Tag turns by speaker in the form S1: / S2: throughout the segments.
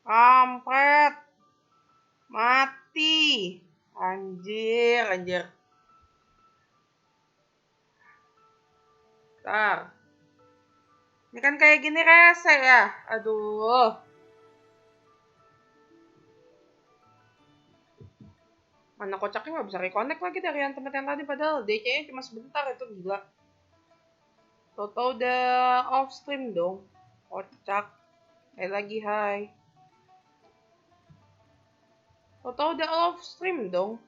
S1: Kampret. Mati. Anjir. Bentar. Ini kan kayak gini rese ya. Aduh. Mana kocaknya nggak bisa reconnect lagi dari yang tempat yang tadi. Padahal DC-nya cuma sebentar, itu gila. Toto udah off stream dong. Kocak. Lagi hai. Toto udah off stream dong.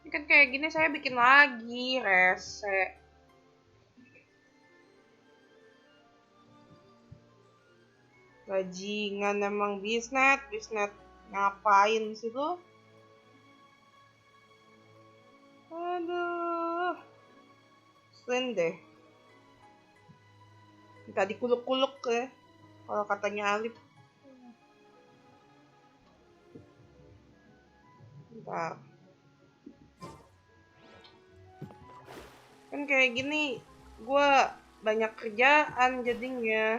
S1: Ini kan kayak gini saya bikin lagi. Rese. Bajingan emang bisnet. Ngapain sih lo? Aduh. Selain deh. Minta dikuluk-kuluk ya. Kalau katanya Alif. Bentar. Kan kayak gini. Gue banyak kerjaan jadinya.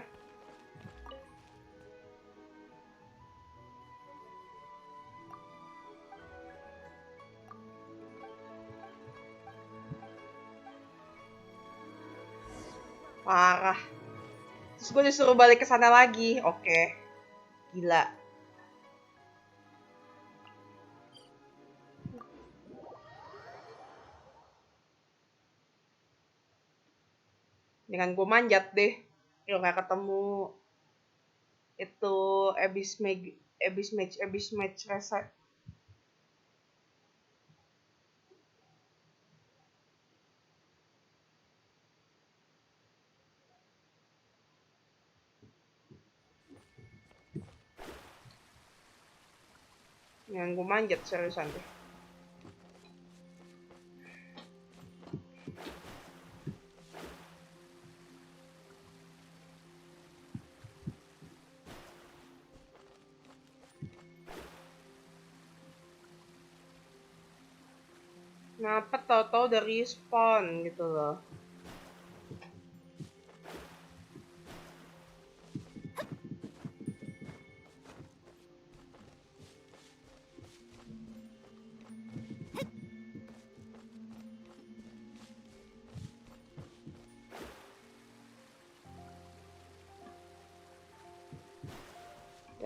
S1: Parah. Terus gue disuruh balik ke sana lagi. Oke. Gila. Dengan gue manjat deh. Kalau nggak ketemu itu abis match reset. Yang gue manjat seriusan deh. Kenapa tau-tau udah respawn gitu loh.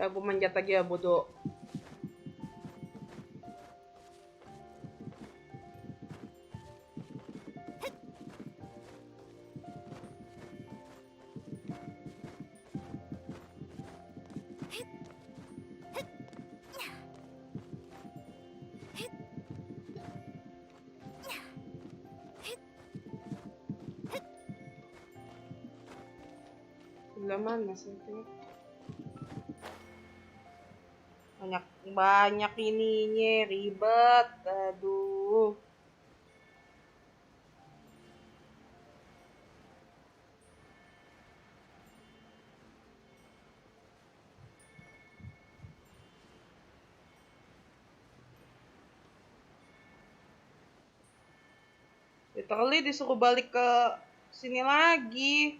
S1: Ya gue manjat aja bodoh. Sebelah mana sih itu? Banyak ininya, ribet. Aduh. Literally disuruh balik ke sini lagi.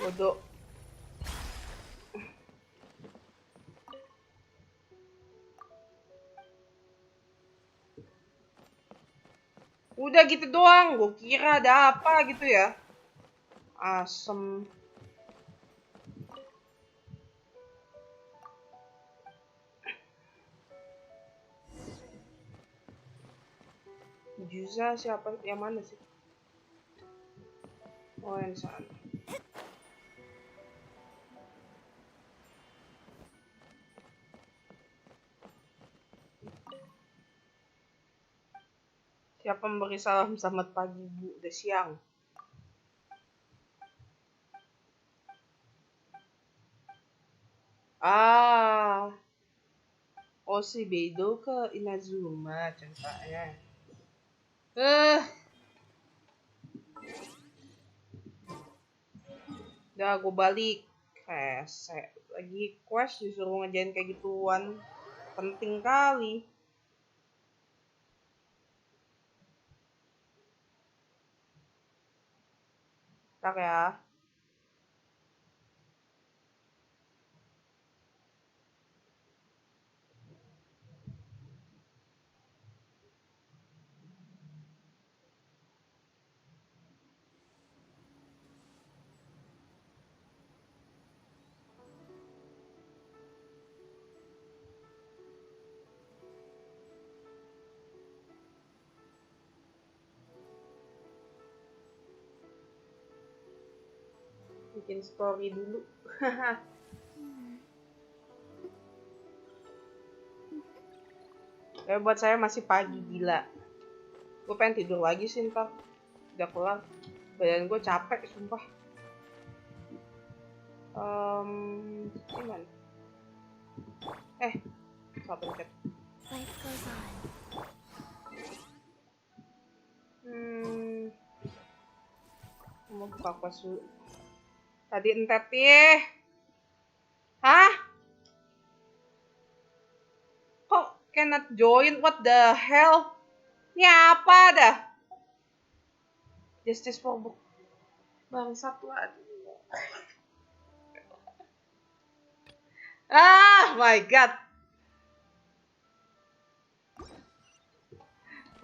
S1: Bodoh. Udah gitu doang, gue kira ada apa gitu ya. Asem. Juza siapa? Yang mana sih? Oh, yang sana. Siapa memberi salam selamat pagi, Bu? Udah siang. Si Beidou ke Inazuma ceritanya. Udah gue balik. Lagi quest disuruh ngejain kayak gituan. penting kali. Bentar ya. Bikin story dulu. Ya buat saya masih pagi, gila. Gue pengen tidur lagi sih ntar. Udah kelar. Badan gue capek, sumpah. Gimana? Salah pencet. Mau buka kuas dulu. Tadi entet ya. Hah? Kok cannot join? What the hell? Ini apa dah? Justice for book. Bangsat lah. Ah, my god.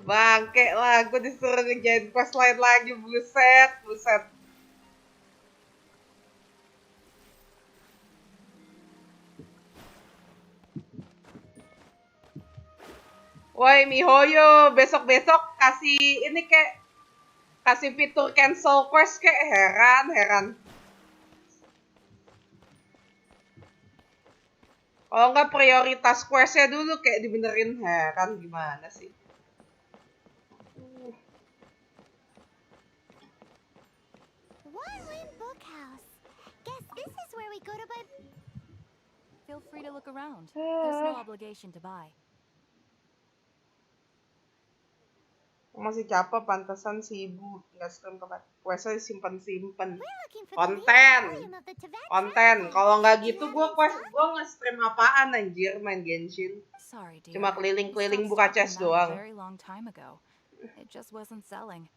S1: Bangke lah, gue disuruh ngejain quest lain lagi, buset. Woi Mihoyo, besok-besok kasih ini kasih fitur cancel quest heran. Kalau nggak prioritas questnya dulu dibenerin, heran gimana sih?
S2: Feel free to look around. There's no obligation to buy.
S1: Masih capek, pantesan si ibu nggak stream questnya simpen. Konten. Kalau nggak gitu gue nge-stream apaan anjir, main Genshin. Cuma keliling-keliling buka chest doang.
S2: It just wasn't selling.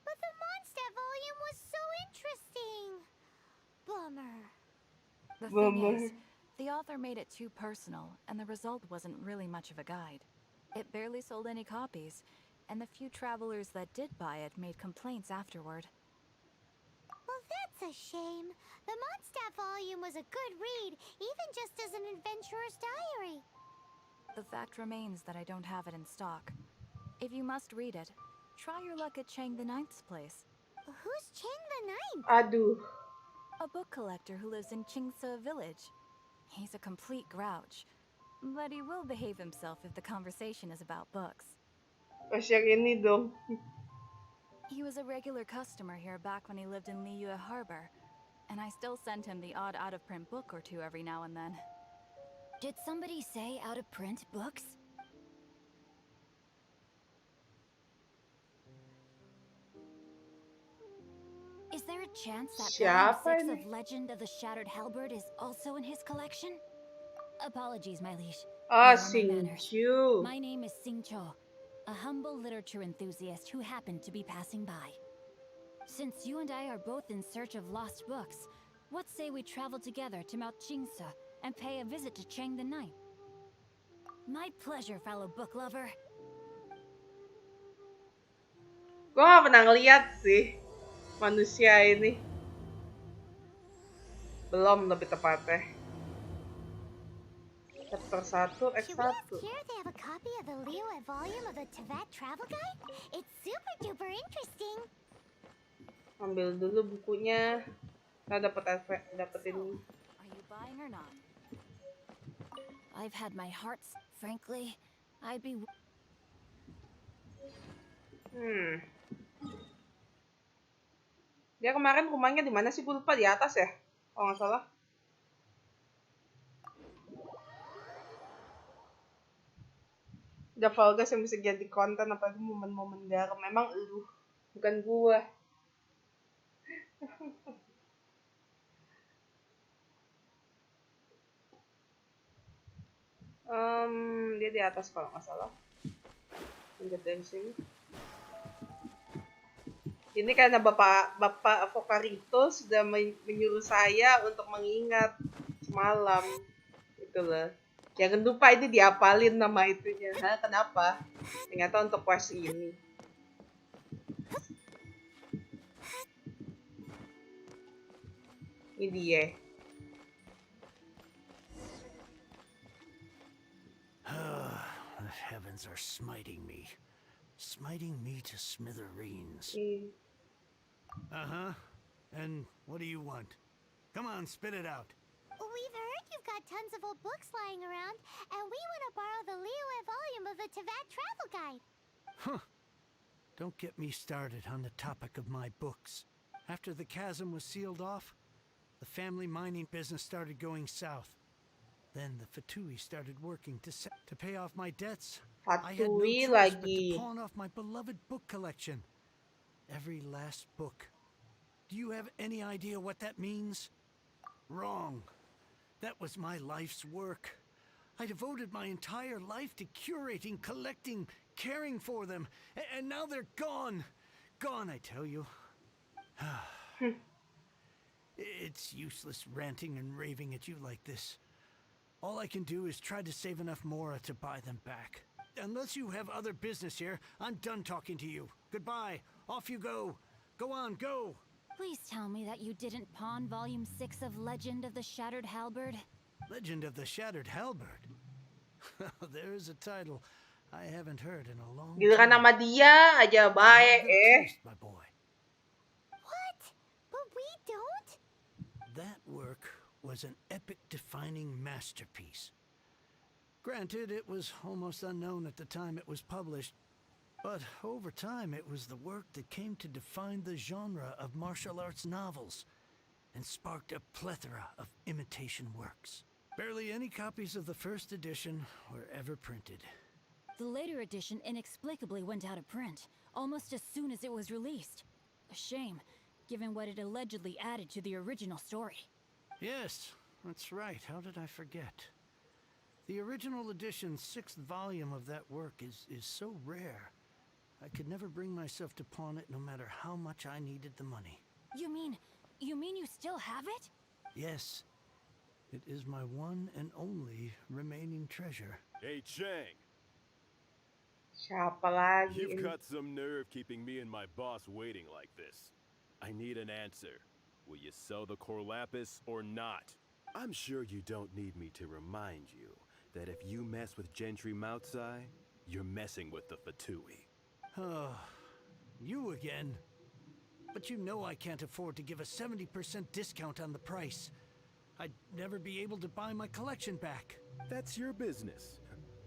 S3: But the monster volume was so interesting. Bummer.
S2: The thing is, the author made it too personal, and the result wasn't really much of a guide. It barely sold any copies, and the few travelers that did buy it made complaints afterward.
S3: Well, that's a shame. The Mondstadt volume was a good read, even just as an adventurer's diary.
S2: The fact remains that I don't have it in stock. If you must read it, try your luck at Chang the Ninth's place.
S3: Who's Chang the Ninth?
S1: Aduh.
S2: A book collector who lives in Xingqiu village. He's a complete grouch, but he will behave himself if the conversation is about books.
S1: Pas yang ini dong.
S2: He was a regular customer here back when he lived in Liyue Harbor, and I still send him the odd out-of-print book or two every now and then.
S3: Did somebody say out-of-print books? Is there a chance that volume 6 of Legend of the Shattered Halberd is also in his collection? Apologies, my liege.
S1: Xingqiu.
S3: My name is Xingqiu, a humble literature enthusiast who happened to be passing by. Since you and I are both in search of lost books, what say we travel together to Mount Xingqiu and pay a visit to Chang the Ninth? My pleasure, fellow book lover.
S1: Gue gak pernah ngeliat sih manusia ini. Belum lebih tepatnya. Chapter 1, X1.
S3: Should we ask here if they have a copy of the Liyue volume of the Teyvat Travel Guide? It's super duper interesting.
S2: So,
S1: Ambil dulu bukunya. Nah, dapetin.
S2: Are you buying or not?
S3: I've had my hearts, frankly. I'd be...
S1: Dia kemarin rumahnya di mana sih? Gue lupa, di atas ya? Kalau nggak salah. Udah Valgas yang bisa jadi konten apalagi momen-momen garam. Memang bukan gue. Dia di atas kalau nggak salah. Yang sini. Ini karena Bapak Vokarito sudah menyuruh saya untuk mengingat semalam. Itulah. Jangan lupa ini diapalin nama itunya. Hah, kenapa? Ternyata untuk quest ini. Ini dia.
S4: The heavens are smiting me to smithereens. And what do you want? Come on, spit it out.
S5: We've heard you've got tons of old books lying around, and we want to borrow the Liyue volume of the Teyvat travel guide.
S4: Huh. Don't get me started on the topic of my books. After the chasm was sealed off, the family mining business started going south. Then the Fatui started working to pay off my debts. I had no choice but to pawn off my beloved book collection. Every last book. Do you have any idea what that means? Wrong. That was my life's work. I devoted my entire life to curating, collecting, caring for them. And now they're gone. Gone, I tell you. It's useless ranting and raving at you like this. All I can do is try to save enough Mora to buy them back. Unless you have other business here, I'm done talking to you. Goodbye. Off you go. Go on, go.
S3: Please tell me that you didn't pawn Volume 6 of Legend of the Shattered Halberd?
S4: Legend of the Shattered Halberd? There's a title I haven't heard in a long time.
S1: Giliran nama dia aja baik
S4: Taste, my boy.
S5: What? But we don't?
S4: That work was an epic-defining masterpiece. Granted, it was almost unknown at the time it was published, but over time it was the work that came to define the genre of martial arts novels and sparked a plethora of imitation works. Barely any copies of the first edition were ever printed.
S3: The later edition inexplicably went out of print, almost as soon as it was released. A shame, given what it allegedly added to the original story.
S4: Yes, that's right. How did I forget? The original edition's 6th volume of that work is so rare. I could never bring myself to pawn it no matter how much I needed the money.
S3: You mean you still have it?
S4: Yes. It is my one and only remaining treasure.
S6: Hey, Chang.
S1: Siapa lagi
S6: You've
S1: ini?
S6: got some nerve keeping me and my boss waiting like this. I need an answer. Will you sell the Corlapis or not? I'm sure you don't need me to remind you that if you mess with Gentry Moutsai, you're messing with the Fatui.
S4: Oh, you again. But you know I can't afford to give a 70% discount on the price. I'd never be able to buy my collection back.
S6: That's your business.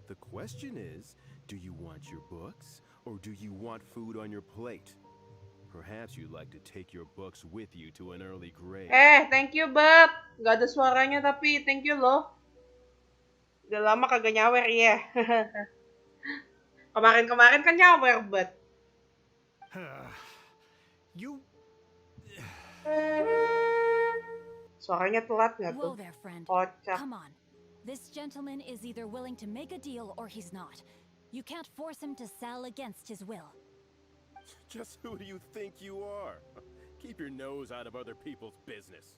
S6: The question is, do you want your books or do you want food on your plate? Perhaps you'd like to take your books with you to an early grave.
S1: Thank you, Bab. Gak ada suaranya tapi thank you loh. Udah lama kagak nyawer ya. Kemarin-kemarin kan nyawer, Bab.
S4: You...
S1: Suaranya telat nggak tuh?
S3: Whoa there, friend.
S1: Kocak.
S3: Come on. This gentleman is either willing to make a deal or he's not. You can't force him to sell against his will.
S6: Just who do you think you are? Keep your nose out of other people's business.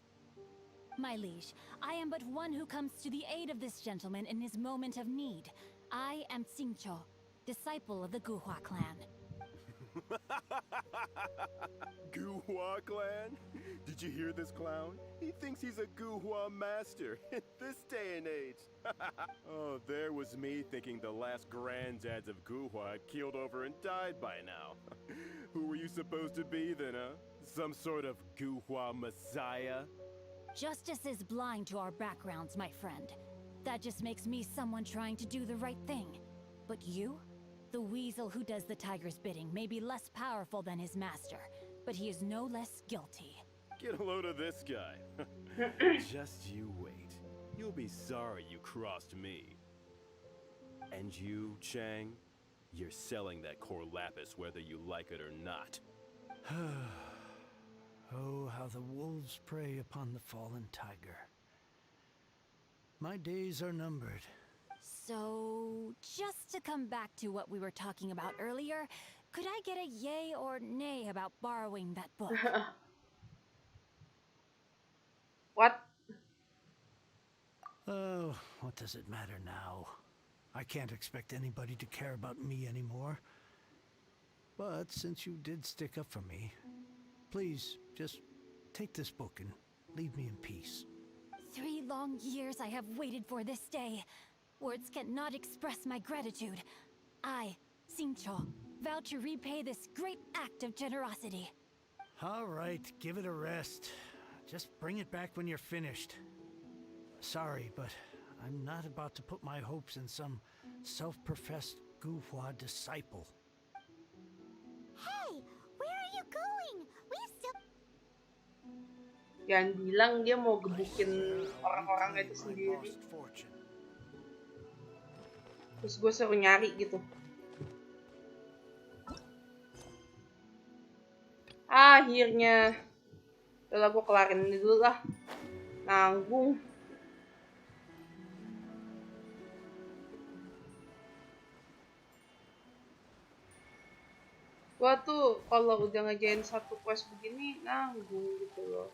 S3: My liege, I am but one who comes to the aid of this gentleman in his moment of need. I am Xingqiu, disciple of the Guhua clan.
S6: Guhua clan? Did you hear this clown? He thinks he's a Guhua master in this day and age. Oh, there was me thinking the last granddads of Guhua had keeled over and died by now. Who were you supposed to be then, huh? Some sort of Guhua messiah?
S3: Justice is blind to our backgrounds, my friend. That just makes me someone trying to do the right thing. But you? The weasel who does the tiger's bidding may be less powerful than his master, but he is no less guilty.
S6: Get a load of this guy. Just you wait. You'll be sorry you crossed me. And you, Chang, you're selling that Corlapis whether you like it or not.
S4: Oh, how the wolves prey upon the fallen tiger. My days are numbered.
S3: So, just to come back to what we were talking about earlier, could I get a yay or nay about borrowing that book?
S1: What?
S4: Oh, what does it matter now? I can't expect anybody to care about me anymore. But since you did stick up for me, please just take this book and leave me in peace.
S3: 3 long years I have waited for this day. Words cannot express my gratitude. I, Xingqiu, vow to repay this great act of generosity.
S4: All right, give it a rest. Just bring it back when you're finished. Sorry, but I'm not about to put my hopes in some self-professed Guhua disciple.
S5: Hey, where are you going? We still...
S1: Jangan bilang dia mau gebukin orang-orang itu sendiri. Terus gue suruh nyari gitu. Akhirnya. Udah gue kelarin ini dulu lah. Nanggung. Gue tuh kalau udah ngerjain satu quest begini nanggung gitu loh.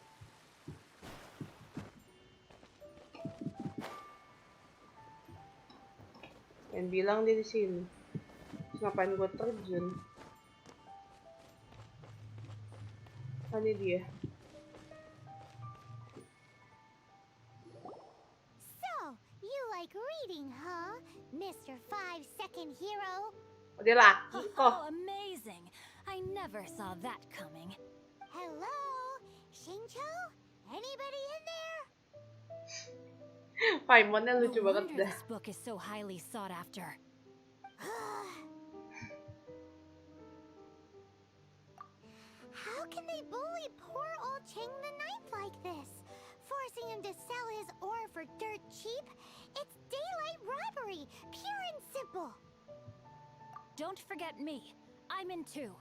S1: Dan bilang dia di sini. Terus ngapain gue terjun? Ini dia.
S5: So, you like reading, huh? Mr. 5-second hero?
S1: Oh, dia laki kok.
S3: Oh, amazing! I never saw that coming.
S5: Hello? Xingqiu? Anybody in there?
S1: Paimonnya
S3: No
S1: lucu banget
S3: wonder
S1: dah.
S3: this book is so highly sought after.
S5: How can they bully poor old Cheng the Ninth like this? Forcing him to sell his ore for dirt cheap? It's daylight robbery, pure and simple.
S3: Don't forget me. I'm in too.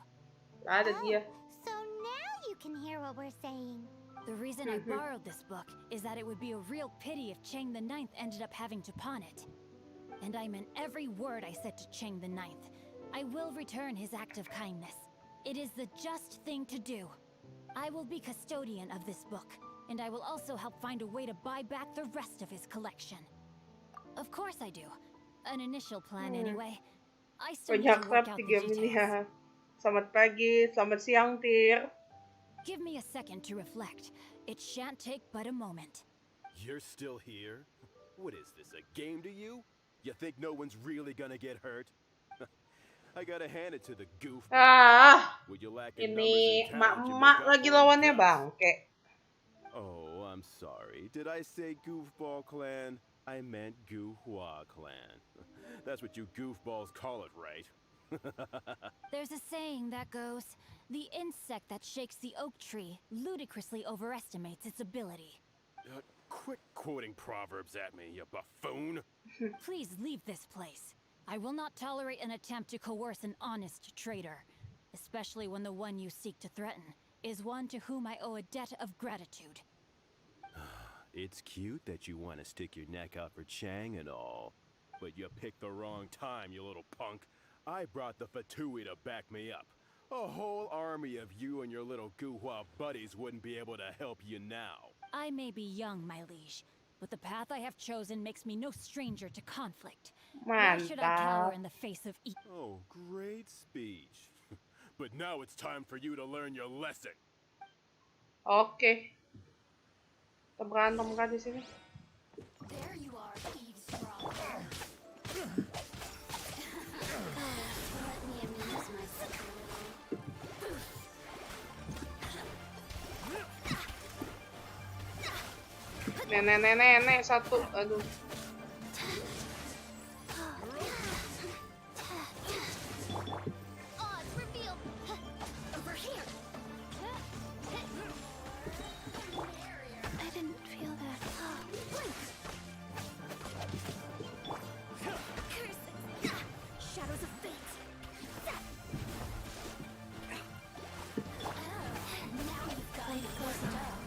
S1: Ada dia.
S5: So now you can hear what we're saying.
S3: The reason I borrowed this book is that it would be a real pity if Cheng the Ninth ended up having to pawn it. And I meant every word I said to Cheng the Ninth. I will return his act of kindness. It is the just thing to do. I will be custodian of this book, and I will also help find a way to buy back the rest of his collection. Of course I do. An initial plan anyway. I still need to work out the details.
S1: Selamat pagi, selamat siang, Tir.
S3: Give me a second to reflect. It shan't take but a moment.
S6: You're still here? What is this, a game to you? You think no one's really gonna get hurt? I gotta hand it to the goof. Would you lack in
S1: Ini
S6: numbers and talent, you
S1: emak-emak
S6: make up
S1: lagi
S6: for it
S1: lawannya
S6: guts?
S1: bangke.
S6: Oh, I'm sorry. Did I say Goofball Clan? I meant Guhua Clan. That's what you goofballs call it, right?
S3: There's a saying that goes, the insect that shakes the oak tree ludicrously overestimates its ability.
S6: Quit quoting proverbs at me, you buffoon.
S3: Please leave this place. I will not tolerate an attempt to coerce an honest trader, especially when the one you seek to threaten is one to whom I owe a debt of gratitude.
S6: It's cute that you want to stick your neck out for Chang and all, but you picked the wrong time, you little punk. I brought the Fatui to back me up. A whole army of you and your little Guhua buddies wouldn't be able to help you now.
S3: I may be young, my liege, but the path I have chosen makes me no stranger to conflict. Why should I cower in the face of
S6: Oh, great speech. But now it's time for you to learn your lesson.
S1: Oke. Kita berantem kan di sini.
S3: There you are, eavesdropper.
S5: Let me amuse myself a little.
S1: Nenek satu. Aduh.
S5: Odds revealed. Over here. I didn't feel that.
S3: Shadows of fate. Now you've got it close enough.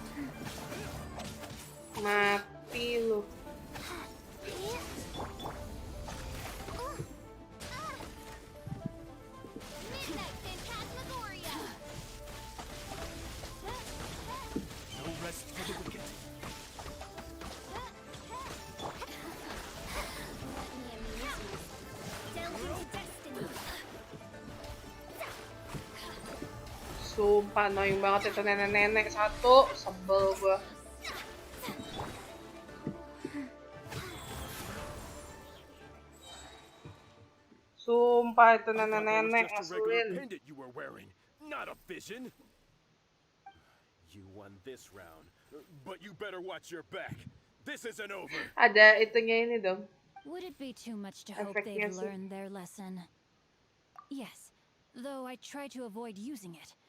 S1: Mati lu. Sumpah, annoying banget itu nenek-nenek satu. Sebel gua. Sumpah, itu nenek-nenek ngeselin.
S6: Pendant you were wearing, not a vision. You won this round, but you better watch your back. This isn't over.
S1: Ada itunya ini dong.
S3: Would it be too much to hope
S1: Efeknya
S3: they've
S1: sih.
S3: learned their lesson? Yes, though I try to avoid using it.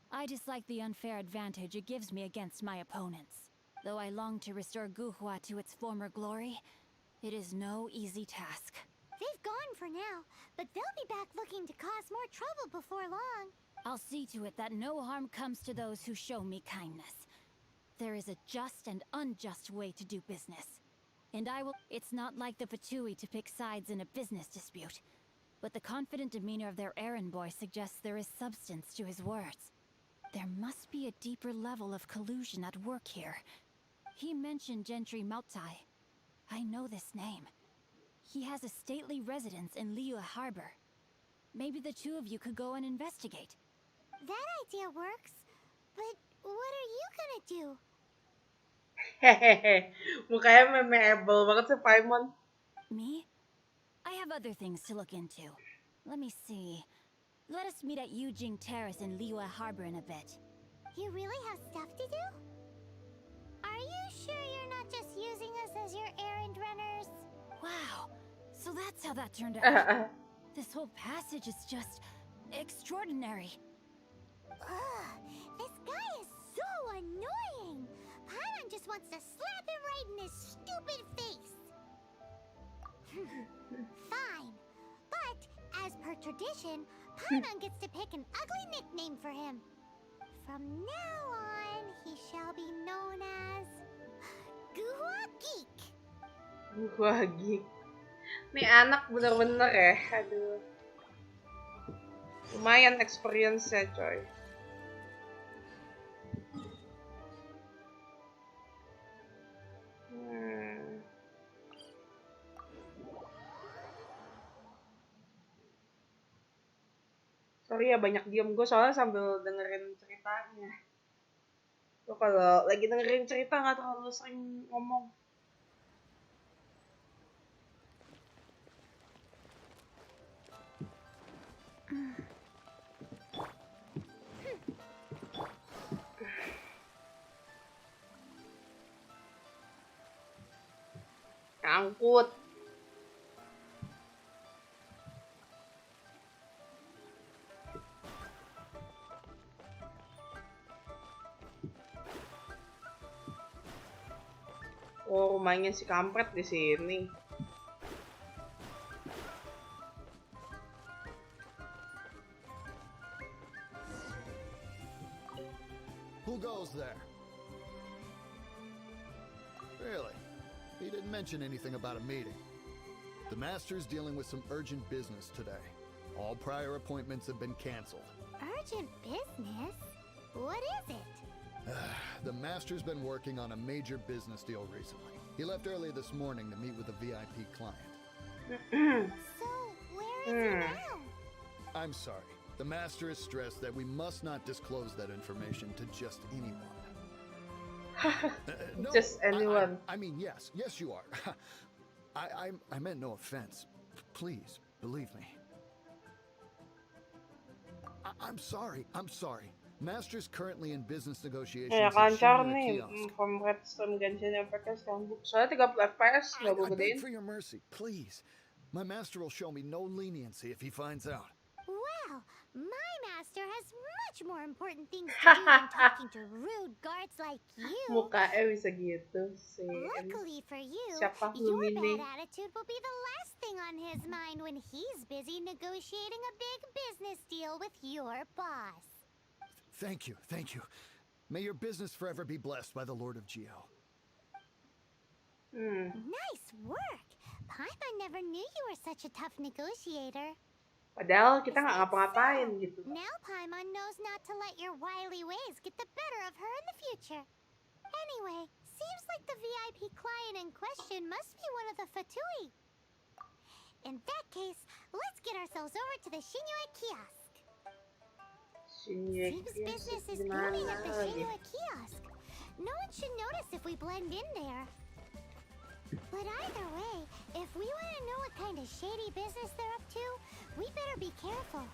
S3: I dislike the unfair advantage it gives me against my opponents. Though I long to restore Guhua to its former glory, it is no easy task.
S5: They've gone for now, but they'll be back looking to cause more trouble before long.
S3: I'll see to it that no harm comes to those who show me kindness. There is a just and unjust way to do business. And I will. It's not like the Fatui to pick sides in a business dispute. But the confident demeanor of their errand boy suggests there is substance to his words. There must be a deeper level of collusion at work here. He mentioned Gentry Mautai. I know this name. He has a stately residence in Liyue Harbor. Maybe the two of you could go and investigate.
S5: That idea works, but what are you gonna do?
S1: Hehehe. Mukanya memorable banget sih Paimon.
S3: Me? I have other things to look into. Let me see. Let us meet at Yujing Terrace in Liyue Harbor in a bit.
S5: You really have stuff to do? Are you sure you're not just using us as your errand runners?
S3: Wow, so that's how that turned out. This whole passage is just extraordinary.
S5: Ugh, this guy is so annoying. Paimon just wants to slap him right in his stupid face. Fine, but as per tradition, Paimon gets to pick an ugly nickname for him. From now on, he shall be known as Guhua Geek.
S1: Wah, geek. Nih anak bener-bener ya. Aduh. Lumayan experience-nya, coy. Sorry ya banyak diem gue soalnya sambil dengerin ceritanya. Lo kalau lagi dengerin cerita nggak terlalu sering ngomong. Angkut. Oh, rumahnya si kampret di sini.
S7: Who goes there? Really? He didn't mention anything about a meeting. The Master's dealing with some urgent business today. All prior appointments have been canceled.
S5: Urgent business? What is it?
S7: The Master's been working on a major business deal recently. He left early this morning to meet with a VIP client.
S5: So, where is he now?
S7: I'm sorry. The Master is stressed that we must not disclose that information to just anyone. No,
S1: Just anyone.
S7: I mean, yes, you are. I meant no offense. Please, believe me. I'm sorry. Master's currently in business negotiations
S1: Ya
S7: at
S1: lancar
S7: Xingqiu
S1: nih,
S7: kiosk.
S1: Comrade stream Genshin FPS kan. Soalnya 30 FPS nggak gue
S7: I beg
S1: gedein.
S7: for your mercy, please. My master will show me no leniency if he finds out.
S5: Well, my master has much more important things to do than talking to rude guards like you.
S1: Mukanya bisa gitu sih.
S5: Luckily for you,
S1: Siapa
S5: your
S1: Lumine?
S5: bad attitude will be the last thing on his mind when he's busy negotiating a big business deal with your boss.
S7: Thank you. May your business forever be blessed by the Lord of Geo.
S5: Nice work! Paimon never knew you were such a tough negotiator.
S1: Padahal kita nggak ngapa-ngapain gitu.
S5: Now Paimon knows not to let your wily ways get the better of her in the future. Anyway, seems like the VIP client in question must be one of the Fatui. In that case, let's get ourselves over to the Xingqiu kiosk. Seems business is booming at the Shinua kiosk. No one should notice if we blend in there. But either way, if we want to know what kind of shady business they're up to, we better be careful.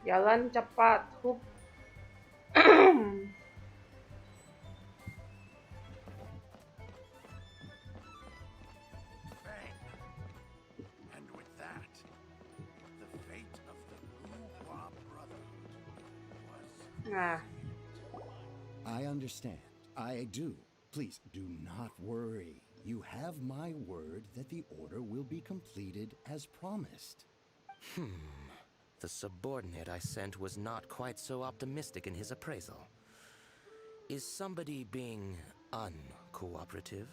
S1: Jalan cepat, hup.
S6: And with that, the fate of the Guhua Brotherhood was...
S1: Nah,
S8: I understand. I do. Please do not worry. You have my word that the order will be completed as promised.
S9: The subordinate I sent was not quite so optimistic in his appraisal. Is somebody being uncooperative?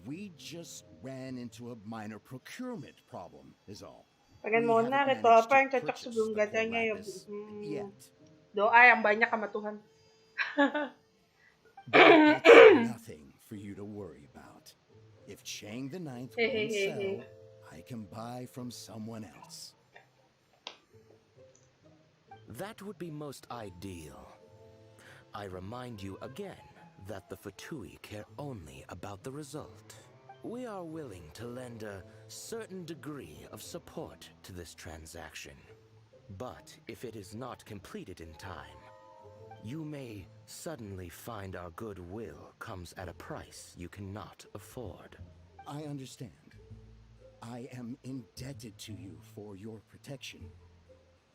S8: We just ran into a minor procurement problem, is all.
S1: pengen
S8: We
S1: muna
S8: haven't
S1: ritual
S8: managed
S1: apa
S8: to
S1: yang cocok
S8: purchase
S1: sebelum
S8: the
S1: gacanya ya?
S8: Lapis yet.
S1: Doa yang banyak sama Tuhan.
S8: But that's nothing for you to worry about. If Chang the Ninth won't sell, I can buy from someone else.
S9: That would be most ideal. I remind you again that the Fatui care only about the result. We are willing to lend a certain degree of support to this transaction. But if it is not completed in time, you may suddenly find our goodwill comes at a price you cannot afford.
S8: I understand. I am indebted to you for your protection.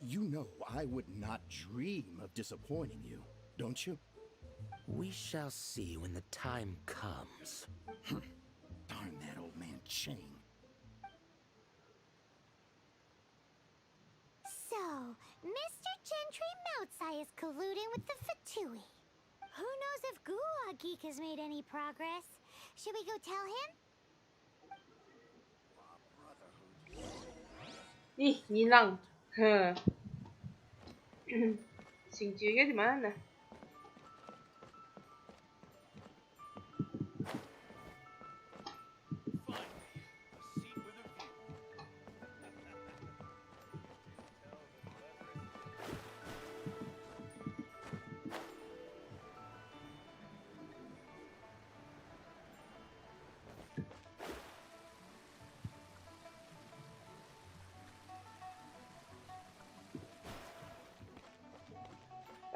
S8: You know I would not dream of disappointing you, don't you?
S9: We shall see when the time comes.
S8: Darn that old man Chang.
S5: So, Mr. Gentry Moutsai is colluding with the Fatui. Who knows if Guhua Geek has made any progress? Should we go tell him?
S1: Ih, hilang. Xingqiu di mana?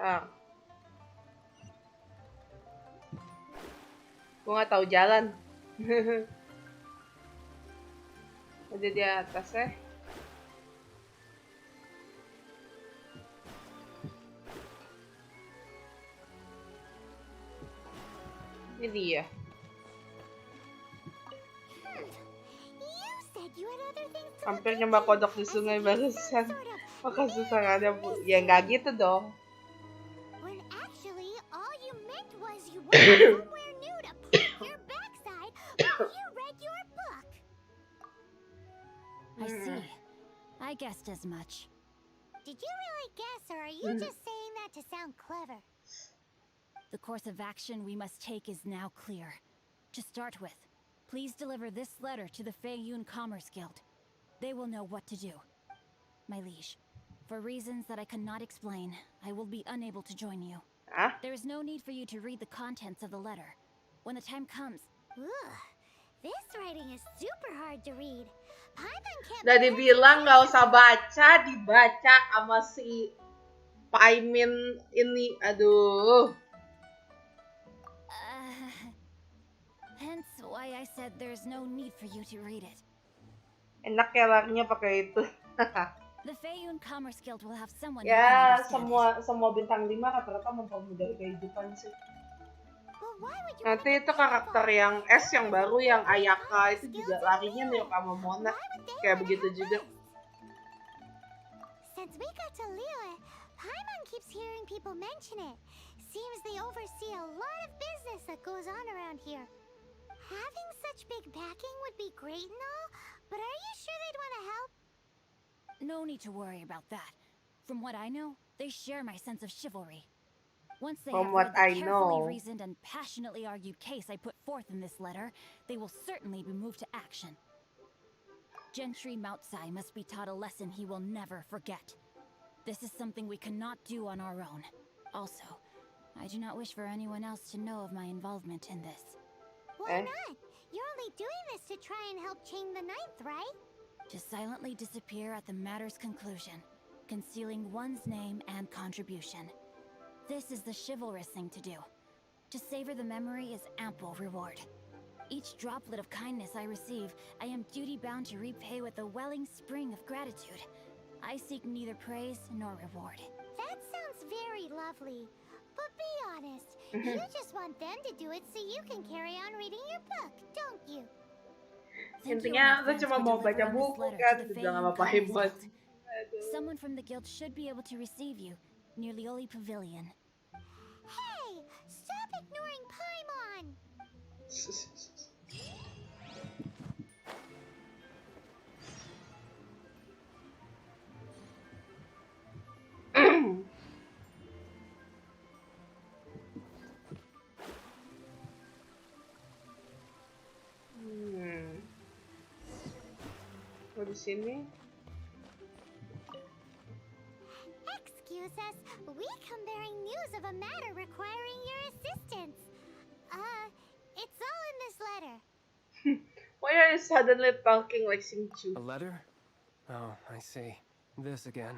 S1: Ah. Gue nggak tahu jalan. Ada di atas ya. Ini dia.
S5: You said you had other things to
S1: Hampir
S5: look
S1: nyembah
S5: into.
S1: kodok di sungai barusan.
S5: Sort of
S1: Maka susah ada bu. Ya nggak gitu dong.
S5: when actually all you meant was you wanted somewhere new to park your backside while you read your book.
S3: I see. I guessed as much.
S5: Did you really guess, or are you just saying that to sound clever?
S3: The course of action we must take is now clear. To start with, please deliver this letter to the Feiyun Commerce Guild. They will know what to do. My liege, for reasons that I cannot explain, I will be unable to join you.
S1: Ah?
S3: There is no need for you to read the contents of the letter. When the time comes,
S5: Ugh, this writing is super hard to read. Paimon can't.
S1: Udah dibilang nggak usah baca, dibaca sama si Paimin ini. Aduh.
S3: hence why I said there's no need for you to read it.
S1: Enak ya larinya pakai itu.
S3: The Feiyun Commerce Guild will have someone who
S1: Ya,
S3: can understand it.
S1: semua bintang 5 rata-rata mempermudah kehidupan sih.
S5: But why would you
S1: Nanti
S5: want
S1: itu
S5: to
S1: karakter
S5: clarify?
S1: yang S yang baru yang Ayaka itu juga larinya mirip sama Mona.
S5: Why would they
S1: Kayak
S5: wanna
S1: begitu
S5: have
S1: juga.
S5: this? Since we got to Liyue, Paimon keeps hearing people mention it. Seems they oversee a lot of business that goes on around here. Having such big backing would be great and all, but are you sure they'd want to help?
S3: No need to worry about that. From what I know, they share my sense of chivalry. Once they
S1: From
S3: have
S1: what
S3: read the
S1: I
S3: carefully
S1: know.
S3: reasoned and passionately argued case I put forth in this letter, they will certainly be moved to action. Gentry Moutsai must be taught a lesson he will never forget. This is something we cannot do on our own. Also, I do not wish for anyone else to know of my involvement in this.
S5: Why not? You're only doing this to try and help Chang the Ninth, right?
S3: To silently disappear at the matter's conclusion, concealing one's name and contribution. This is the chivalrous thing to do. To savor the memory is ample reward. Each droplet of kindness I receive, I am duty-bound to repay with a welling spring of gratitude. I seek neither praise nor reward.
S5: That sounds very lovely. But be honest, you just want them to do it so you can carry on reading your book, don't you?
S3: Thank you in
S1: Intinya, lu
S3: advance
S1: cuma
S3: for
S1: mau baca
S3: delivering this
S1: buku
S3: letter
S1: kan,
S3: to the
S1: udah gak
S3: Feyun
S1: apa-apa
S3: Commerce
S1: hebat.
S3: Guild. Someone from the guild should be able to receive you near Liyue Pavilion.
S5: Hey! Stop ignoring Paimon!
S1: Oh, di sini.
S5: Excuse us, we come bearing news of a matter requiring your assistance. It's all in this letter.
S1: Why are you suddenly talking like Xingqiu?
S10: A letter? Oh, I see. This again.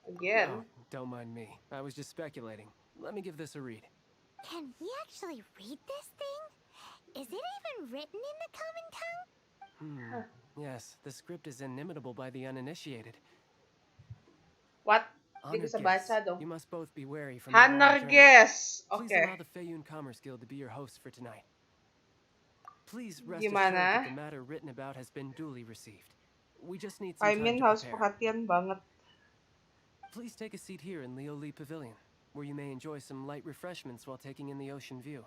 S1: Again?
S10: Oh, don't mind me. I was just speculating. Let me give this a read.
S5: Can we actually read this thing? Is it even written in the common tongue?
S10: Yes, the script is inimitable by the uninitiated.
S1: What? Di
S10: Honored
S1: bisa
S10: guests,
S1: baca dong.
S10: you must both be wary from the long
S1: Honor
S10: journey.
S1: guess.
S10: Please
S1: Okay.
S10: allow the Feyun Commerce Guild to be your host for tonight. Please rest assured
S1: Gimana?
S10: that the matter written about has been duly received. We just need some
S1: I
S10: time
S1: mean,
S10: to
S1: harus
S10: prepare.
S1: perhatian banget.
S10: Please take a seat here in Liyue Pavilion, where you may enjoy some light refreshments while taking in the ocean view.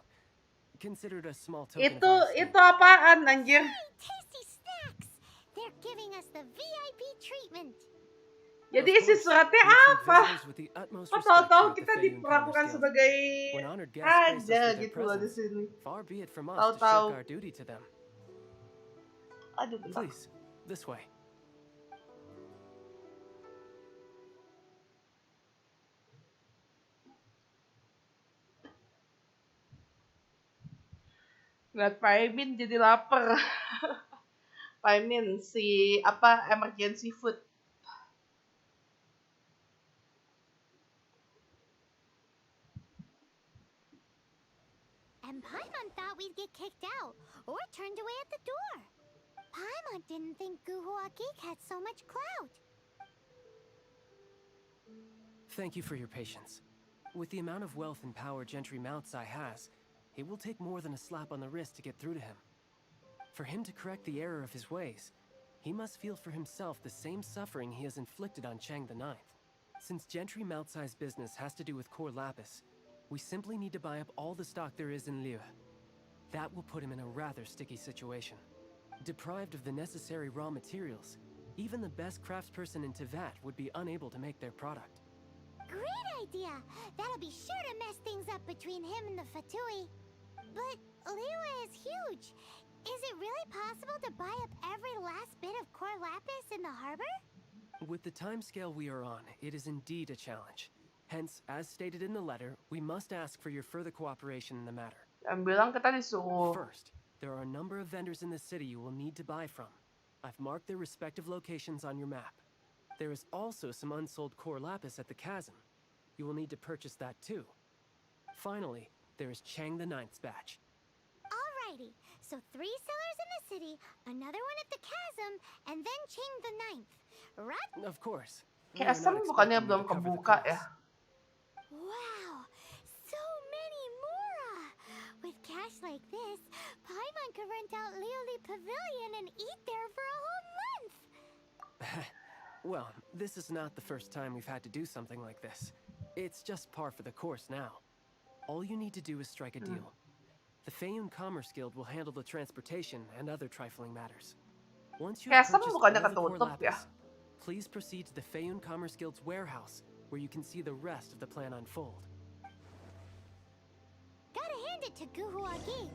S10: Consider it a small token of our esteem.
S1: Itu apaan anjir?
S5: Hey, tasty snacks! They're giving us the VIP treatment.
S1: Jadi
S10: Of
S1: isi
S10: course,
S1: suratnya
S10: we treat
S1: apa?
S10: visitors with the utmost
S1: Kok
S10: respect
S1: tahu-tahu
S10: here at the
S1: kita
S10: Feyun
S1: diperlakukan
S10: Commerce Guild.
S1: sebagai
S10: When honored guests grace us
S1: aja
S10: with their
S1: gitu loh di
S10: presence,
S1: sini.
S10: far be it from us to
S1: Tahu-tahu.
S10: shirk our duty to them.
S1: Aduh, bentar.
S10: Please, this way.
S1: Lihat Pak Emin jadi lapar. Pak Emin si apa emergency food.
S5: And Paimon thought we'd get kicked out or turned away at the door. Paimon didn't think Guhua Geek had so much clout.
S10: Thank you for your patience. With the amount of wealth and power Gentry Moutsai has, it will take more than a slap on the wrist to get through to him. For him to correct the error of his ways, he must feel for himself the same suffering he has inflicted on Chang the Ninth. Since Gentry Moutsai's business has to do with core lapis, we simply need to buy up all the stock there is in Liyue. That will put him in a rather sticky situation. Deprived of the necessary raw materials, even the best craftsperson in Tevat would be unable to make their product.
S5: Great idea! That'll be sure to mess things up between him and the Fatui. But Liyue is huge. Is it really possible to buy up every last bit of core lapis in the harbor?
S10: With the timescale we are on, it is indeed a challenge. Hence, as stated in the letter, we must ask for your further cooperation in the matter.
S1: Yang bilang kita disuruh.
S10: First, there are a number of vendors in the city you will need to buy from. I've marked their respective locations on your map. There is also some unsold core lapis at the chasm. You will need to purchase that too. Finally, there is Chang the Ninth's batch.
S5: Alrighty, so 3 sellers in the city, another one at the chasm, and then Chang the Ninth. Right?
S10: Of course. we
S1: Kayak
S10: are
S1: asam
S10: not
S1: bukannya
S10: expecting you
S1: belum
S10: to cover the
S1: kebuka
S10: costs.
S1: ya?
S5: Wow, so many Mora! With cash like this, Paimon could rent out Liyue Pavilion and eat there for a whole month!
S10: Well, this is not the first time we've had to do something like this. It's just par for the course now. All you need to do is strike a deal. The Feyun Commerce Guild will handle the transportation and other trifling matters. Once you
S1: Kayak
S10: have
S1: asam
S10: purchased
S1: bukannya
S10: all the core
S1: ketutup ya?
S10: lapis, please proceed to the Feyun Commerce Guild's warehouse, where you can see the rest of the plan unfold.
S5: to Guhua Geek.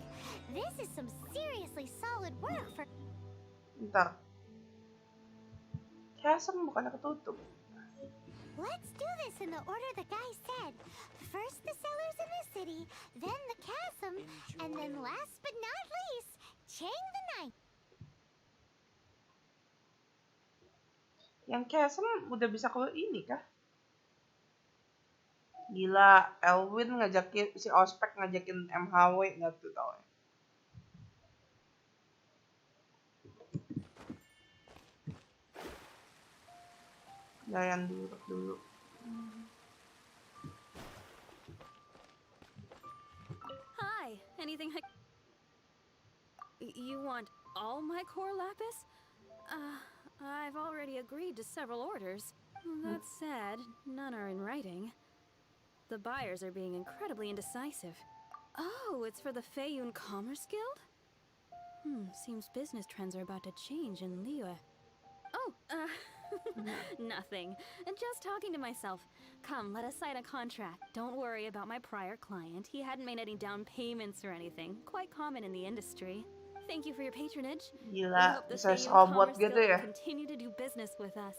S5: This is some seriously solid work for...
S1: Bentar. Chasm bukan ketutup.
S5: Let's do this in the order the guy said. First the cellars in the city, then the chasm, and then last but not least, Chang the Knight.
S1: Yang Chasm udah bisa ke ini kah? Gila, Elwin ngajakin, si Ospek ngajakin MHW, nggak tuh tau ya. Jangan dulu.
S11: Hi, anything you want all my core lapis? I've already agreed to several orders. That said, none are in writing. The buyers are being incredibly indecisive. Oh, it's for the Feiyun Commerce Guild? Seems business trends are about to change in Liyue. Oh, nothing. Just talking to myself. Come, let us sign a contract. Don't worry about my prior client. He hadn't made any down payments or anything. Quite common in the industry. Thank you for your patronage. We
S1: Gila,
S11: hope the
S1: bisa
S11: Feiyun
S1: robot
S11: Commerce
S1: gitu
S11: Guild
S1: ya.
S11: will continue to do business with us.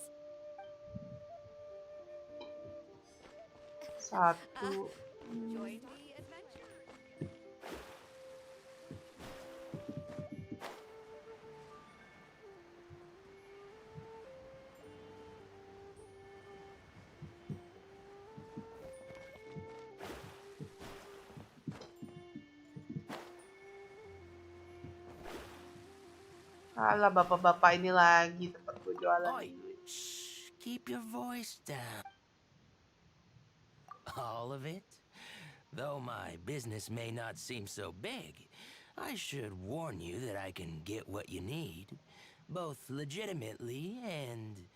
S1: Satu.
S2: Join the adventure.
S1: Alah, bapak-bapak ini lagi tempat gue jualan.
S9: Oi, shh, keep your voice down. All of it? Though my business may not seem so big, I should warn you that I can get what you need, both legitimately and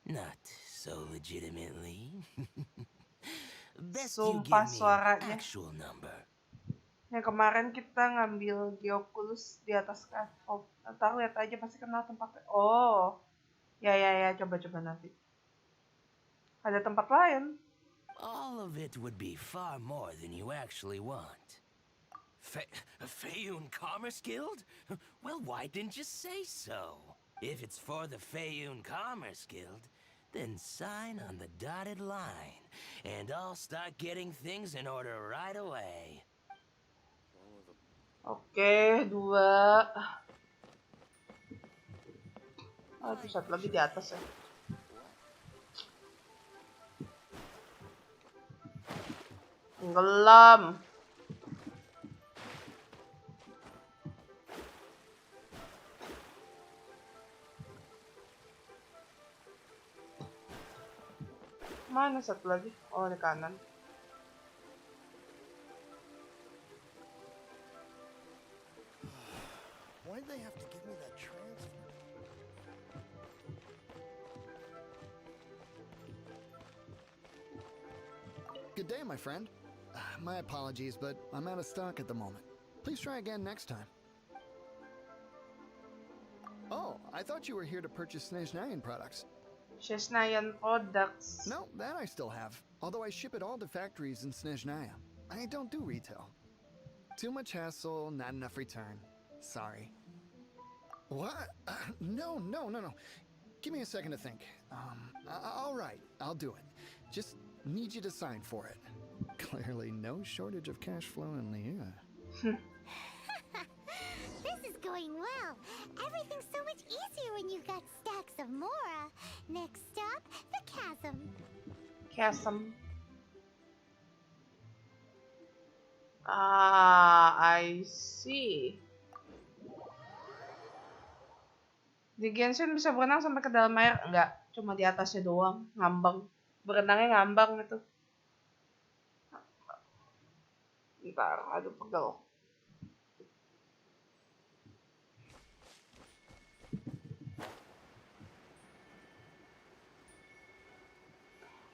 S9: not so legitimately. Best you
S1: Sumpah
S9: give me an
S1: suaranya.
S9: actual number.
S1: Yang kemarin kita ngambil Geoculus di atas scaffold. Ntar lihat aja pasti kenal tempatnya. Oh. Ya, coba nanti. Ada tempat lain.
S9: All of it would be far more than you actually want. Feiyun Commerce Guild? Well, why didn't you say so? If it's for the Feiyun Commerce Guild, then sign on the dotted line, and I'll start getting things in order right away.
S1: Oke, 2. Itu satu lagi di atas ya. Tenggelam. Mana satu lagi? Oh, di kanan.
S7: Why'd they have to give me that transfer? Good day, my friend. My apologies, but I'm out of stock at the moment. Please try again next time. Oh, I thought you were here to purchase Snezhnayan products.
S1: Snezhnayan products.
S7: No, that I still have. Although I ship it all to factories in Snezhnaya. I don't do retail. Too much hassle, not enough return. Sorry. What? No. Give me a second to think. All right, I'll do it. Just need you to sign for it. Clearly no shortage of cash flow in Liyue.
S5: This is going well. Everything's so much easier when you've got stacks of Mora. Next stop, the chasm.
S1: Chasm. Ah, I see. Di Genshin bisa berenang sampai ke dalam air? Enggak, cuma di atasnya doang, ngambang. Berenangnya ngambang itu. Bentar, aduh pegel.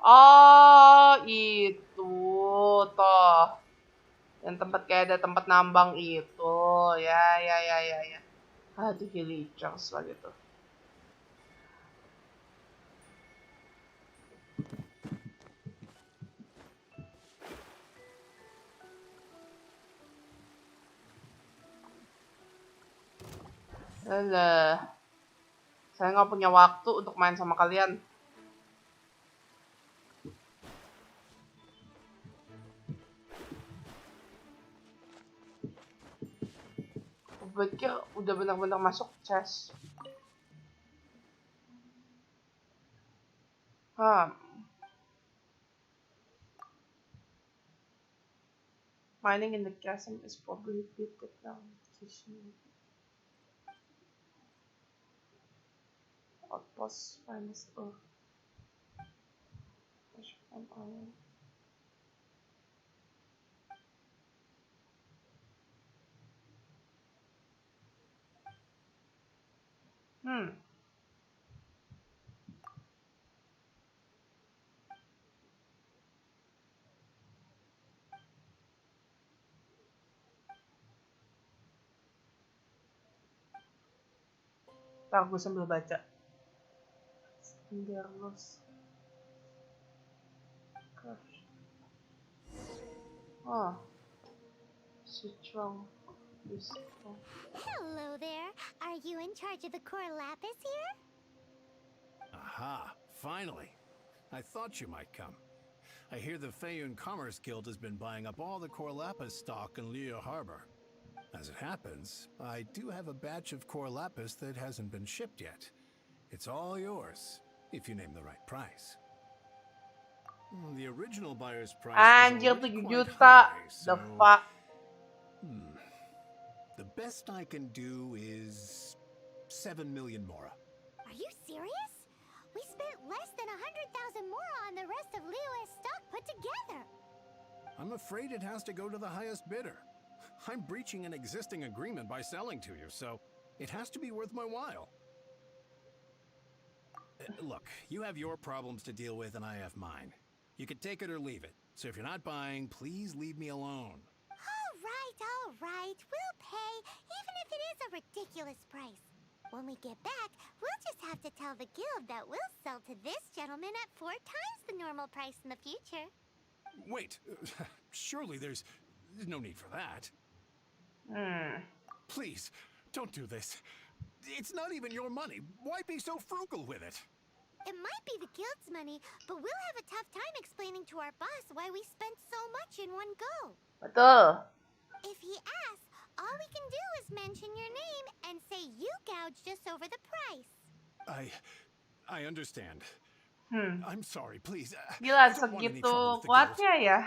S1: Oh, itu toh. Yang tempat kayak ada tempat nambang itu. Ya. Aduh, villagers lah gitu. Alah. Saya nggak punya waktu untuk main sama kalian. Aku pikir udah benar-benar masuk chest. Mining in the chasm is probably better than Genshin. Outpost finest ore. Fish from iron. Ntar gue sambil baca. Skinderlos. Oh. Strong.
S5: Hello there. Are you in charge of the core lapis here?
S12: Aha, finally. I thought you might come. I hear the Feiyun Commerce Guild has been buying up all the core lapis stock in Liyue Harbor. As it happens, I do have a batch of core lapis that hasn't been shipped yet. It's all yours, if you name the right price. The original buyer's price
S1: Anjir,
S12: was
S1: 7
S12: already
S1: juta.
S12: quite high,
S1: The
S12: so...
S1: fuck?
S12: The best I can do is 7 million mora.
S5: Are you serious? We spent less than 100,000 mora on the rest of Liyue's stock put together.
S12: I'm afraid it has to go to the highest bidder. I'm breaching an existing agreement by selling to you, so it has to be worth my while. Look, you have your problems to deal with and I have mine. You can take it or leave it. So if you're not buying, please leave me alone.
S5: All right. We'll pay, even if it is a ridiculous price. When we get back, we'll just have to tell the guild that we'll sell to this gentleman at 4 times the normal price in the future.
S12: Wait, surely there's no need for that. Please, don't do this. It's not even your money. Why be so frugal with it?
S5: It might be the guild's money, but we'll have a tough time explaining to our boss why we spent so much in one go.
S1: Betul.
S5: If he asks, all we can do is mention your name and say you gouged us over the price.
S12: I understand. I'm sorry, please.
S1: Gila, segitu kuatnya ya.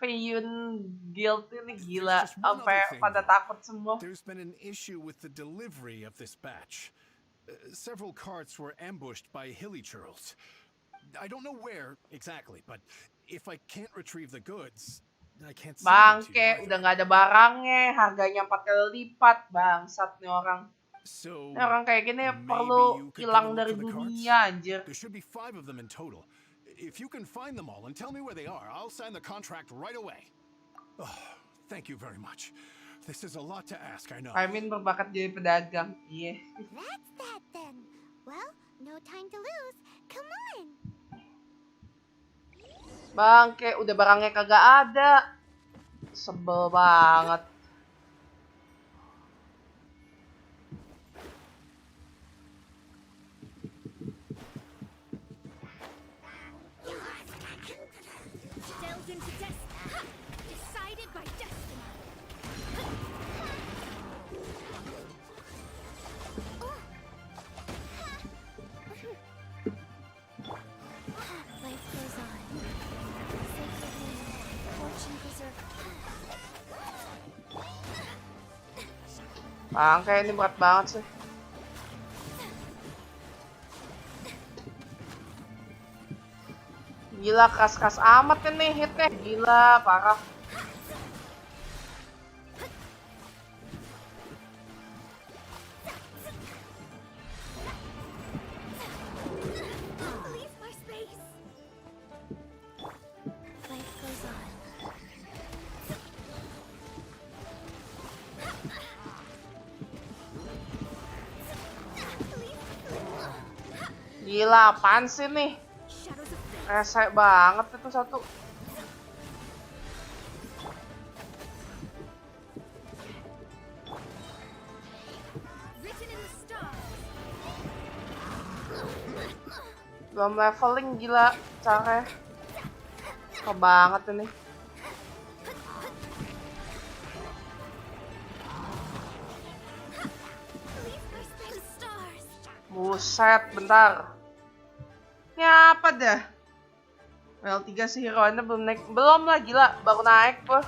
S1: Feiyun Guild ini gila, sampai pada takut semua.
S12: There's been an issue with the delivery of this batch. Several carts were ambushed by hilly churls. I don't know where exactly, but if I can't retrieve the goods, I can't sell them to you.
S1: Bangke, udah nggak ada barangnya, harganya 4 kali lipat, bangsat nih orang. Nih orang kayak gini perlu hilang dari dunia, anjir.
S12: There should be 5 of them in total. If you can find them all and tell me where they are, I'll sign the contract right away. Oh, thank you very much. This is a lot to ask, I know.
S1: I mean, berbakat jadi pedagang. Iya.
S5: That's that then. Well, no time to lose. Come on.
S1: Bangke, udah barangnya kagak ada. Sebel banget. Bangke, ini berat banget sih. Gila, kas-kas amat ini hitnya. Gila, parah. Gila, apaan sih nih? Resek banget itu satu. Belum leveling, gila caranya. Kok banget ini. Buset, bentar. Ini apa dah? Level 3 si hero-nya belum naik. Belum lah, gila. Baru naik gua.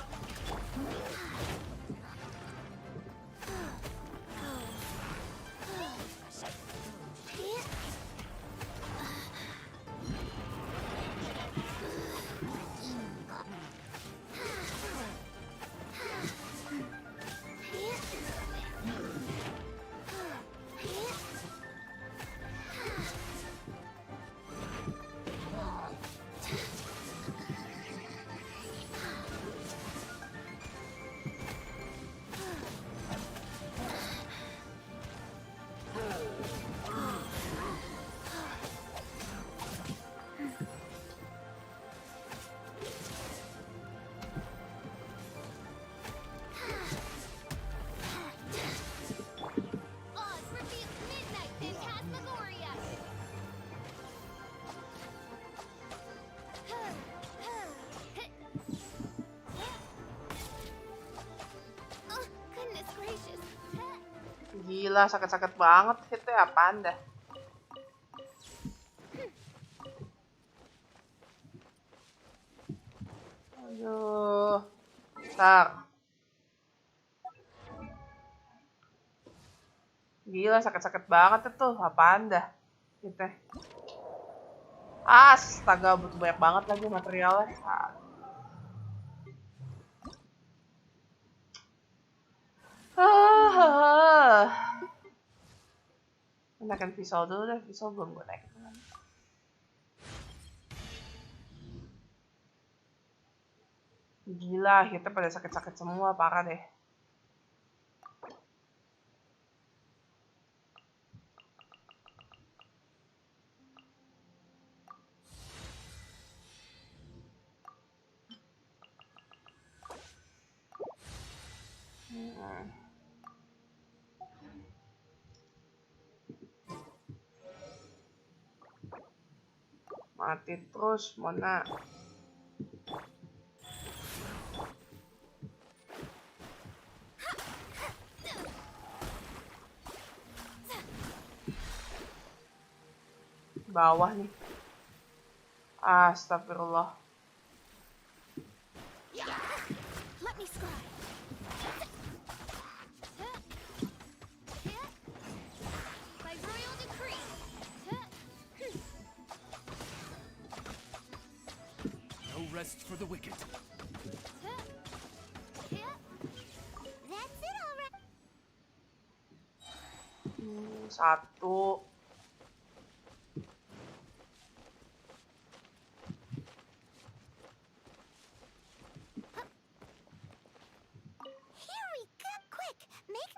S1: Gila, sakit-sakit banget hitnya, apaan dah. Aduh. Bentar. Gila, sakit-sakit banget itu, apaan dah. Hitnya. Astaga, butuh banyak banget lagi materialnya. Naikin visual dulu deh, visual belum gue naikin. Gila, kita pada sakit-sakit semua, parah deh. Mati terus, mana? Bawah nih. Astagfirullah.
S13: Rest for the wicked.
S5: That's it already.
S1: Satu.
S5: Here we go. Quick, make.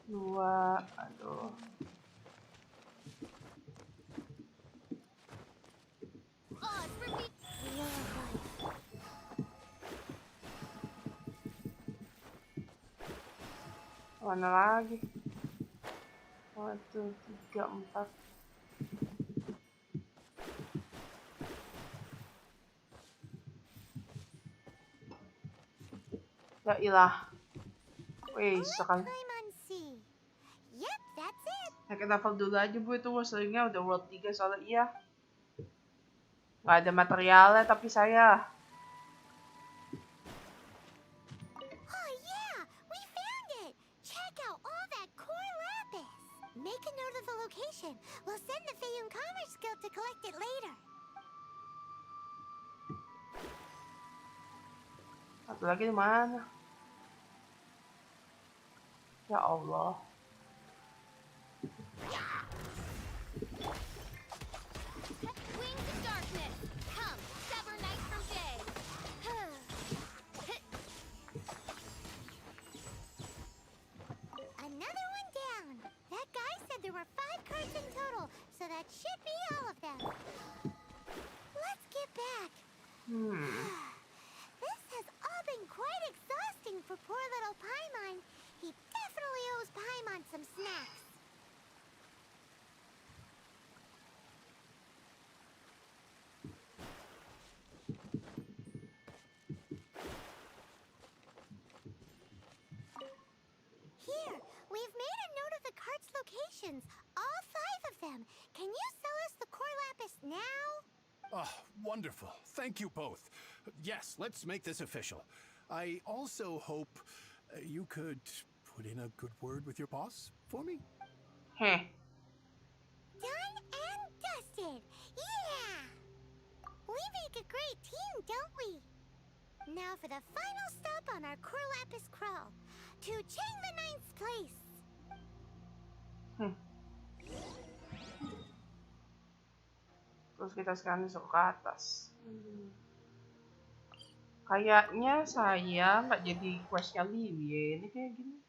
S1: Dua. Aduh. Mana lagi? 1, 3, 4. Ya ilah. Wih, sekali.
S5: Yep, that's it.
S1: Naikin level dulu aja bu, itu seringnya udah world 3 soalnya iya. Gak ada materialnya tapi saya.
S5: Oh yeah, we found it. Check out all that core lapis. Make a note of the location. We'll send the Feiyun Commerce Guild to collect it later.
S1: Satu lagi di mana? Ya Allah.
S5: Another one down. That guy said there were 5 cards in total, so that should be all of them. Let's get back. This has all been quite exhausting for poor little Paimon. He definitely owes Paimon some snacks. Congratulations! All 5 of them! Can you sell us the core lapis now?
S12: Oh, wonderful. Thank you both. Yes, let's make this official. I also hope you could put in a good word with your boss for me?
S1: Heh.
S5: Done and dusted! Yeah! We make a great team, don't we? Now for the final stop on our core lapis crawl. To Chang the Ninth's place.
S1: Terus kita sekarang disuruh ke atas. Kayaknya saya nggak jadi questnya Liyue. Ini kayak gini.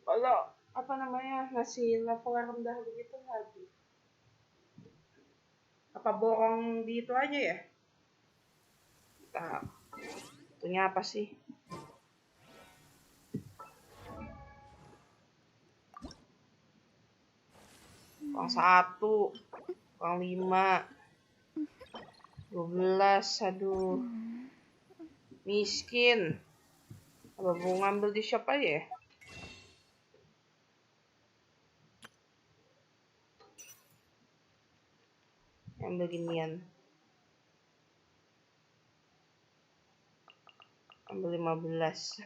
S1: Kalau apa namanya ngasih level rendah begitu lagi. Apa borong di itu aja ya? Nah, itunya apa sih? Kurang 1, kurang 5, 12, aduh. Miskin. Apa mau ngambil di shop aja ya? Ambil ginian. Ambil 15.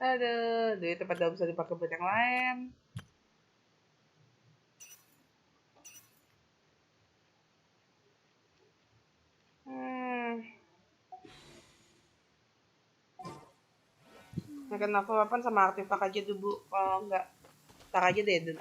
S1: Aduh, duitnya pada bisa dipakai buat yang lain. Makan level 8 sama artefak aja dulu. Kalau enggak, ntar aja deh dulu.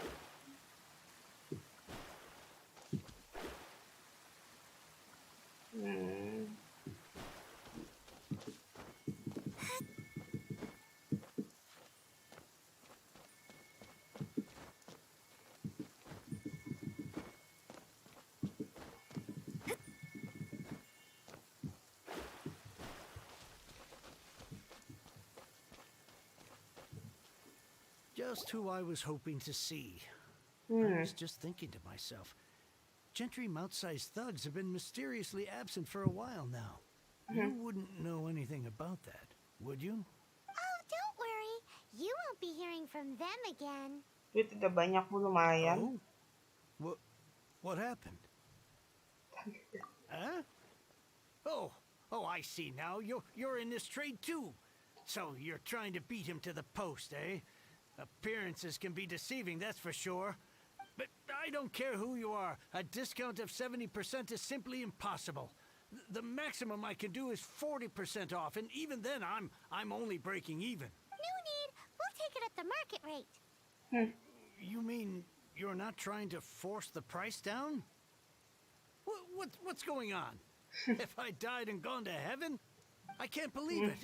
S4: Just who I was hoping to see. I was just thinking to myself, gentry mouth-sized thugs have been mysteriously absent for a while now. You wouldn't know anything about that, would you?
S5: Oh, don't worry. You won't be hearing from them again.
S1: Duit udah banyak pun lumayan.
S4: Oh? What happened? Huh? Oh, I see now. You're in this trade too. So you're trying to beat him to the post, eh? Appearances can be deceiving, that's for sure. But I don't care who you are. A discount of 70% is simply impossible. The maximum I can do is 40% off, and even then I'm only breaking even.
S5: No need. We'll take it at the market rate.
S4: You mean you're not trying to force the price down? What's going on? If I died and gone to heaven? I can't believe it.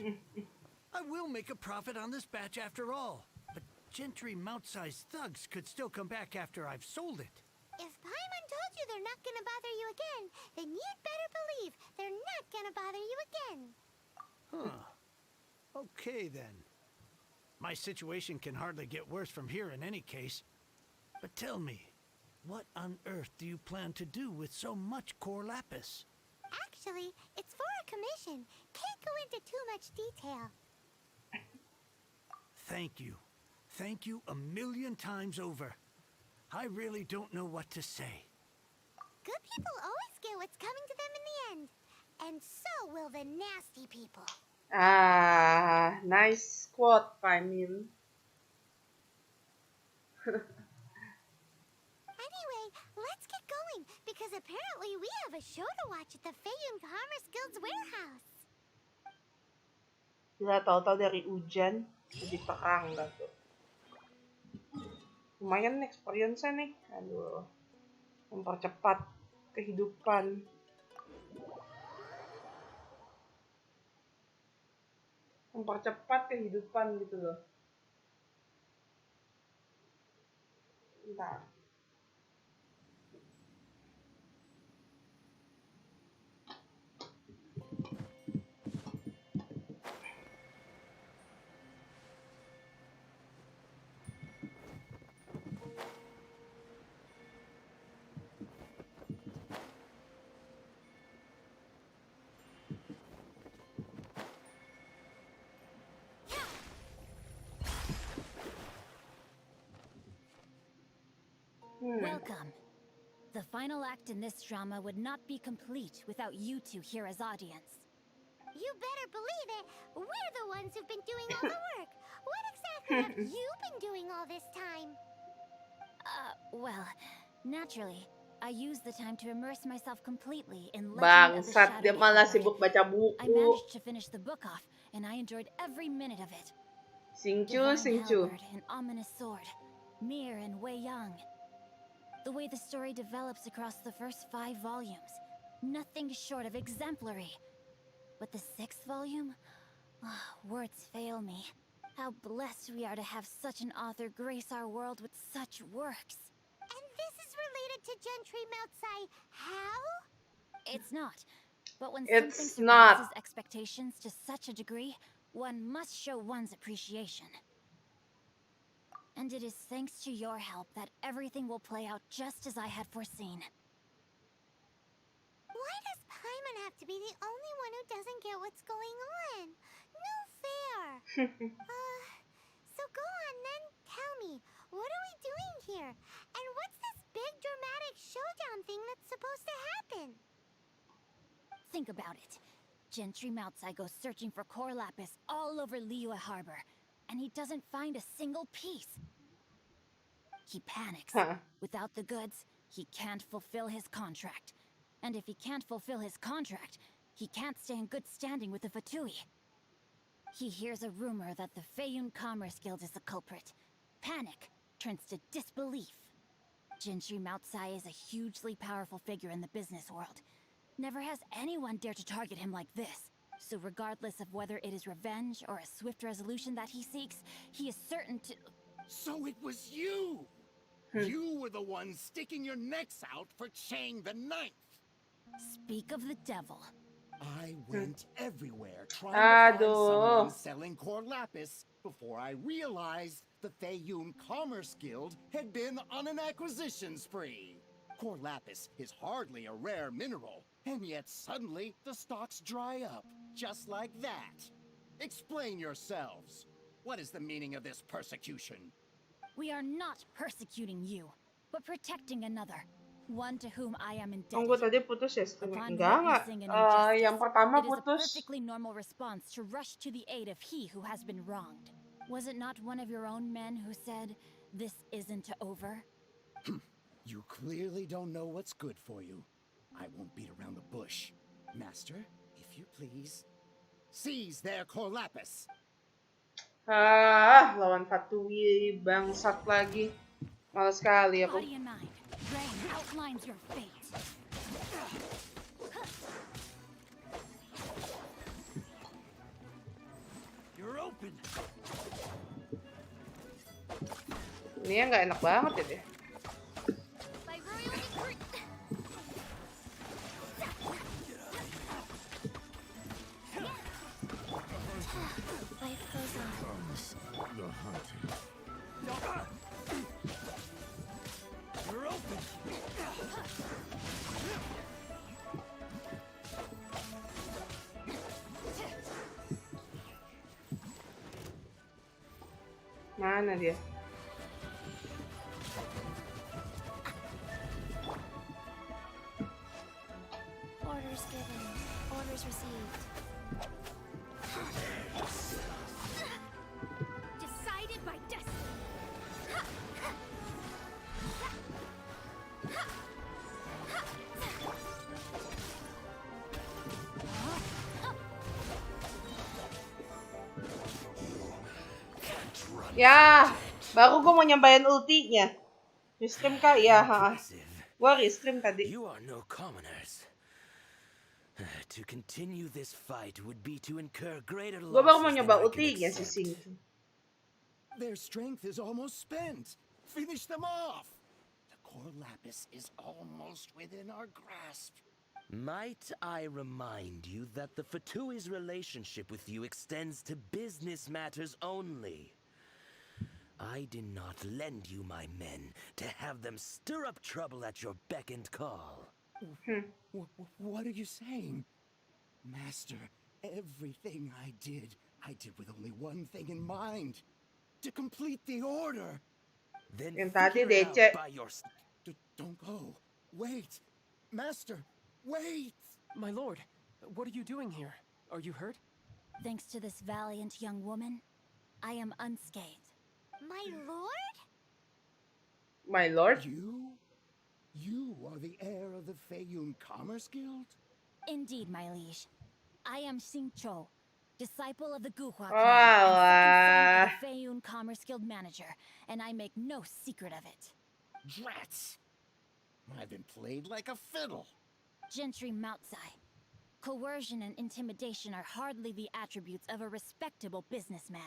S4: I will make a profit on this batch after all. But gentry mouth-sized thugs could still come back after I've sold it.
S5: If Paimon told you they're not gonna bother you again, then you'd better believe they're not gonna bother you again.
S4: Huh. Okay then. My situation can hardly get worse from here in any case. But tell me, what on earth do you plan to do with so much core lapis?
S5: Actually, it's for a commission. Can't go into too much detail.
S4: Thank you. Thank you 1,000,000 times over. I really don't know what to say.
S5: Good people always get what's coming to them in the end. And so will the nasty people.
S1: Nice quote, Paimon.
S5: Anyway, let's get going, because apparently we have a show to watch at the Feiyun Commerce Guild's warehouse.
S1: Bila tahu-tahu dari hujan jadi terang dah tuh. Lumayan experience-nya nih. Aduh. Mempercepat kehidupan. Mempercepat kehidupan gitu loh. Bentar.
S3: Welcome. The final act in this drama would not be complete without you two here as audience.
S5: You better believe it. We're the ones who've been doing all the work. What exactly have you been doing all this time?
S3: Well, naturally, I used the time to immerse myself completely in Legend of the
S1: Bangsat, dia
S3: Shadow
S1: malah
S3: Cavalry.
S1: sibuk baca
S3: I
S1: buku.
S3: managed to finish the book off, and I enjoyed every minute of it.
S1: Xingqiu,
S3: Divine
S1: Xingqiu.
S3: Halberd, an ominous sword, Mir and Wei Yang. The way the story develops across the first 5 volumes, nothing short of exemplary. But the 6th volume? Words fail me. How blessed we are to have such an author grace our world with such works.
S5: And this is related to Gentry Moutsai. How?
S3: It's not. But when
S1: It's
S3: something
S1: not.
S3: surpasses expectations to such a degree, one must show one's appreciation. And it is thanks to your help that everything will play out just as I had foreseen.
S5: Why does Paimon have to be the only one who doesn't get what's going on? No fair. So go on then, tell me, what are we doing here? And what's this big dramatic showdown thing that's supposed to happen?
S3: Think about it. Gentry Moutsai goes searching for core lapis all over Liyue Harbor, and he doesn't find a single piece. He panics. Without the goods, he can't fulfill his contract. And if he can't fulfill his contract, he can't stay in good standing with the Fatui. He hears a rumor that the Feiyun Commerce Guild is the culprit. Panic turns to disbelief. Gentry Moutsai is a hugely powerful figure in the business world. Never has anyone dared to target him like this. So regardless of whether it is revenge or a swift resolution that he seeks, he is certain to...
S8: So it was you! You were the one sticking your necks out for Chang the Ninth.
S3: Speak of the devil.
S8: I went everywhere trying to find someone
S1: Aduh.
S8: selling core lapis before I realized the Feiyun Commerce Guild had been on an acquisition spree. Core lapis is hardly a rare mineral, and yet suddenly the stocks dry up, just like that. Explain yourselves. What is the meaning of this persecution?
S3: We are not persecuting you, but protecting another. One to whom I am
S1: Tunggu,
S3: indebted.
S1: tadi putus ya streaming.
S3: Upon
S1: Enggak.
S3: witnessing an
S1: Yang
S3: injustice,
S1: pertama
S3: it is a
S1: putus.
S3: perfectly normal response to rush to the aid of he who has been wronged. Was it not one of your own men who said, "This isn't over"?
S8: You clearly don't know what's good for you. I won't beat around the bush. Master, if you please, seize their core lapis.
S1: Lawan Fatui bangsat lagi. Males sekali aku.
S3: Body and mind. Rain outlines your fate.
S13: You're open.
S1: Ini ya nggak enak banget ya deh.
S5: By royal decree.
S3: Life goes on.
S6: The hunting.
S13: You're open.
S1: Mana dia?
S5: Orders given. Orders received.
S11: Decided by destiny.
S1: Ya, baru gue mau nyambain ultinya. Restream kah? Ya, gue restream tadi.
S9: You are no commoners. To continue this fight would be to incur greater
S1: Gue baru mau
S9: losses than
S1: nyoba
S9: I can
S1: ultinya si
S9: accept.
S1: Xingqiu.
S8: Their strength is almost spent. Finish them off. The core lapis is almost within our grasp.
S9: Might I remind you that the Fatui's relationship with you extends to business matters only? I did not lend you my men to have them stir up trouble at your beck and call.
S8: What are you saying? Master, everything I did with only one thing in mind. To complete the order.
S9: Then
S1: Yang tadi
S9: figure it out
S1: DC.
S9: by your...
S8: Don't go. Wait. Master, wait!
S10: My lord, what are you doing here? Are you hurt?
S3: Thanks to this valiant young woman, I am unscathed.
S5: My lord?
S1: My lord?
S8: You are the heir of the Feiyun Commerce Guild?
S3: Indeed, my liege. I am Xingqiu, disciple of the Guhua clan and second son of the Feiyun Commerce Guild manager, and I make no secret of it.
S8: Drats! I've been played like a fiddle.
S3: Gentry Moutsai. Coercion and intimidation are hardly the attributes of a respectable businessman.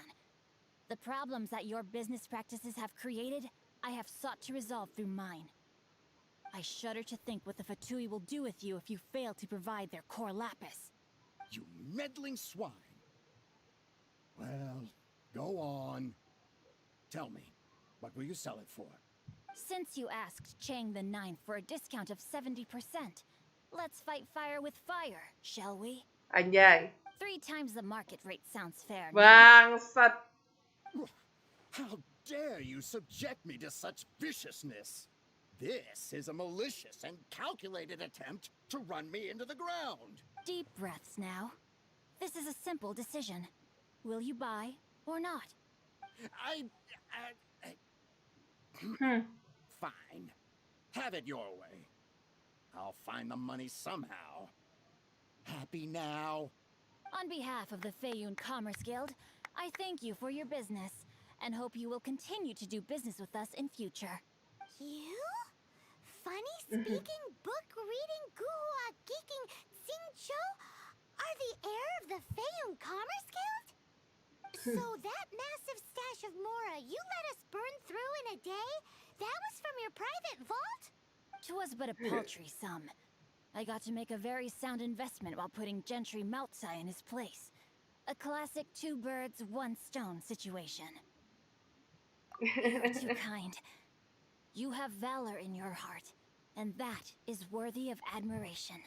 S3: The problems that your business practices have created, I have sought to resolve through mine. I shudder to think what the Fatui will do with you if you fail to provide their core lapis.
S8: You meddling swine. Well, go on. Tell me, what will you sell it for?
S3: Since you asked Chang the Ninth for a discount of 70%, let's fight fire with fire, shall we?
S1: Anjay.
S3: 3 times the market rate sounds fair.
S1: Bangsat.
S8: How dare you subject me to such viciousness? This is a malicious and calculated attempt to run me into the ground.
S3: Deep breaths now. This is a simple decision. Will you buy or not?
S8: Fine. Have it your way. I'll find the money somehow. Happy now?
S3: On behalf of the Feiyun Commerce Guild, I thank you for your business and hope you will continue to do business with us in future.
S5: You? Funny speaking, book reading, guhua geeking Xingqiu are the heir of the Feiyun Commerce Guild? So that massive stash of Mora you let us burn through in a day, that was from your private vault?
S3: 'Twas but a paltry sum. I got to make a very sound investment while putting Gentry Moutsai in his place. A classic 2 birds, 1 stone situation. You're too kind. You have valor in your heart, and that is worthy of admiration.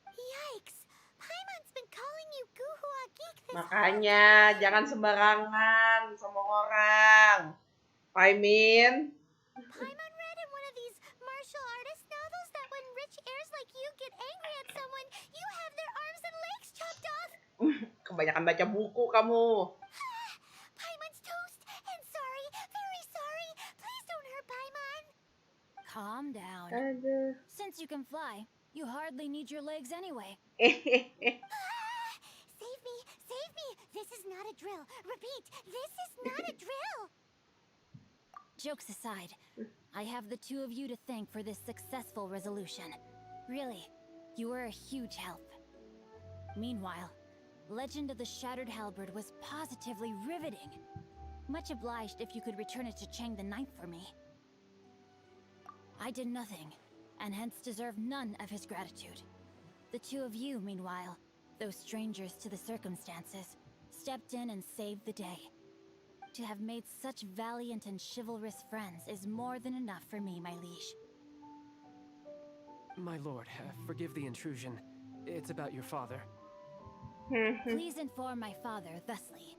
S5: Yikes! Paimon's been calling you guhua geek this
S1: Makanya, jangan sembarangan sama orang. Paimin.
S5: Paimon read in one of these martial artist novels that when rich heirs like you get angry at someone, you have their arms and legs chopped off.
S1: Kebanyakan baca buku kamu.
S5: Paimon's toast, and sorry, very sorry. Please don't hurt Paimon.
S3: Calm down.
S1: Aduh.
S3: Since you can fly, you hardly need your legs anyway.
S5: Save me, save me. This is not a drill. Repeat, this is not a drill.
S3: Jokes aside, I have the 2 of you to thank for this successful resolution. Really, you were a huge help. Meanwhile, Legend of the Shattered Halberd was positively riveting. Much obliged if you could return it to Chang the Ninth for me. I did nothing, and hence deserve none of his gratitude. The 2 of you, meanwhile, though strangers to the circumstances, stepped in and saved the day. To have made such valiant and chivalrous friends is more than enough for me, my liege.
S10: My lord, forgive the intrusion. It's about your father.
S3: Please inform my father thusly.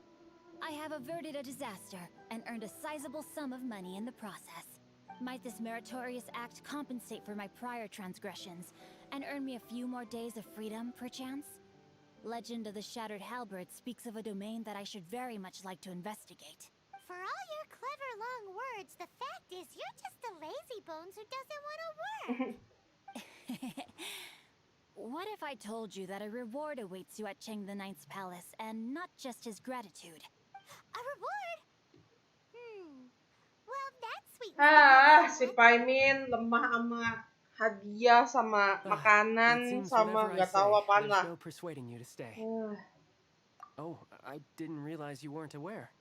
S3: I have averted a disaster and earned a sizable sum of money in the process. Might this meritorious act compensate for my prior transgressions and earn me a few more days of freedom, perchance? Legend of the Shattered Halberd speaks of a domain that I should very much like to investigate.
S5: For all your clever long words, the fact is you're just a lazy bones who doesn't want to work.
S3: What if I told you that a reward awaits you at Chang the Ninth's palace, and not just his gratitude?
S5: A reward? Well, that's sweet.
S1: Si Paimin lemah sama hadiah, sama makanan, sama nggak tahu apaan lah.
S10: No persuading you to stay. Oh, I didn't realize you weren't aware.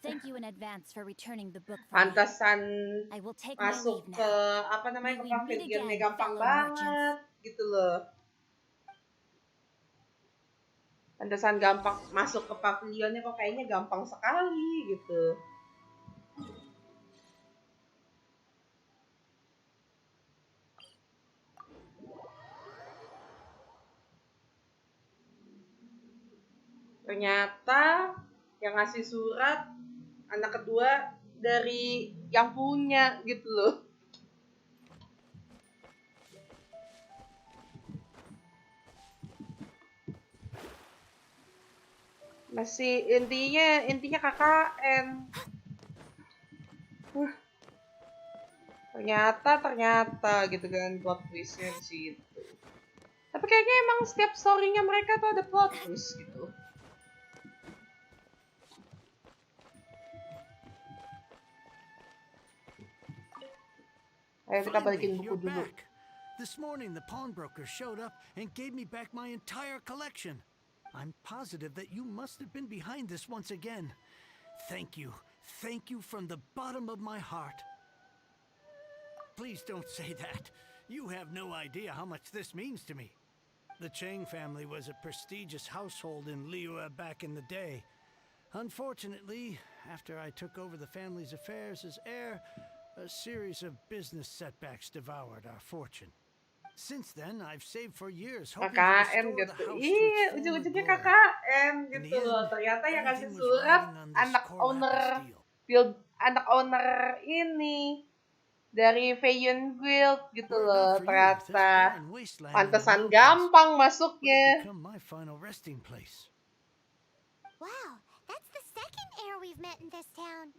S3: Thank you in advance for returning the book for
S1: Pantasan
S3: me. I will take my
S1: masuk
S3: leave
S1: ke
S3: now.
S1: apa namanya ke
S3: May we meet
S1: pavilionnya
S3: again,
S1: gampang
S3: fellow
S1: banget gitu loh. Pantasan gampang masuk ke pavilionnya kok kayaknya gampang sekali gitu. Ternyata yang ngasih surat anak kedua dari yang punya gitu loh. Masih intinya KKN. Ternyata gitu kan plot twistnya di situ. Tapi kayaknya emang setiap story-nya mereka tuh ada plot twist gitu. Ayo kita balikin buku dulu.
S4: This morning the pawnbroker showed up and gave me back my entire collection. I'm positive that you must have been behind this once again. Thank you. Thank you from the bottom of my heart. Please don't say that. You have no idea how much this means to me. The Chang family was a prestigious household in Liyue back in the day. Unfortunately, after I took over the family's affairs as heir, a series of business setbacks devoured our fortune. Since then, I've saved for years hoping to restore the house to its former
S1: ujung-ujungnya
S4: glory.
S1: KKN gitu loh. Ternyata yang ngasih surat anak owner ini dari Feiyun Guild gitu loh. Ternyata pantesan gampang masuknya.
S5: Wow, that's the second heir we've met in this town.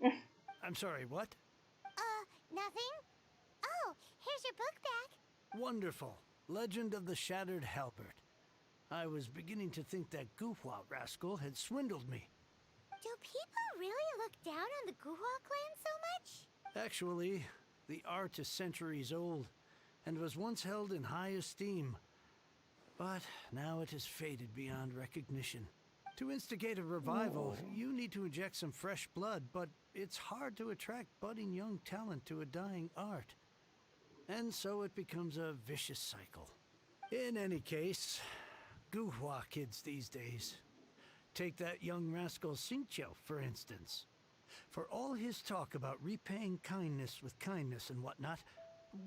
S4: I'm sorry, what?
S5: Nothing? Oh, here's your book back.
S4: Wonderful. Legend of the Shattered Halberd. I was beginning to think that Guhua rascal had swindled me.
S5: Do people really look down on the Guhua clan so much?
S4: Actually, the art is centuries old and was once held in high esteem. But now it has faded beyond recognition. To instigate a revival, you need to inject some fresh blood, but it's hard to attract budding young talent to a dying art. And so it becomes a vicious cycle. In any case, Guhua kids these days. Take that young rascal Xingqiu, for instance. For all his talk about repaying kindness with kindness and whatnot,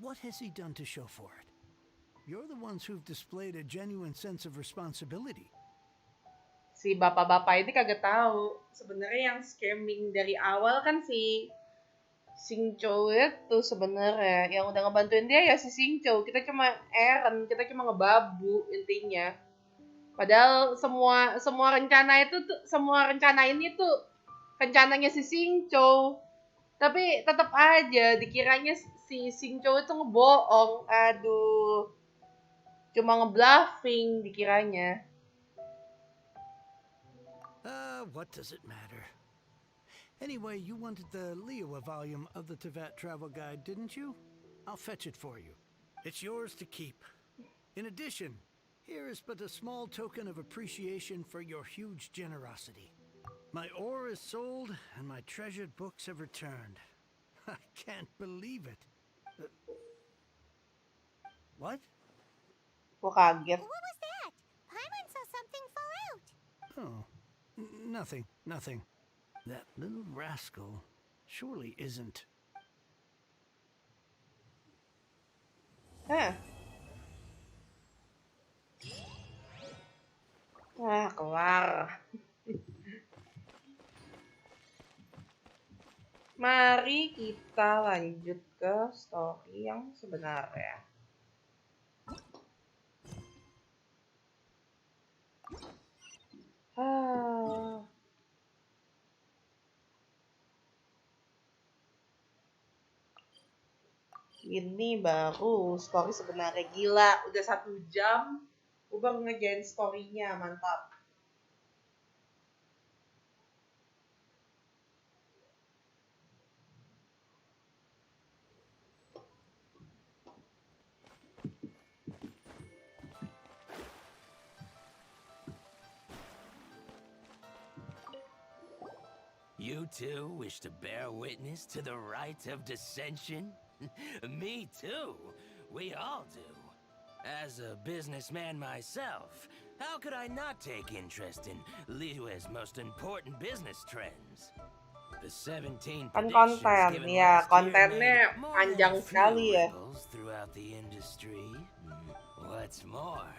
S4: what has he done to show for it? You're the ones who've displayed a genuine sense of responsibility.
S1: Si bapak-bapak ini kagak tahu. Sebenarnya yang scamming dari awal kan si Xingqiu itu sebenarnya yang udah ngebantuin dia ya si Xingqiu. Kita cuma kita cuma ngebabu intinya. Padahal semua rencana ini tuh rencananya si Xingqiu. Tapi tetap aja dikiranya si Xingqiu itu ngebohong. Aduh. Cuma ngebluffing dikiranya.
S4: What does it matter? Anyway, you wanted the Liyue volume of the Teyvat travel guide, didn't you? I'll fetch it for you. It's yours to keep. In addition, here is but a small token of appreciation for your huge generosity. My ore is sold, and my treasured books have returned. I can't believe it. What?
S1: Gua kaget.
S5: What was that? Paimon saw something fall out.
S4: Oh, nothing. That little rascal surely isn't.
S1: Kelar. Mari kita lanjut ke story yang sebenarnya. Ini baru story sebenarnya, gila. Udah 1 jam, gue baru ngerjain story-nya, mantap.
S9: You too wish to bear witness to the rite of dissension? Me too. We all do. As a businessman myself, how could I not take interest in Liyue's most important business trends? The 17th
S1: Kan
S9: edition
S1: konten, ya kontennya panjang sekali ya.
S9: Throughout the industry. What's more,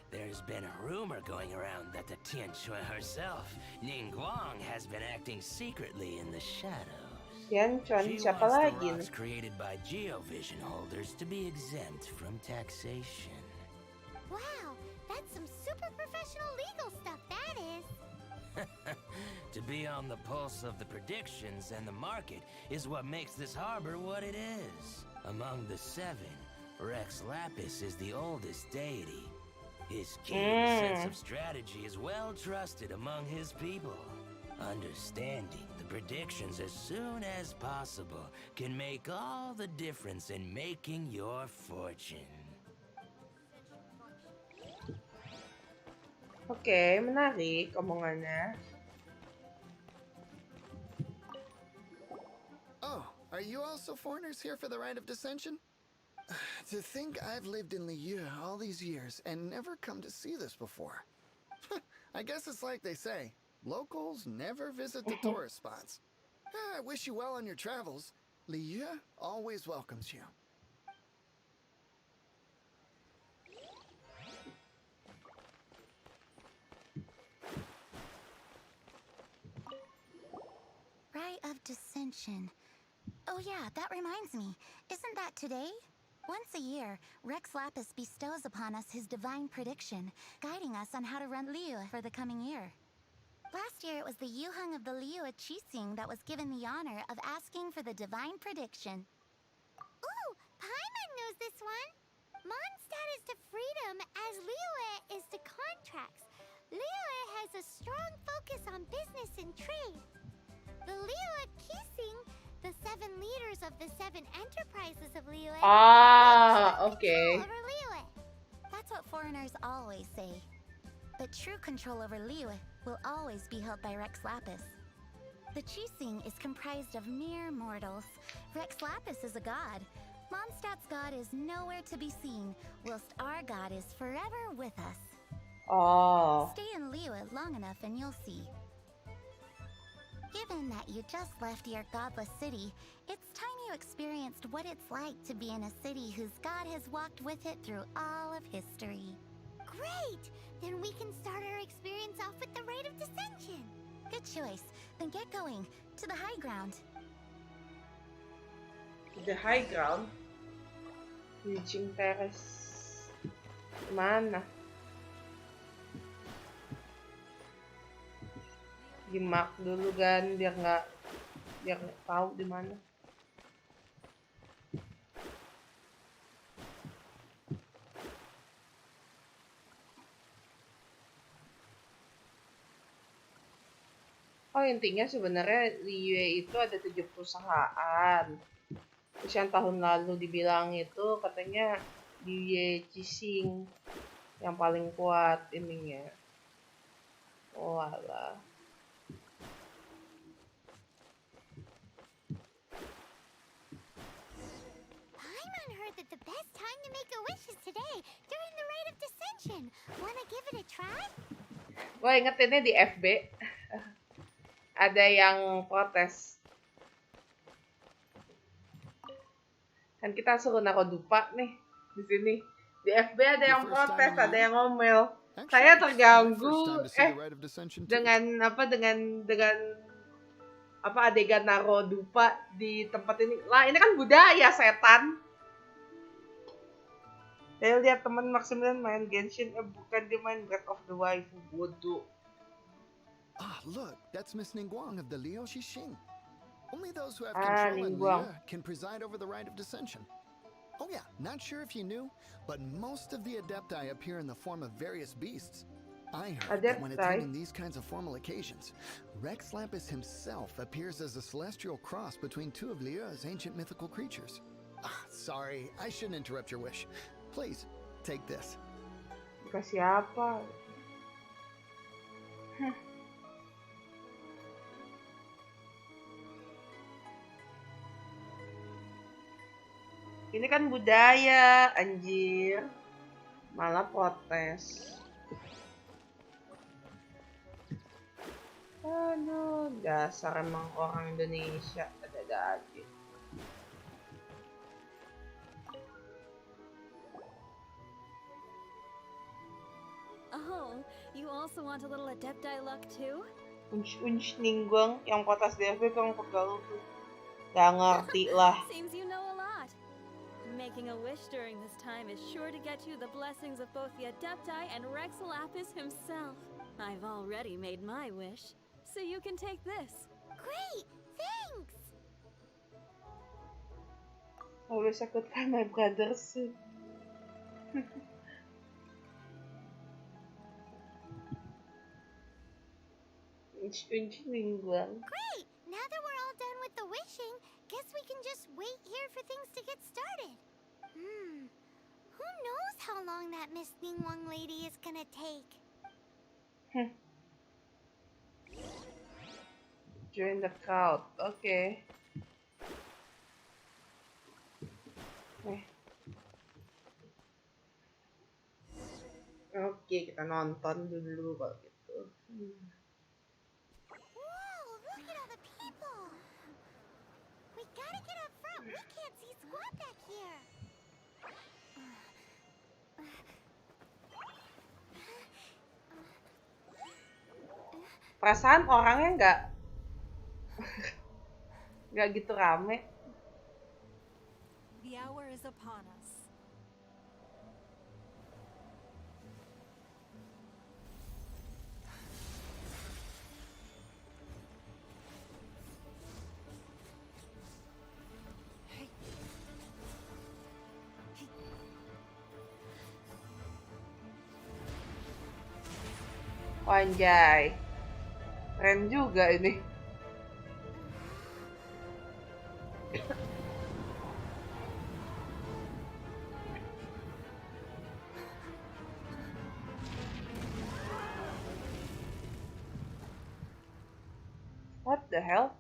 S9: there's been a rumor going around that the Tianshui herself, Ningguang, has been acting secretly in the shadows.
S1: Tianshui siapa lagi?
S9: Created by geovision holders to be exempt from taxation.
S5: Wow, that's some super professional legal stuff, that is.
S9: To be on the pulse of the predictions and the market is what makes this harbor what it is. Among the 7, Rex Lapis is the oldest deity. His keen sense of strategy is well trusted among his people. Understanding the predictions as soon as possible can make all the difference in making your fortune.
S1: Oke, menarik omongannya.
S7: Oh, are you also foreigners here for the Rite of Dissension? To think I've lived in Liyue all these years and never come to see this before. I guess it's like they say, locals never visit the tourist spots. I wish you well on your travels. Liyue always welcomes you.
S5: Rite of Dissension. Oh yeah, that reminds me. Isn't that today? Once a year, Rex Lapis bestows upon us his divine prediction, guiding us on how to run Liyue for the coming year. Last year, it was the Yuheng of the Liyue Qixing that was given the honor of asking for the divine prediction. Ooh, Paimon knows this one! Mondstadt is to freedom as Liyue is to contracts. Liyue has a strong focus on business and trade. The Liyue Qixing, the 7 leaders of the 7 enterprises of Liyue,
S1: Okay.
S5: control over Liyue. That's what foreigners always say. But true control over Liyue will always be held by Rex Lapis. The Qixing is comprised of mere mortals. Rex Lapis is a god. Mondstadt's god is nowhere to be seen, whilst our god is forever with us. Stay in Liyue long enough and you'll see. Given that you just left your godless city, it's time you experienced what it's like to be in a city whose god has walked with it through all of history. Great! Then we can start our experience off with the Rite of Dissension. Good choice. Then get going. To the high ground.
S1: The high ground? Reaching terrace. Mana? Di-mark dulu kan biar nggak tahu di mana. Oh, intinya sebenarnya Liyue itu ada 7 perusahaan. Terus yang tahun lalu dibilang itu katanya Liyue Qixing yang paling kuat ininya. Oh alah.
S5: Paimon heard that the best time to make a wish is today, during the Rite of Dissension. Wanna give it a try?
S1: Gue ingetinnya di FB. Ada yang protes. Kan kita suruh naruh dupa nih di sini. Di FB ada yang protes, ada yang ngomel. Saya terganggu dengan adegan naruh dupa di tempat ini. Lah, ini kan budaya setan. Saya lihat teman Maximilian main Genshin, bukan dia main Breath of the Wild, bodoh.
S7: Ah, look, that's Miss Ningguang of the Liyue Qixing. Only those who have control in Liyue can preside over the Rite of Dissension. Oh yeah, not sure if you knew, but most of the Adepti appear in the form of various beasts. I heard that when attending these kinds of formal occasions, Rex Lapis himself appears as a celestial cross between 2 of Liyue's ancient mythical creatures. Ah, sorry, I shouldn't interrupt your wish. Please, take this.
S1: Dikasih apa? Ini kan budaya, anjir. Malah protes. Aduh, dasar emang orang Indonesia ada-ada aja.
S11: Oh, you also want a little Adepti luck too?
S1: Unch Ningguang yang potas DFB kan pegalu tuh. Gak ngerti lah.
S11: Seems you know a lot. Making a wish during this time is sure to get you the blessings of both the Adepti and Rex Lapis himself. I've already made my wish, so you can take this.
S5: Great! Thanks!
S1: Always I could find my brothers.
S5: Great! Now that we're all done with the wishing, guess we can just wait here for things to get started. Who knows how long that Miss Ningwang lady is gonna take?
S1: Join the crowd. Okay. Oke, kita nonton dulu kalau gitu.
S5: Wow, look at all the people! We gotta get up front. We can't see squat back here.
S1: Perasaan orangnya nggak gitu rame.
S2: The hour is upon us.
S1: Anjay. Keren juga ini. What the hell?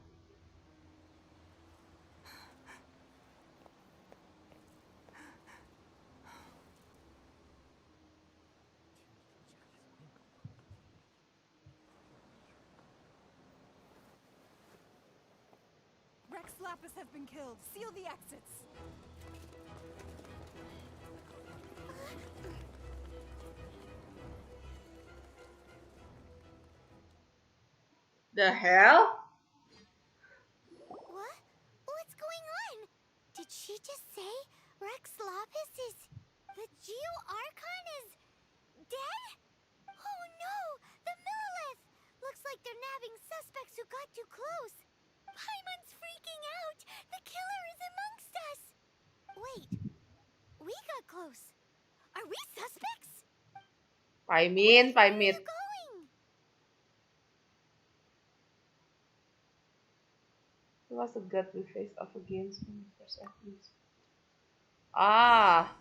S2: Rex Lapis have been killed. Seal the exits.
S1: The hell?
S5: What? What's going on? Did she just say Rex Lapis is... the Geo Archon is... dead? Oh no! The Millilith! Looks like they're nabbing suspects who got too close. Paimon's freaking out! The killer is amongst us! Wait. We got close. Are we suspects?
S1: Paimin.
S5: Where are you going?
S1: It was a god we faced off against him for seconds. Ah.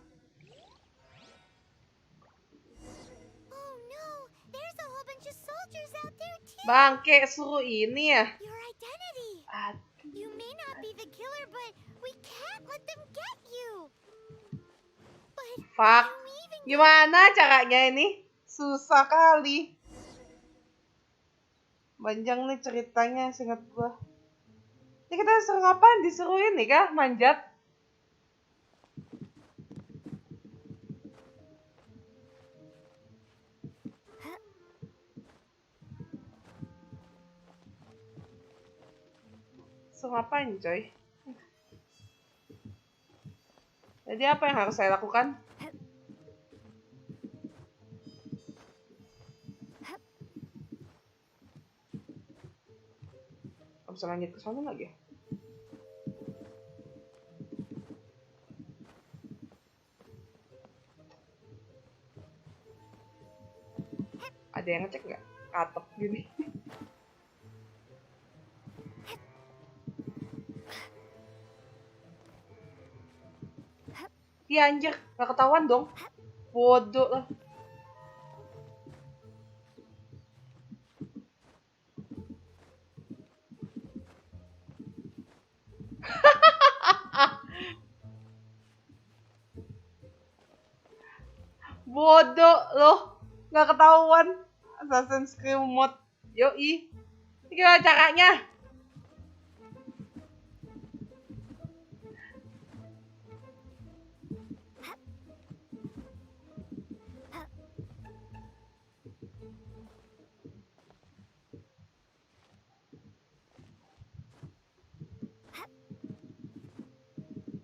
S5: Oh no! There's a whole bunch of soldiers out there too!
S1: Bangke, suruh ini ya.
S5: Your identity! You may not be the killer, but we can't let them get you! But
S1: Fuck.
S5: can we even
S1: Gimana caranya ini? Susah kali. Panjang nih ceritanya, seingat gua. Ini kita disuruh ngapain? Disuruh ini kah? Manjat? Disuruh ngapain, coy? Jadi apa yang harus saya lakukan? Gak bisa lanjut ke sana lagi ya? Ada yang ngecek nggak? Atap gini. Iya anjir, nggak ketahuan dong. Bodoh lah. Bodoh loh, nggak ketahuan. Assassin's Creed mod, yoi. Ini gimana caranya?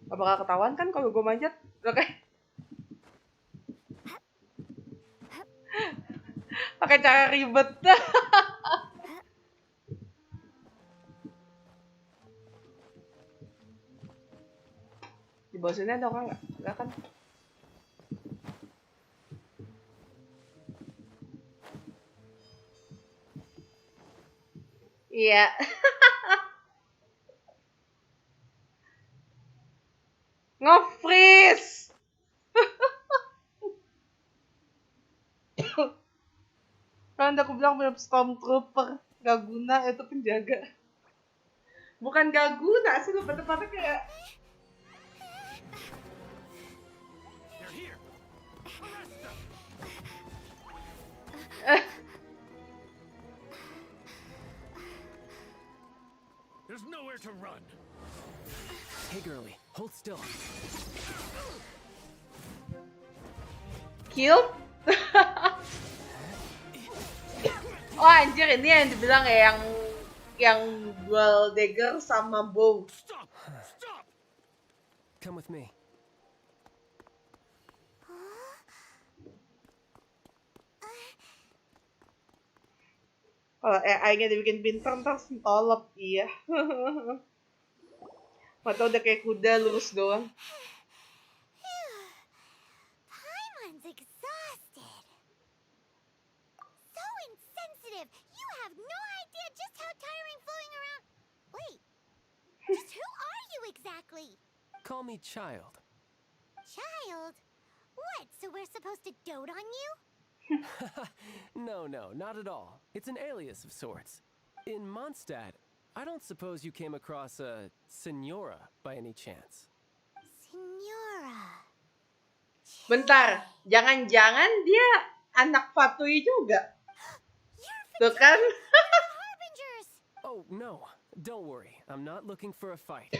S1: Gak bakal ketahuan kan kalau gue manjat? Oke. Pakai cara ribet. Di bawah sini ada orang nggak? Nggak kan? Iya. Nge-freeze. Kan aku bilang punya stormtrooper. Gak guna, itu penjaga. Bukan gak guna sih, lebih tepatnya kayak...
S12: They're here. Arrest them. There's nowhere to run.
S10: Hey, girlie, hold still.
S1: Kill? Oh anjir, ini yang dibilang ya, yang dual dagger sama bow.
S12: Stop! Stop!
S10: Come with me.
S1: Kalau AI-nya dibikin pintar, ntar sentolop, iya. Mata udah kayak kuda, lurus doang.
S5: Paimon's exhausted. So insensitive. You have no idea just how tiring floating around. Wait, just who are you exactly?
S10: Call me child.
S5: Child? What, so we're supposed to dote on you?
S10: No, not at all. It's an alias of sorts. In Mondstadt, I don't suppose you came across a Senora by any chance.
S5: Senora.
S1: Bentar, jangan-jangan dia anak Fatui juga. Tuh kan?
S10: Oh, no. Don't worry. I'm not looking for a fight.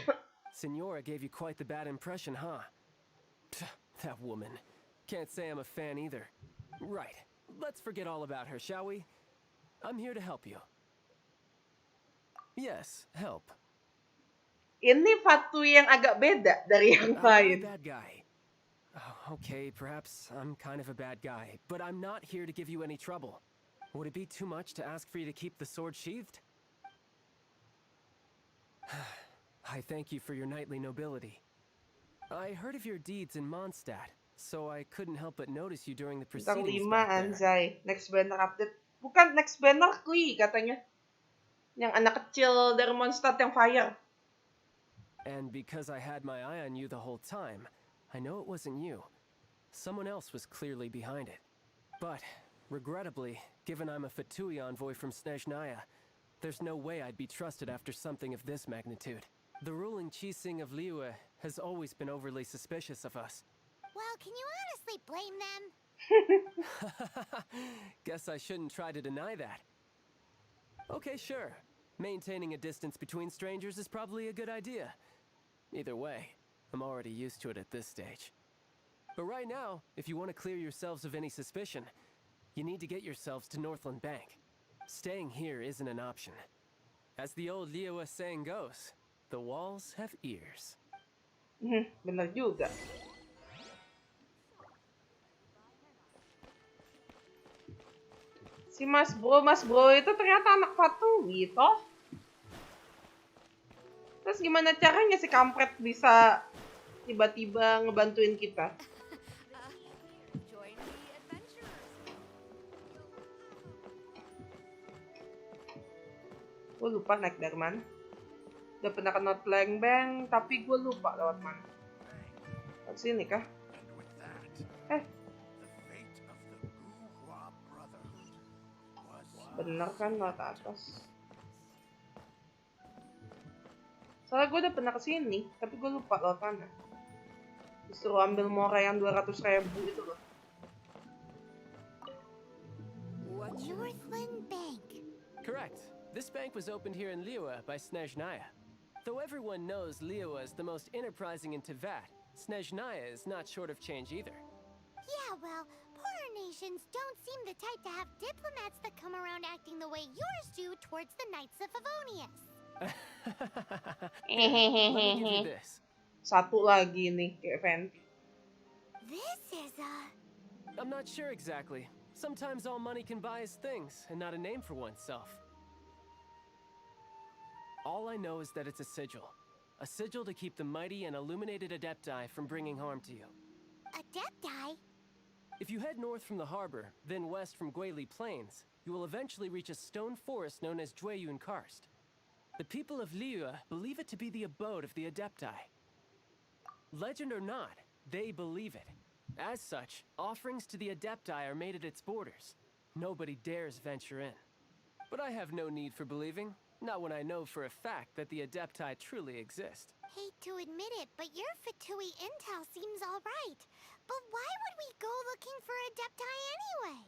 S10: Senora gave you quite the bad impression, huh? That woman. Can't say I'm a fan either. Right. Let's forget all about her, shall we? I'm here to help you. Yes, help.
S1: Ini Fatui yang agak beda dari yang
S10: I'm not a
S1: lain.
S10: bad guy. Oh, okay, perhaps I'm kind of a bad guy, but I'm not here to give you any trouble. Would it be too much to ask for you to keep the sword sheathed? I thank you for your knightly nobility. I heard of your deeds in Mondstadt, so I couldn't help but notice you during the
S1: Bintang
S10: proceedings
S1: 5,
S10: back there.
S1: anjay. Next banner update. Bukan next banner, Kui katanya. Yang anak kecil dari Mondstadt yang fire.
S10: And because I had my eye on you the whole time, I know it wasn't you. Someone else was clearly behind it. But, regrettably, given I'm a Fatui envoy from Snezhnaya, there's no way I'd be trusted after something of this magnitude. The ruling Qixing of Liyue has always been overly suspicious of us.
S5: Well, can you honestly blame them?
S10: Guess I shouldn't try to deny that. Okay, sure. Maintaining a distance between strangers is probably a good idea. Either way, I'm already used to it at this stage. But right now, if you want to clear yourselves of any suspicion, you need to get yourselves to Northland Bank. Staying here isn't an option. As the old Liyue saying goes, the walls have ears.
S1: Bener juga. Si Mas Bro itu ternyata anak Fatui toh. Terus gimana caranya si kampret bisa tiba-tiba ngebantuin kita? Gue lupa naik dari mana. Udah pernah ke Northland Bank, tapi gue lupa lewat mana. Lewat sini kah? Bener kan lewat atas. Soalnya gue udah pernah kesini, tapi gue lupa lewat mana. Disuruh ambil mora yang 200.000 itu loh.
S5: Northland Bank.
S10: Correct. This bank was opened here in Liyue by Snezhnaya. Though everyone knows Liyue is the most enterprising in Teyvat, Snezhnaya is not short of change either.
S5: Yeah, well, poorer nations don't seem the type to have diplomats that come around acting the way yours do towards the Knights of Favonius.
S10: Let me give you this.
S1: Satu lagi nih kayak Fenty.
S5: This is
S10: I'm not sure exactly. Sometimes all money can buy is things, and not a name for oneself. All I know is that it's a sigil. A sigil to keep the mighty and illuminated Adepti from bringing harm to you.
S5: Adepti?
S10: If you head north from the harbor, then west from Guili Plains, you will eventually reach a stone forest known as Jueyun Karst. The people of Liyue believe it to be the abode of the Adepti. Legend or not, they believe it. As such, offerings to the Adepti are made at its borders. Nobody dares venture in. But I have no need for believing, not when I know for a fact that the Adepti truly exist.
S5: Hate to admit it, but your Fatui intel seems alright. But why would we go looking for Adepti anyway?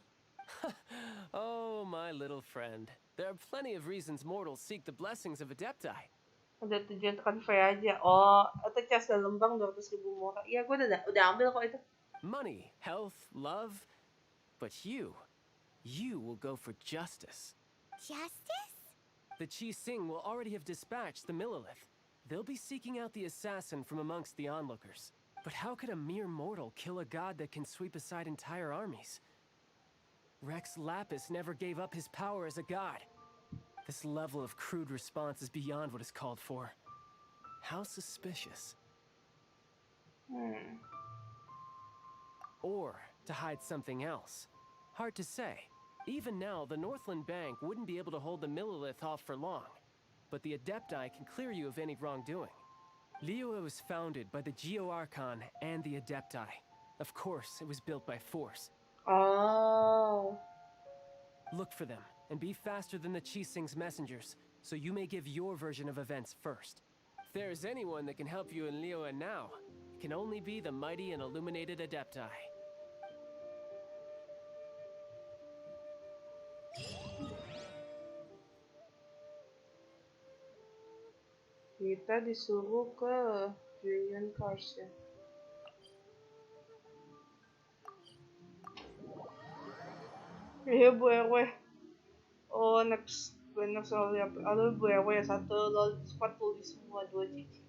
S10: Oh, my little friend. There are plenty of reasons mortals seek the blessings of Adepti.
S1: Udah tujuan transfer aja. Oh, ito chest na lumbang 200,000 mura. Iya, gue udah ambil kok itu.
S10: Money, health, love. But you will go for justice.
S5: Justice?
S10: The Qixing will already have dispatched the Millilith. They'll be seeking out the assassin from amongst the onlookers. But how could a mere mortal kill a god that can sweep aside entire armies? Rex Lapis never gave up his power as a god. This level of crude response is beyond what is called for. How suspicious. Or to hide something else. Hard to say. Even now, the Northland Bank wouldn't be able to hold the Millilith off for long. But the Adepti can clear you of any wrongdoing. Liyue was founded by the Geo-Archon and the Adepti. Of course, it was built by force.
S1: Oh.
S10: Look for them, and be faster than the Qixing's messengers, so you may give your version of events first. If there is anyone that can help you in Liyue now, it can only be the mighty and illuminated Adepti.
S1: Kita disuruh ke Jueyun Karst ya. Iya Bu RW. Oh next soal apa? Aduh Bu RW ya, 1 lol squad full di semua 2 cici.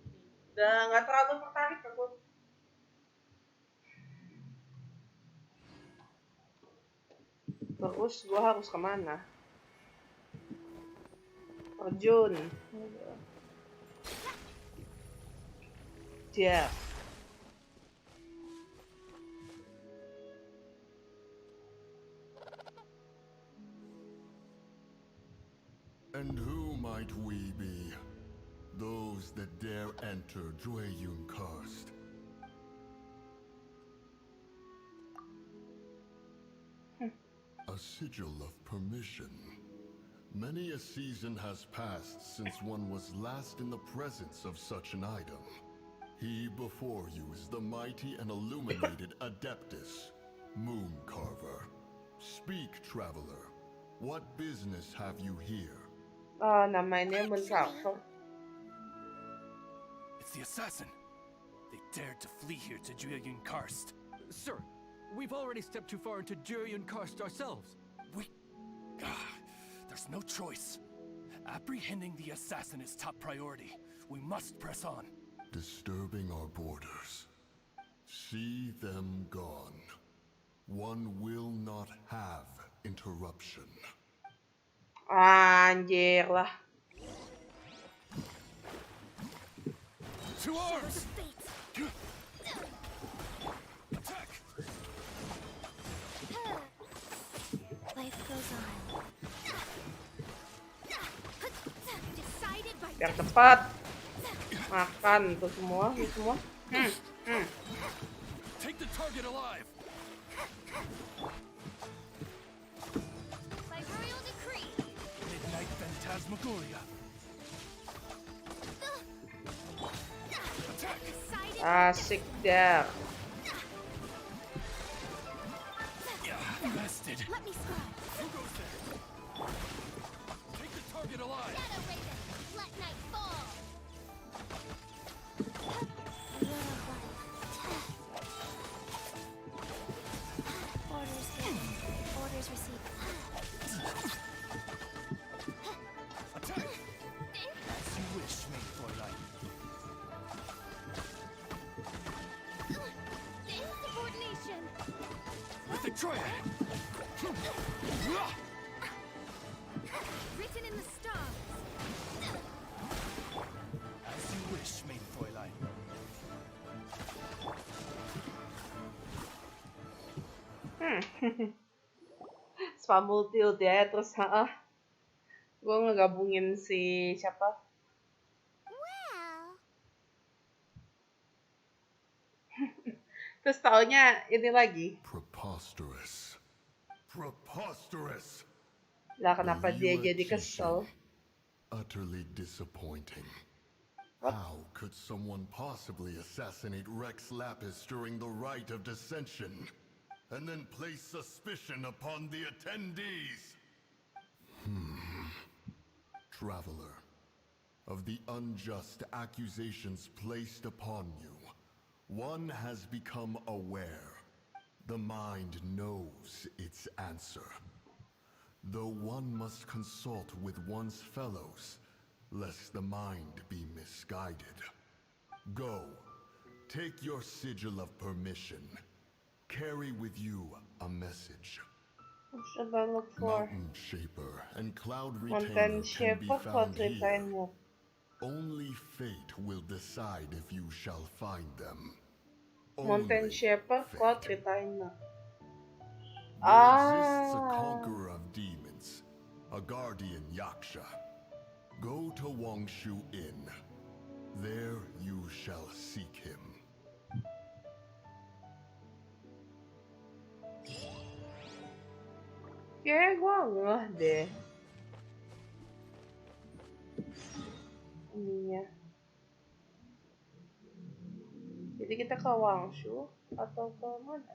S1: Udah nggak terlalu tertarik aku. Terus gua harus kemana? Archon. Dia.
S6: And who might we be? Those that dare enter Jueyun Karst. A sigil of permission. Many a season has passed since one was last in the presence of such an item. He before you is the mighty and illuminated Adeptus, Mooncarver. Speak, traveler. What business have you here?
S1: Namanya Mooncarver.
S13: It's the assassin. They dared to flee here to Jueyun Karst.
S14: Sir, we've already stepped too far into Jueyun Karst ourselves.
S13: There's no choice. Apprehending the assassin is top priority. We must press on.
S6: Disturbing our borders. See them gone. One will not have interruption.
S1: Anjir lah.
S13: To arms! Attack!
S5: Life goes on.
S1: Biar cepat. Makan tuh semua, semua.
S13: Take the target alive.
S5: By royal decree.
S13: Midnight Phantasmagoria.
S1: Asik dah.
S13: Bested.
S5: Let me scribe.
S13: Who goes there? Take the target alive.
S5: Shadow Raven, let night fall. Orders given. Orders received.
S13: Attack! As you wish, maid Fräulein.
S5: Insubordination.
S13: With the triad.
S11: Written in the stars.
S13: As you wish, main Fräulein.
S1: Spam multi ya, terus gue ngegabungin si siapa?
S5: Well,
S1: Terus taunya ini lagi.
S6: Preposterous. Preposterous.
S1: Lah kenapa dia
S6: Liyue
S1: jadi kesel?
S6: Utterly disappointing.
S1: What?
S6: How could someone possibly assassinate Rex Lapis during the rite of dissension, and then place suspicion upon the attendees? Traveler, of the unjust accusations placed upon you, one has become aware. The mind knows its answer. Though one must consult with one's fellows, lest the mind be misguided. Go, take your sigil of permission. Carry with you a message.
S1: What should I look for?
S6: Mountain Shaper and Cloud
S1: Mountain
S6: Retainer can be
S1: Shaper,
S6: found
S1: Cloud
S6: here.
S1: Retainer.
S6: Only fate will decide if you shall find them.
S1: Mountain
S6: Only
S1: Shaper,
S6: fate.
S1: Cloud Retainer.
S6: There exists a conqueror of demons, a guardian Yaksha. Go to Wangshu Inn. There you shall seek him.
S1: Kayak gue ngeh deh. Ininya. Jadi kita ke Wangshu atau ke mana?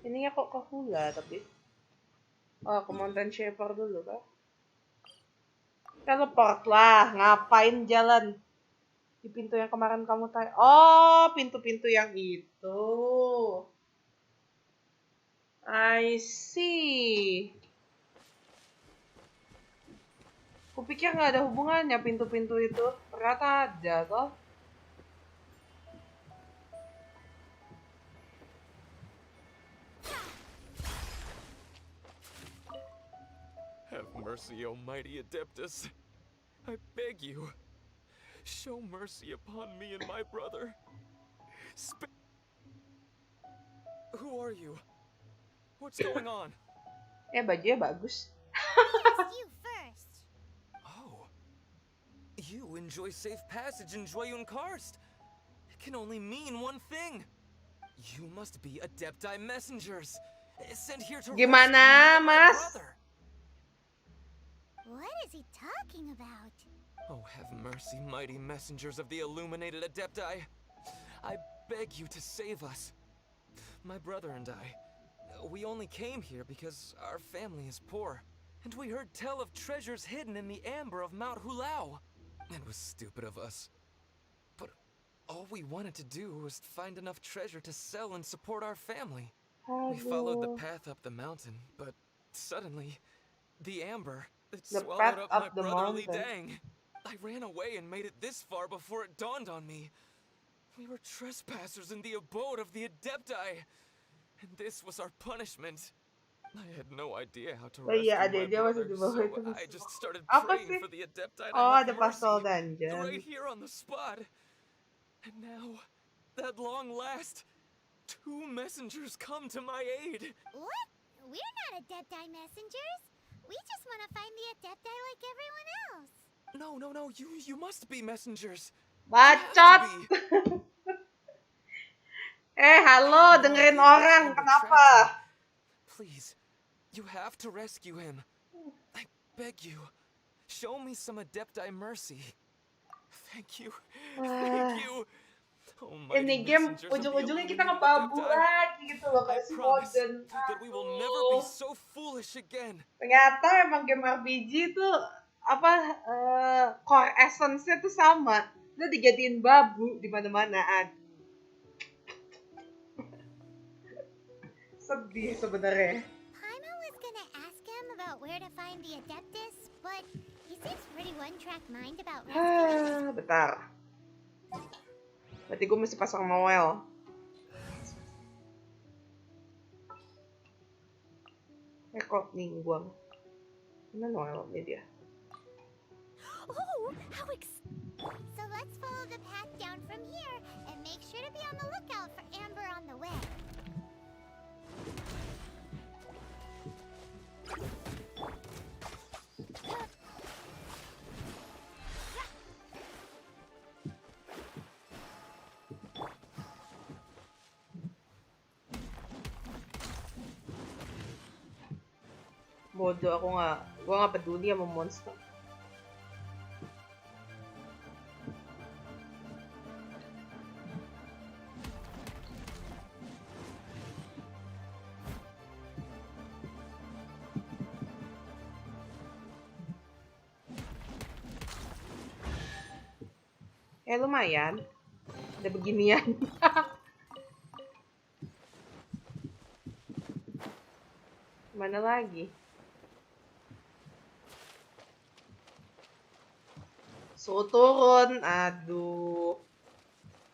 S1: Ininya kok ke Hula tapi. Oh, ke Mountain Shaper dulu kah? Teleport lah, ngapain jalan di pintu yang kemarin kamu tanya? Oh, pintu-pintu yang itu. I see. Kupikir nggak ada hubungannya pintu-pintu itu. Ternyata ada toh.
S13: Have mercy, O mighty Adeptus. I beg you, show mercy upon me and my brother. Who are you? What's going on?
S1: Bajunya bagus.
S5: you first.
S9: Oh. You enjoy safe passage in Jueyun Karst. It can only mean one thing. You must be Adepti messengers, sent here to
S1: Gimana,
S9: rescue me and my
S1: Mas?
S9: brother.
S5: What is he talking about?
S9: Oh, have mercy, mighty messengers of the illuminated Adepti. I beg you to save us. My brother and I, we only came here because our family is poor, and we heard tell of treasures hidden in the amber of Mount Hulao. It was stupid of us. But all we wanted to do was find enough treasure to sell and support our family. We followed the path up the mountain, but suddenly, the amber, it
S1: The
S9: swallowed
S1: path
S9: up my
S1: up the
S9: brotherly
S1: mountain.
S9: dang. I ran away and made it this far before it dawned on me. We were trespassers in the abode of the Adepti, and this was our punishment. I had no idea how to
S1: Oh
S9: rescue
S1: iya,
S9: my
S1: dia masih
S9: brother,
S1: di bawah
S9: so
S1: itu.
S9: I just started
S1: Apa
S9: praying
S1: sih?
S9: for the Adepti to
S1: Oh,
S9: have
S1: ada
S9: mercy,
S1: pastel dungeon.
S9: right here on the spot. And now, at long last, two messengers come to my aid.
S5: What? We're not Adepti messengers. We just want to find the Adepti like everyone else.
S9: No, you must be messengers.
S1: Bacot. Halo, dengerin orang. Kenapa?
S9: Please, you have to rescue him. I beg you, show me some Adepti mercy. Thank you. Thank you. Oh,
S1: Ini game ujung-ujungnya kita ngebabu lagi gitu loh kayak si Modern.
S9: That we will never be so foolish again.
S1: Ternyata emang game RPG tuh core essence-nya tuh sama. Udah dijadiin babu di mana-mana. Sedih sebenarnya.
S5: Paimon was gonna ask him about where to find the Adeptus, but he seems pretty one-track mind about rescuing.
S1: Bentar. Berarti gue mesti pasang Noel. kok ningguang. Mana Noel nih dia?
S5: Oh, so let's follow the path down from here and make sure to be on the lookout for Amber on the way.
S1: Bodoh aku nggak, gua nggak peduli sama monster. Lumayan, ada beginian. Mana lagi? Suruh turun, aduh.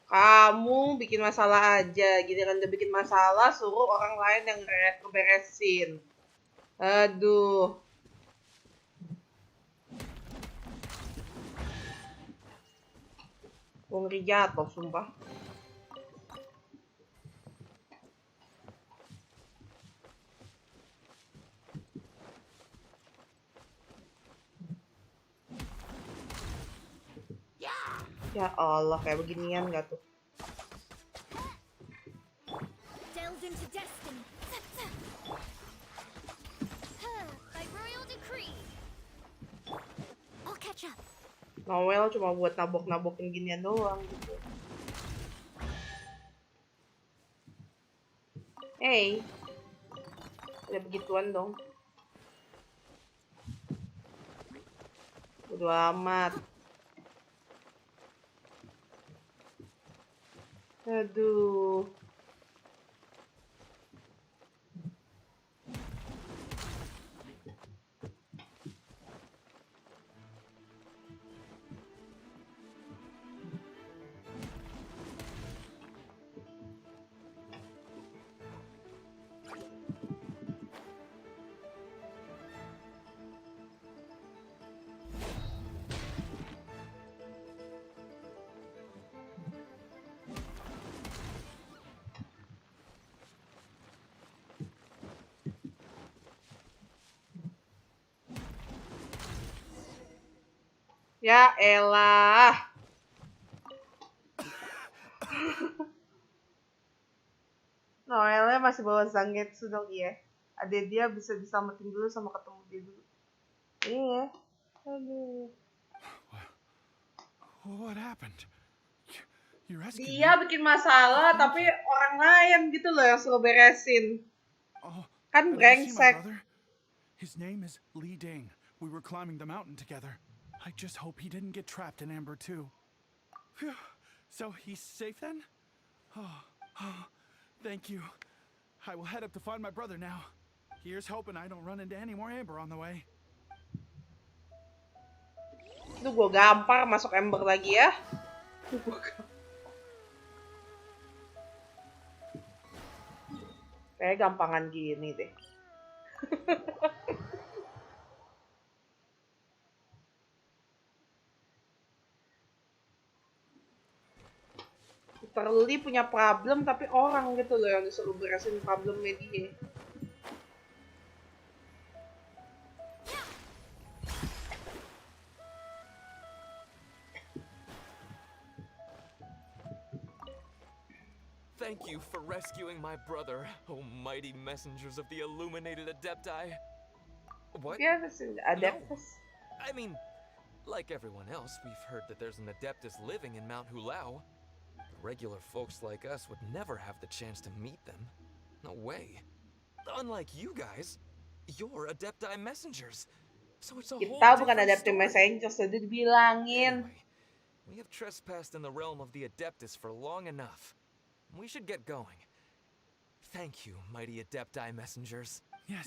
S1: Kamu bikin masalah aja, giliran udah bikin masalah, suruh orang lain yang ngeberesin. Aduh. Gue ngeri jatuh, sumpah. Ya Allah, kayak beginian gak tuh?
S5: Delve into destiny. By royal decree. I'll catch up.
S1: Noel cuma buat nabok-nabokin ginian doang gitu. Hey, ada begituan dong. Bodo amat. Aduh. Ya elah. Noelnya masih bawa Zangetsu dong ya. Ada dia bisa diselamatin dulu sama ketemu dia dulu. Iya. Aduh.
S12: What happened? You rescued
S1: Dia bikin masalah tapi orang lain gitu loh yang suruh beresin. Kan brengsek.
S15: His name is Li Ding. We were climbing the mountain together. I just hope he didn't get trapped in Amber too. Phew. So he's safe then? Oh, thank you. I will head up to find my brother now. Here's hoping I don't run into any more Amber on the way.
S1: Itu gue gampar masuk Amber lagi ya. Kayak gampangan gini deh. Literally punya problem tapi orang gitu loh yang disuruh beresin problemnya dia.
S13: Thank you for rescuing my brother, oh mighty messengers of the illuminated Adepti. What?
S1: Yeah, this is Adeptus.
S13: No. I mean, like everyone else, we've heard that there's an Adeptus living in Mount Hulao. Regular folks like us would never have the chance to meet them. No way. Unlike you guys, you're Adepti messengers. So it's a whole
S1: Kita bukan
S13: different
S1: Adepti
S13: story.
S1: messengers, jadi dibilangin.
S13: Anyway, we have trespassed in the realm of the Adeptus for long enough. We should get going. Thank you, mighty Adepti messengers.
S15: Yes.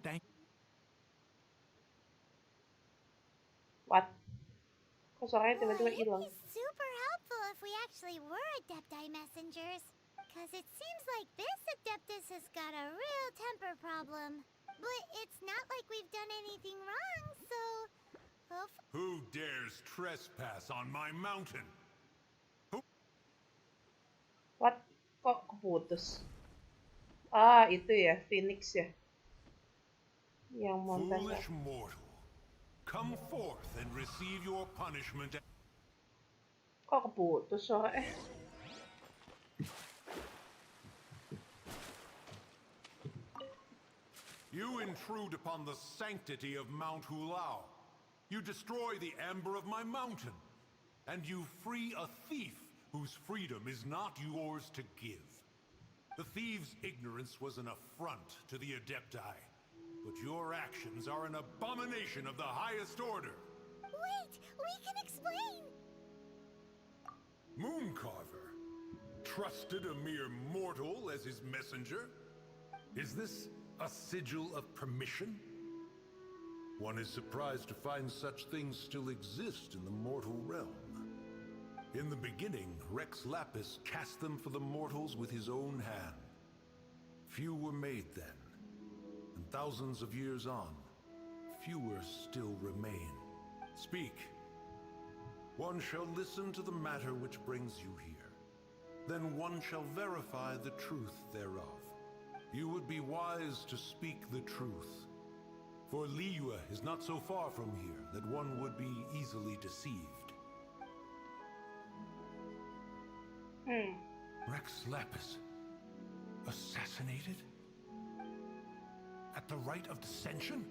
S15: Thank.
S1: What? Kok suaranya tiba-tiba hilang?
S5: Super helpful if we actually were Adepti messengers. Cause it seems like this Adeptus has got a real temper problem. But it's not like we've done anything wrong, so...
S16: Who dares trespass on my mountain?
S1: What? Kok keputus? Ah, itu ya, Phoenix ya. Yang mountain.
S16: Foolish mortal, come forth and receive your punishment.
S1: Kok keputus soalnya?
S16: You intrude upon the sanctity of Mount Hulao. You destroy the amber of my mountain. And you free a thief whose freedom is not yours to give. The thieves' ignorance was an affront to the Adepti. But your actions are an abomination of the highest order.
S5: Wait! We can explain!
S16: Mooncarver trusted a mere mortal as his messenger? Is this a sigil of permission? One is surprised to find such things still exist in the mortal realm. In the beginning, Rex Lapis cast them for the mortals with his own hand. Few were made then, and thousands of years on, fewer still remain. Speak. One shall listen to the matter which brings you here. Then one shall verify the truth thereof. You would be wise to speak the truth. For Liyue is not so far from here that one would be easily deceived. Rex Lapis assassinated? At the rite of dissension?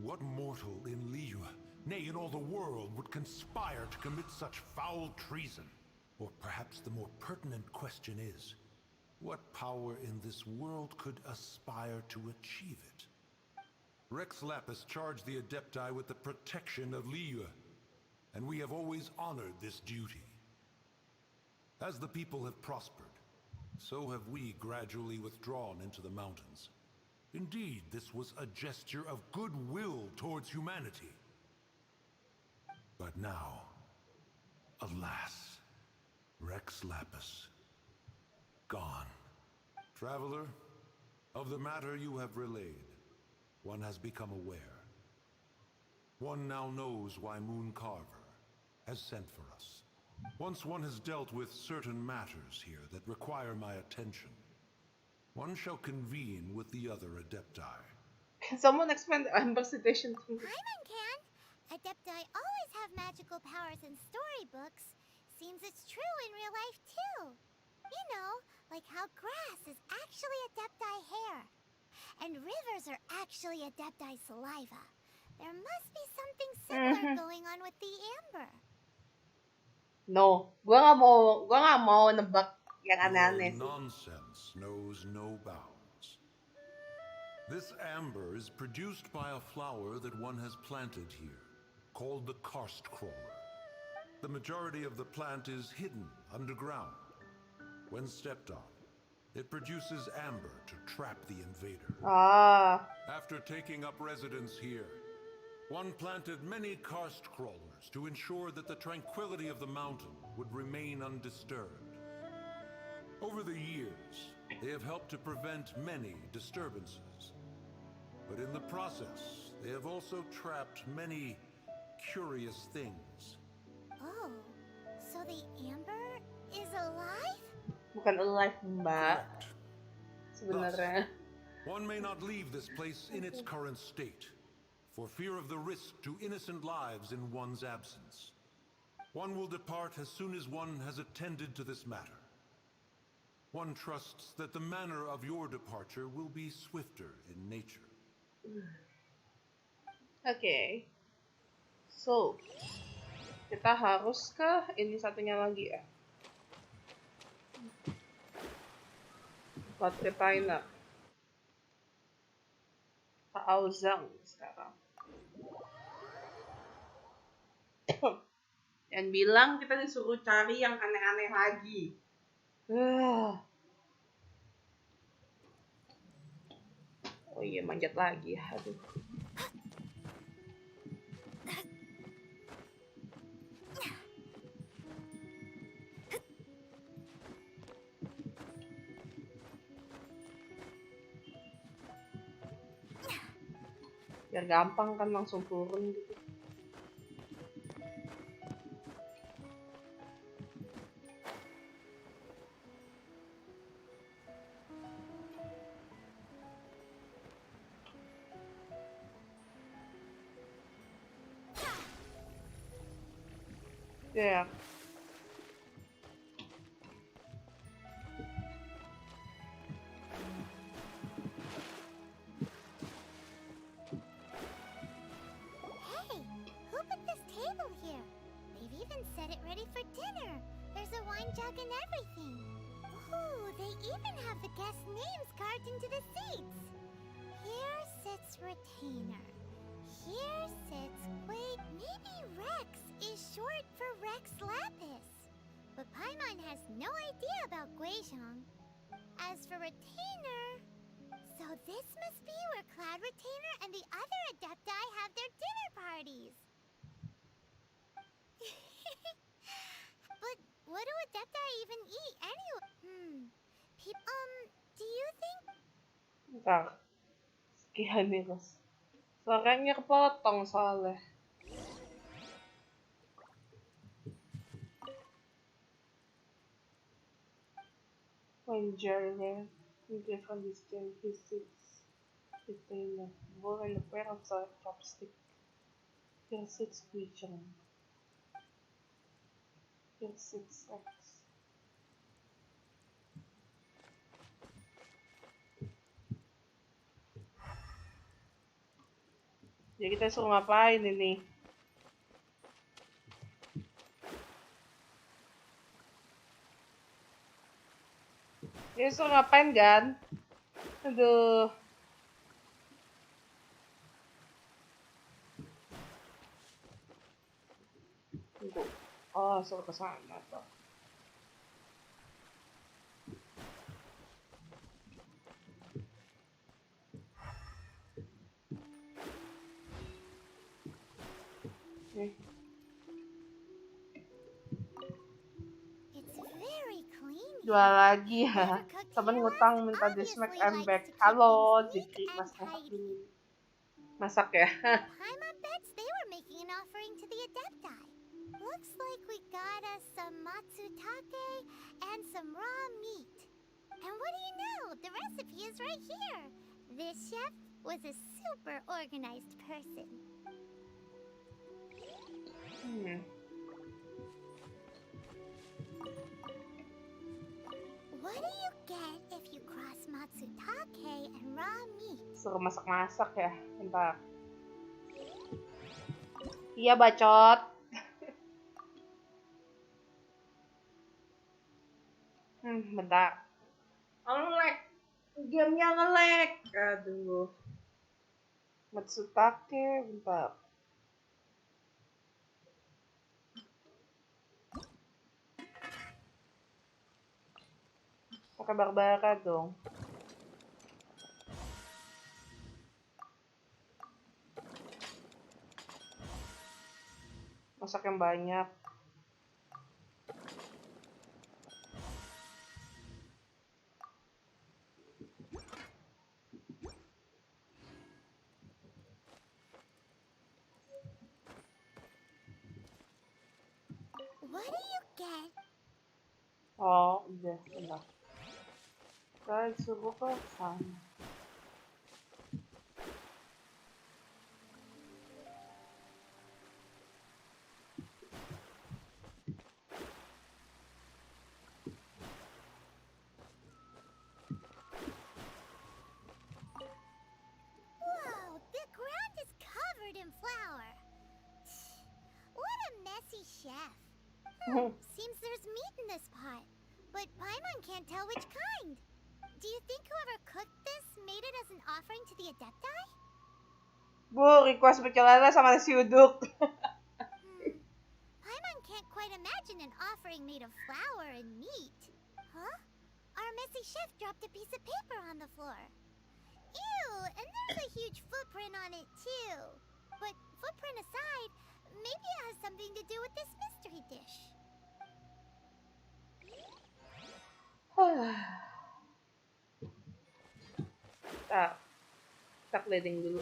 S16: What mortal in Liyue, nay in all the world, would conspire to commit such foul treason? Or perhaps the more pertinent question is, what power in this world could aspire to achieve it? Rex Lapis charged the Adepti with the protection of Liyue, and we have always honored this duty. As the people have prospered, so have we gradually withdrawn into the mountains. Indeed, this was a gesture of goodwill towards humanity. But now, alas, Rex Lapis, gone. Traveler, of the matter you have relayed, one has become aware. One now knows why Mooncarver has sent for us. Once one has dealt with certain matters here that require my attention, one shall convene with the other Adepti.
S1: Can someone explain the Amber situation to me?
S5: Paimon can. Adepti always have magical powers in storybooks. Seems it's true in real life too. You know, like how grass is actually Adepti hair. And rivers are actually Adepti saliva. There must be something similar going on with the amber.
S1: No. Gua nggak mau nebak yang aneh-aneh sih.
S16: Nonsense knows no bounds. This amber is produced by a flower that one has planted here, called the karst crawler. The majority of the plant is hidden underground. When stepped on, it produces amber to trap the invader. After taking up residence here, one planted many karst crawlers to ensure that the tranquility of the mountain would remain undisturbed. Over the years, they have helped to prevent many disturbances. But in the process, they have also trapped many curious things.
S5: Oh, so the amber is alive?
S1: Bukan alive, Mbak. Sebenarnya.
S16: One may not leave this place in its current state, for fear of the risk to innocent lives in one's absence. One will depart as soon as one has attended to this matter. One trusts that the manner of your departure will be swifter in nature.
S1: Okay. So, kita harus ke ini satunya lagi ya. Katrina. Aozang sekarang. Dan bilang kita disuruh cari yang aneh-aneh lagi. Oh iya, manjat lagi. Aduh. Biar gampang kan langsung turun gitu. Ya.
S5: Hey, who put this table here? They've even set it ready for dinner. There's a wine jug and everything. Ooh, they even have the guest names carved into the seats. Here sits Retainer. Here sits, wait, maybe Rex is short for Rex Lapis. But Paimon has no idea about Guizhong. As for Retainer, so this must be where Cloud Retainer and the other Adepti have their dinner parties. But what do Adepti even eat anyway? Do you think...
S1: Bentar. Sekian nih, Ros. Suaranya kepotong soalnya. When Jeremy from this game, he sits between a bowl and a pair of chopsticks. Here sits Guizhong. Here sits Rex. Jadi kita suruh ngapain ini? Dia suruh ngapain kan? Aduh. Tunggu. Oh, suruh ke sana tuh. Jual lagi ya. Temen ngutang minta di smack and back. Halo, jadi masak dulu. Masak ya.
S5: Paimon bets they were making an offering to the Adepti. Looks like we got us some matsutake and some raw meat. And what do you know? The recipe is right here. This chef was a super organized person. What do you get if you cross matsutake and raw meat?
S1: Suruh masak-masak ya. Bentar. Iya, bacot. Bentar. Nge-lag. Gamenya nge-lag. Aduh. Matsutake, bentar. Pakai Barbara dong. Masak yang banyak.
S5: What do you get?
S1: Oh, udah, bentar. Kita suruh ke sana.
S5: Whoa, the ground is covered in flour. What a messy chef. Seems there's meat in this pot, but Paimon can't tell which kind. Do you think whoever cooked this made it as an offering to the Adepti?
S1: Bu, request pecel lele sama nasi uduk.
S5: Paimon can't quite imagine an offering made of flour and meat. Huh? Our messy chef dropped a piece of paper on the floor. Ew, and there's a huge footprint on it too. But footprint aside, maybe it has something to do with this mystery dish.
S1: Kita keliling dulu.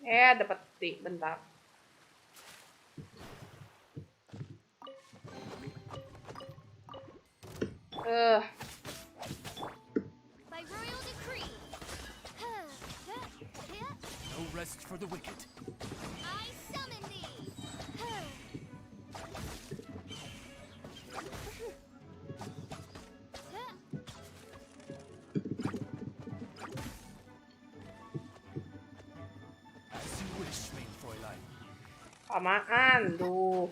S1: Ada peti, bentar.
S5: By royal decree.
S14: No rest for the wicked.
S5: I summon thee.
S14: As you wish, main Fräulein.
S1: Samaan, duh.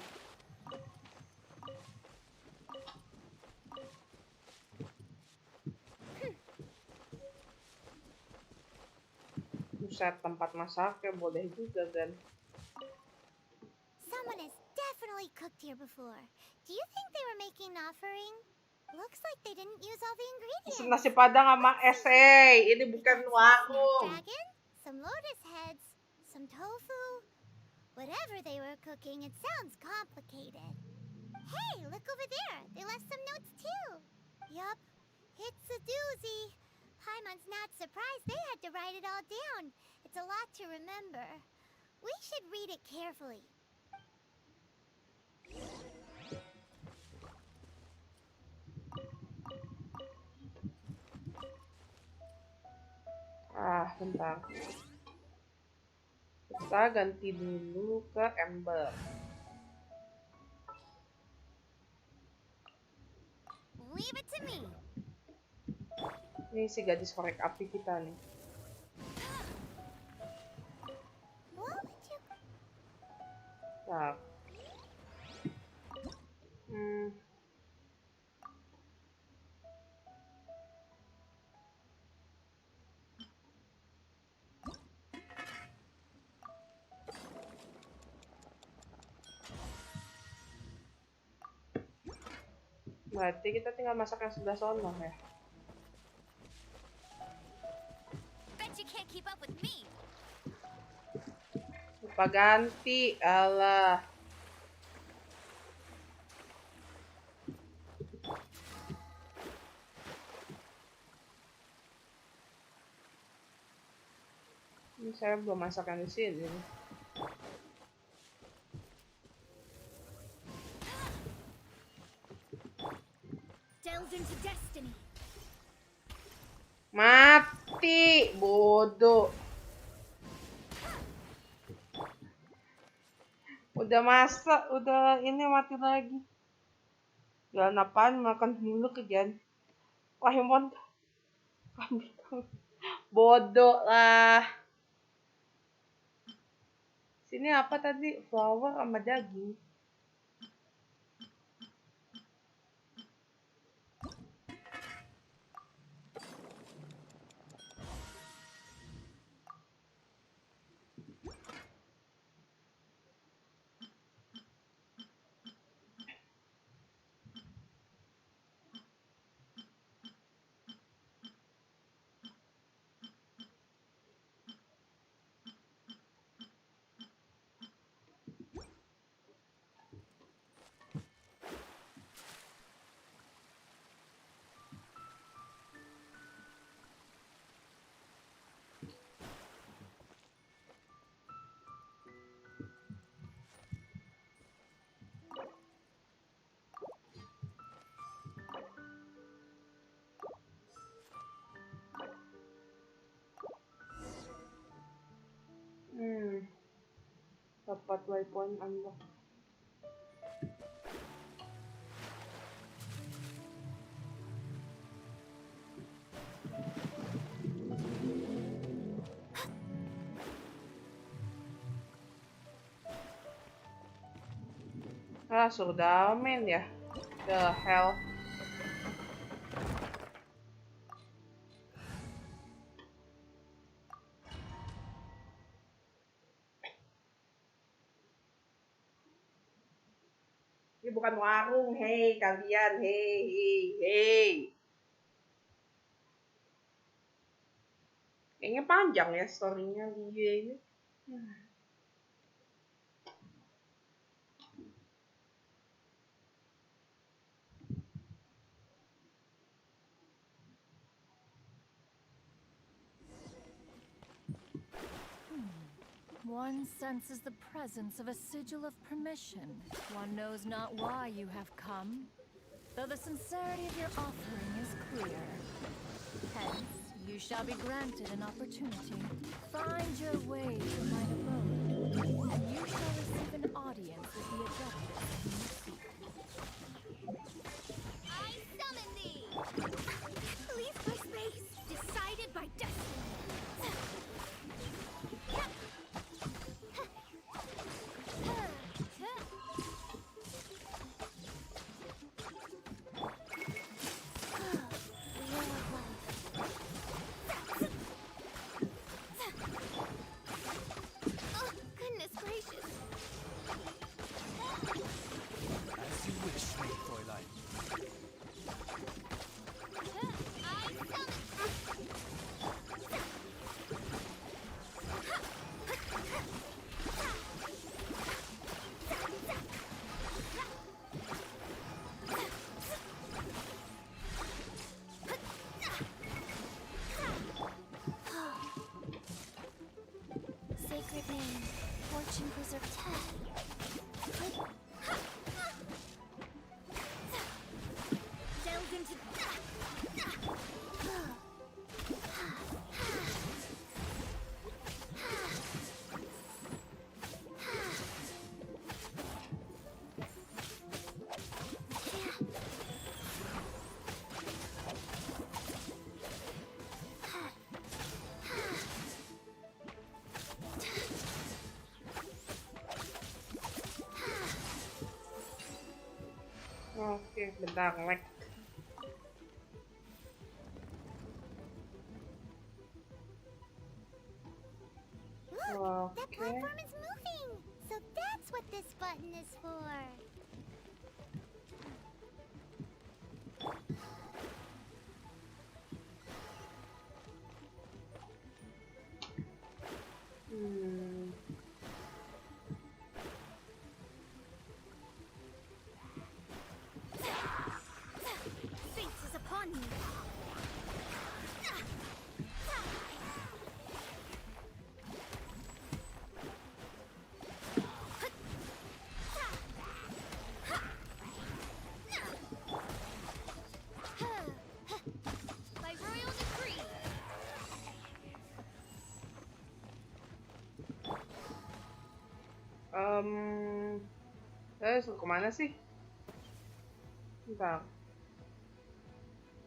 S1: Buset, tempat masaknya boleh juga kan.
S5: Someone has definitely cooked here before. Do you think they were making an offering? Looks like they didn't use all the ingredients.
S1: Nasi padang sama esei, ini bukan warung.
S5: Dragon, some lotus heads, some tofu. Whatever they were cooking, it sounds complicated. Hey, look over there. They left some notes too. Yup, it's a doozy. Paimon's not surprised they had to write it all down. It's a lot to remember. We should read it carefully.
S1: Bentar. Kita ganti dulu ke Ember.
S5: Leave it to me.
S1: Ini si gadis korek api kita nih. Tak. Berarti kita tinggal masak yang sebelah sono ya.
S5: Bet you can't keep up with me.
S1: Lupa ganti, alah. Ini saya belum masak yang di sini.
S5: Delve into destiny.
S1: Mati, bodoh. Udah masak, udah ini mati lagi. Jalan apaan, makan dulu ke Jan. Wah, Himon. Bodoh lah. Sini apa tadi? Flower sama daging. Dapat waypoint unlock. Suruh damen ya. The hell. Ini bukan warung, hei kalian, hei. Kayaknya panjang ya story-nya Liyue ini.
S17: One senses the presence of a sigil of permission. One knows not why you have come, though the sincerity of your offering is clear. Hence, you shall be granted an opportunity. Find your way to my abode, and you shall receive an audience with the adeptus whom you seek.
S5: I summon thee! Leave my space, decided by destiny. Oh, goodness gracious.
S14: As you wish, sweet Fräulein.
S5: I summon. Sacred name, fortune preserve. Delve into.
S1: Oke, bentar, lag.
S5: Look, that platform is moving. So that's what this button is for. Fate is upon me. By royal decree.
S1: Kemana sih? Bentar.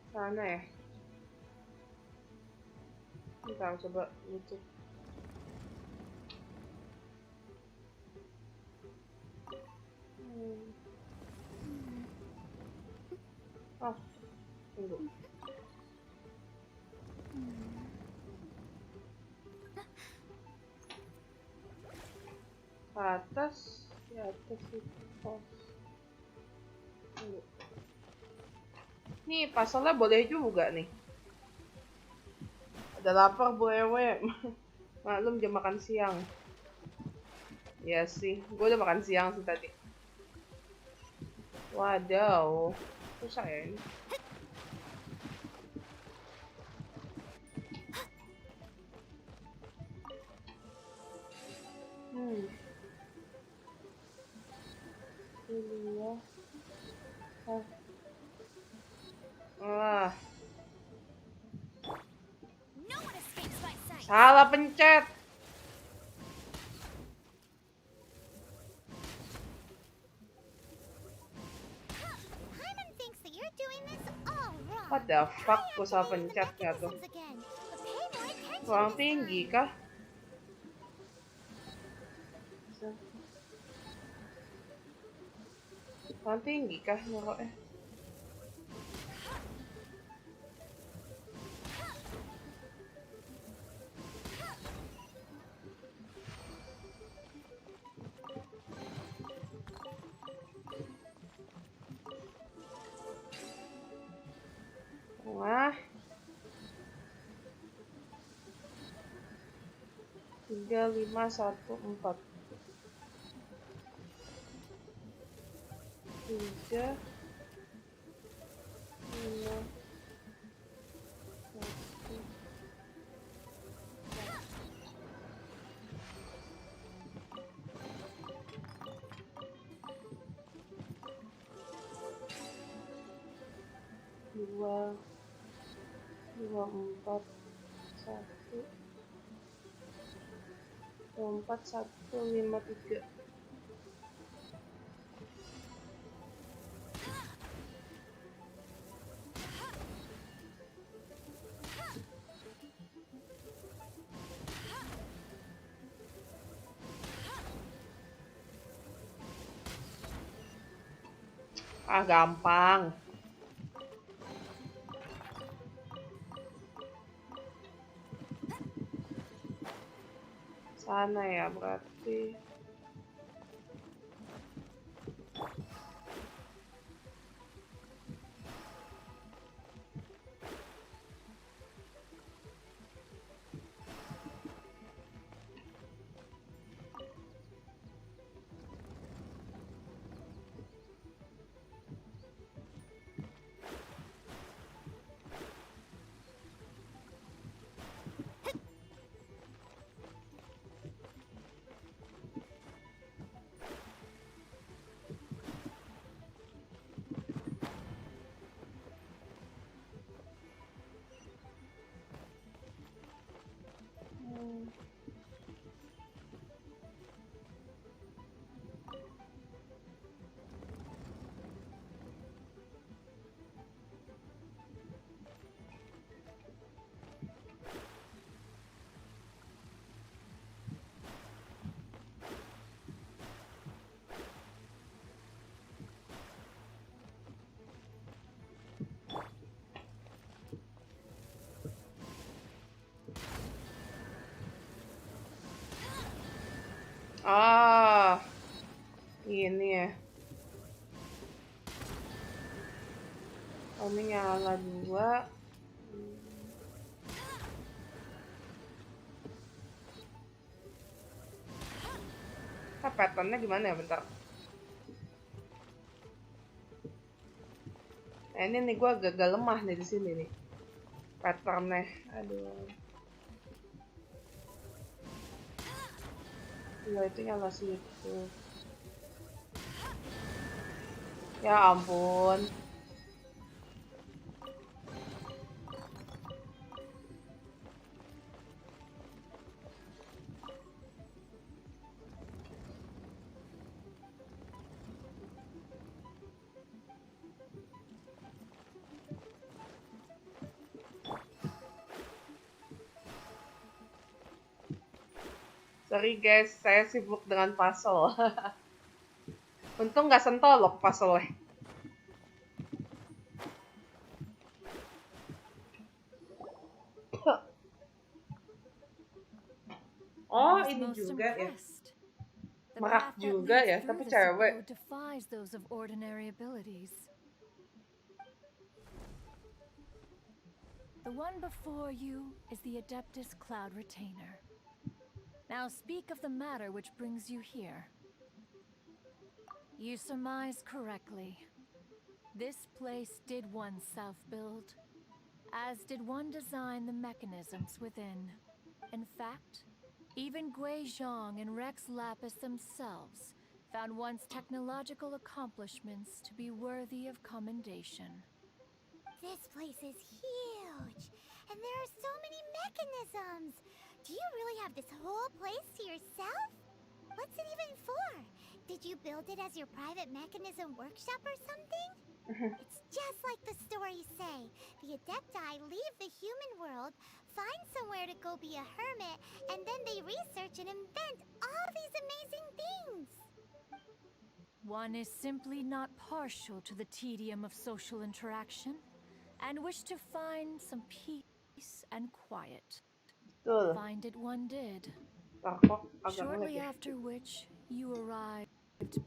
S1: Sana ya? Bentar, coba lucu. Oh, tunggu. Atas, di atas itu pos. Tunggu. Nih, pasalnya boleh juga nih. Ada lapar Bu Ewe. Maklum jam makan siang. Ya sih, gue udah makan siang sih tadi. Wadaw, susah ya ini. Ini ya. Salah pencet. What the fuck, gue salah pencet ya tuh. Ruang tinggi kah? Ruang tinggi kah naruhnya? Wah. 3, 5, 1, 4. 3, 5, 1. 2 2 4 1 4 1 5 3. Ah, gampang. Sana ya berarti. Ah, ini ya. Ini nyala 2. Patternnya gimana ya, bentar. Nah, ini nih gue agak lemah nih di sini nih. Patternnya, aduh. Ya itu nyala situ. Ya ampun. Sorry guys, saya sibuk dengan puzzle. Untung nggak sentolok puzzle-nya. Oh, ini juga ya. Merak juga ya, tapi cewek.
S17: Defies those of ordinary abilities. The one before you is the Adeptus Cloud Retainer. Now speak of the matter which brings you here. You surmise correctly. This place did one self-build, as did one design the mechanisms within. In fact, even Gui Zhang and Rex Lapis themselves found one's technological accomplishments to be worthy of commendation.
S5: This place is huge, and there are so many mechanisms. Do you really have this whole place to yourself? What's it even for? Did you build it as your private mechanism workshop or something? It's just like the stories say. The Adepti leave the human world, find somewhere to go be a hermit, and then they research and invent all these amazing things.
S17: One is simply not partial to the tedium of social interaction, and wish to find some peace and quiet. Find it one did. Shortly after which, you arrived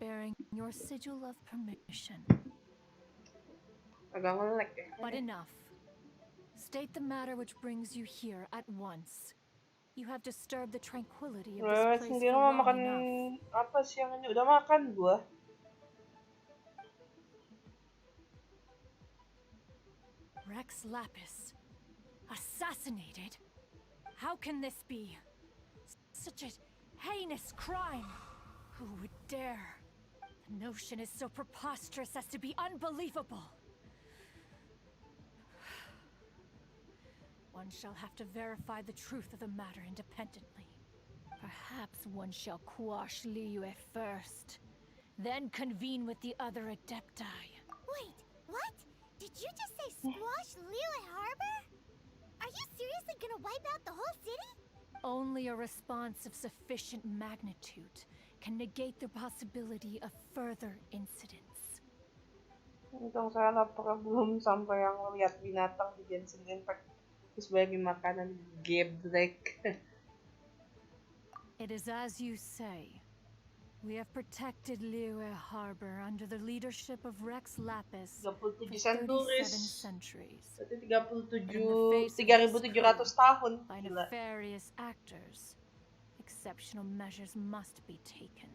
S17: bearing your sigil of permission. But enough. State the matter which brings you here at once. You have disturbed the tranquility of this place for long enough.
S1: Apa siang ini? Udah makan gua.
S17: Rex Lapis, assassinated? How can this be? Such a heinous crime! Who would dare? The notion is so preposterous as to be unbelievable. one shall have to verify the truth of the matter independently. Perhaps one shall quash Liyue first, then convene with the other Adepti.
S5: Wait, what? Did you just say squash Liyue Harbor? Are you seriously gonna wipe out the whole city?
S17: Only a response of sufficient magnitude can negate the possibility of further incidents.
S1: Untung saya lapar belum sampai yang lihat binatang di Genshin Impact terus bagi makanan geblek.
S17: It is as you say. We have protected Liyue Harbor under the leadership of Rex Lapis for 37 centuries.
S1: Berarti 3.700 tahun.
S17: By nefarious actors, exceptional measures must be taken.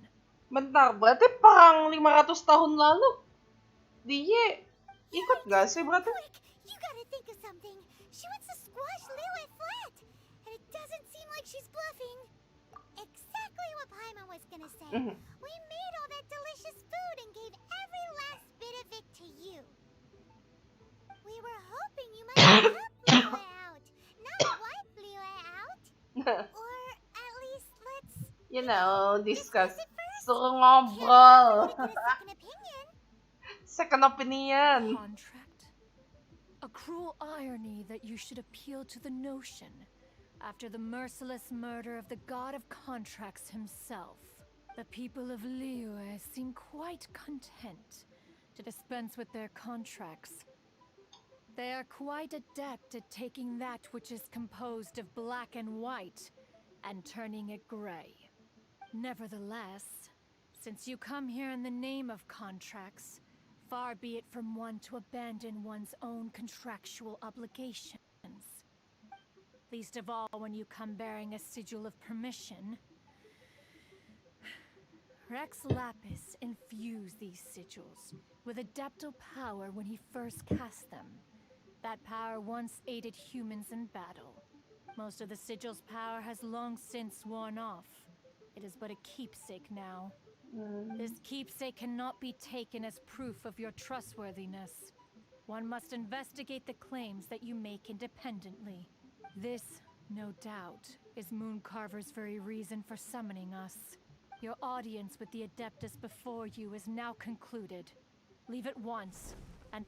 S1: Bentar, berarti perang 500 tahun lalu dia ikut gak sih berarti?
S5: Quick, you gotta think of something. She wants to squash Liyue flat, and it doesn't seem like she's bluffing. Exactly what Paimon was gonna say. We made all that delicious food and gave every last bit of it to you. We were hoping you might help Liyue out, not wipe Liyue out. Or at least let's,
S1: you know, discuss. Suruh ngobrol. Second opinion.
S17: Contract? A cruel irony that you should appeal to the notion after the merciless murder of the god of contracts himself. The people of Liyue seem quite content to dispense with their contracts. They are quite adept at taking that which is composed of black and white and turning it gray. Nevertheless, since you come here in the name of contracts, far be it from one to abandon one's own contractual obligations. Least of all when you come bearing a sigil of permission. Rex Lapis infused these sigils with adeptal power when he first cast them. That power once aided humans in battle. Most of the sigil's power has long since worn off. It is but a keepsake now. This keepsake cannot be taken as proof of your trustworthiness. One must investigate the claims that you make independently. This, no doubt, is Mooncarver's very reason for summoning us. Your audience with the Adeptus before you is now concluded. Leave at once, and...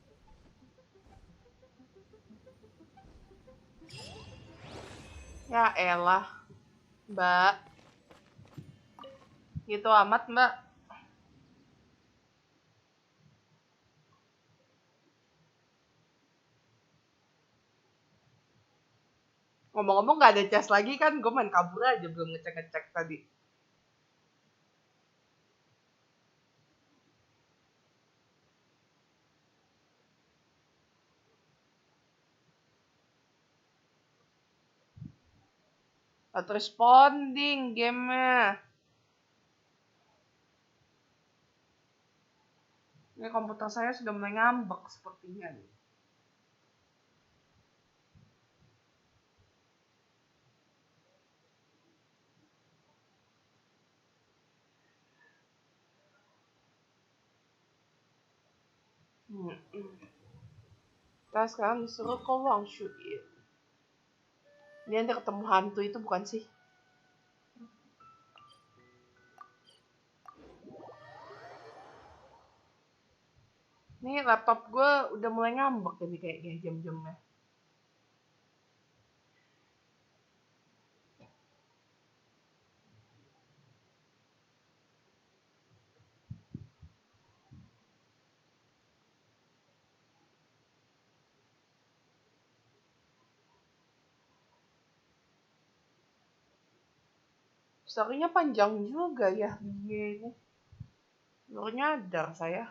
S1: Ya elah, Mbak. Gitu amat, Mbak. Ngomong-ngomong gak ada cas lagi kan, gue main kabur aja belum ngecek-ngecek tadi. Not responding gamenya. Ini komputer saya sudah mulai ngambek sepertinya nih. Kita sekarang disuruh ke Wangshu. Ini nanti ketemu hantu itu bukan sih? Nih laptop gue udah mulai ngambek ini kayaknya jam-jamnya. Story-nya panjang juga ya dia ini. Baru nyadar saya.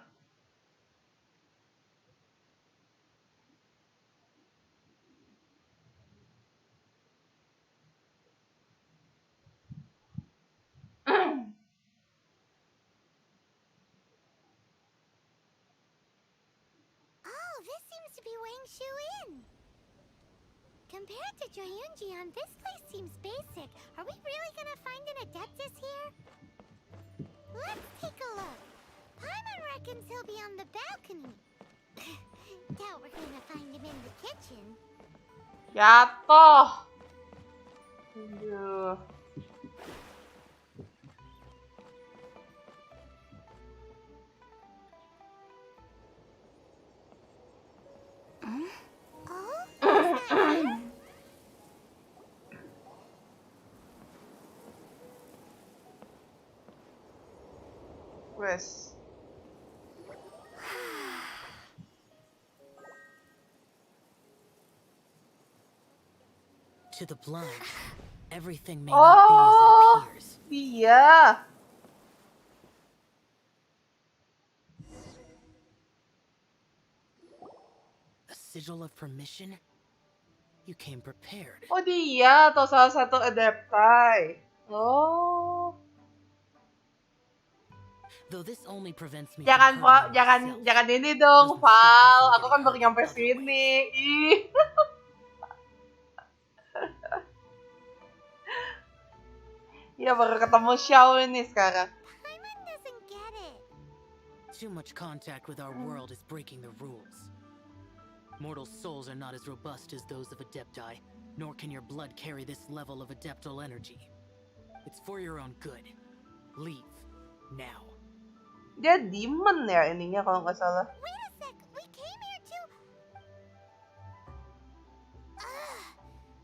S5: Oh, this seems to be Wangshu Inn. Compared to Joyunjian, this place seems basic. Are we really gonna find an Adeptus here? Let's take a look. Paimon reckons he'll be on the balcony. Doubt we're gonna find him in the kitchen.
S1: Jatuh. Aduh. Wes.
S18: To the blind, everything may not be as it appears.
S1: Iya.
S18: A sigil of permission? You came prepared.
S1: Oh dia atau salah satu adeptai. Oh.
S18: Though this only prevents me
S1: Jangan
S18: from
S1: jangan ini dong, Val. Aku kan baru nyampe sini. Ih. Iya baru ketemu Xiao ini sekarang.
S18: Too much contact with our world is breaking the rules. Mortal souls are not as robust as those of Adepti, nor can your blood carry this level of adeptal energy. It's for your own good. Leave now.
S1: Dia demon ya ininya kalau nggak salah.
S5: Wait a sec, we came here to...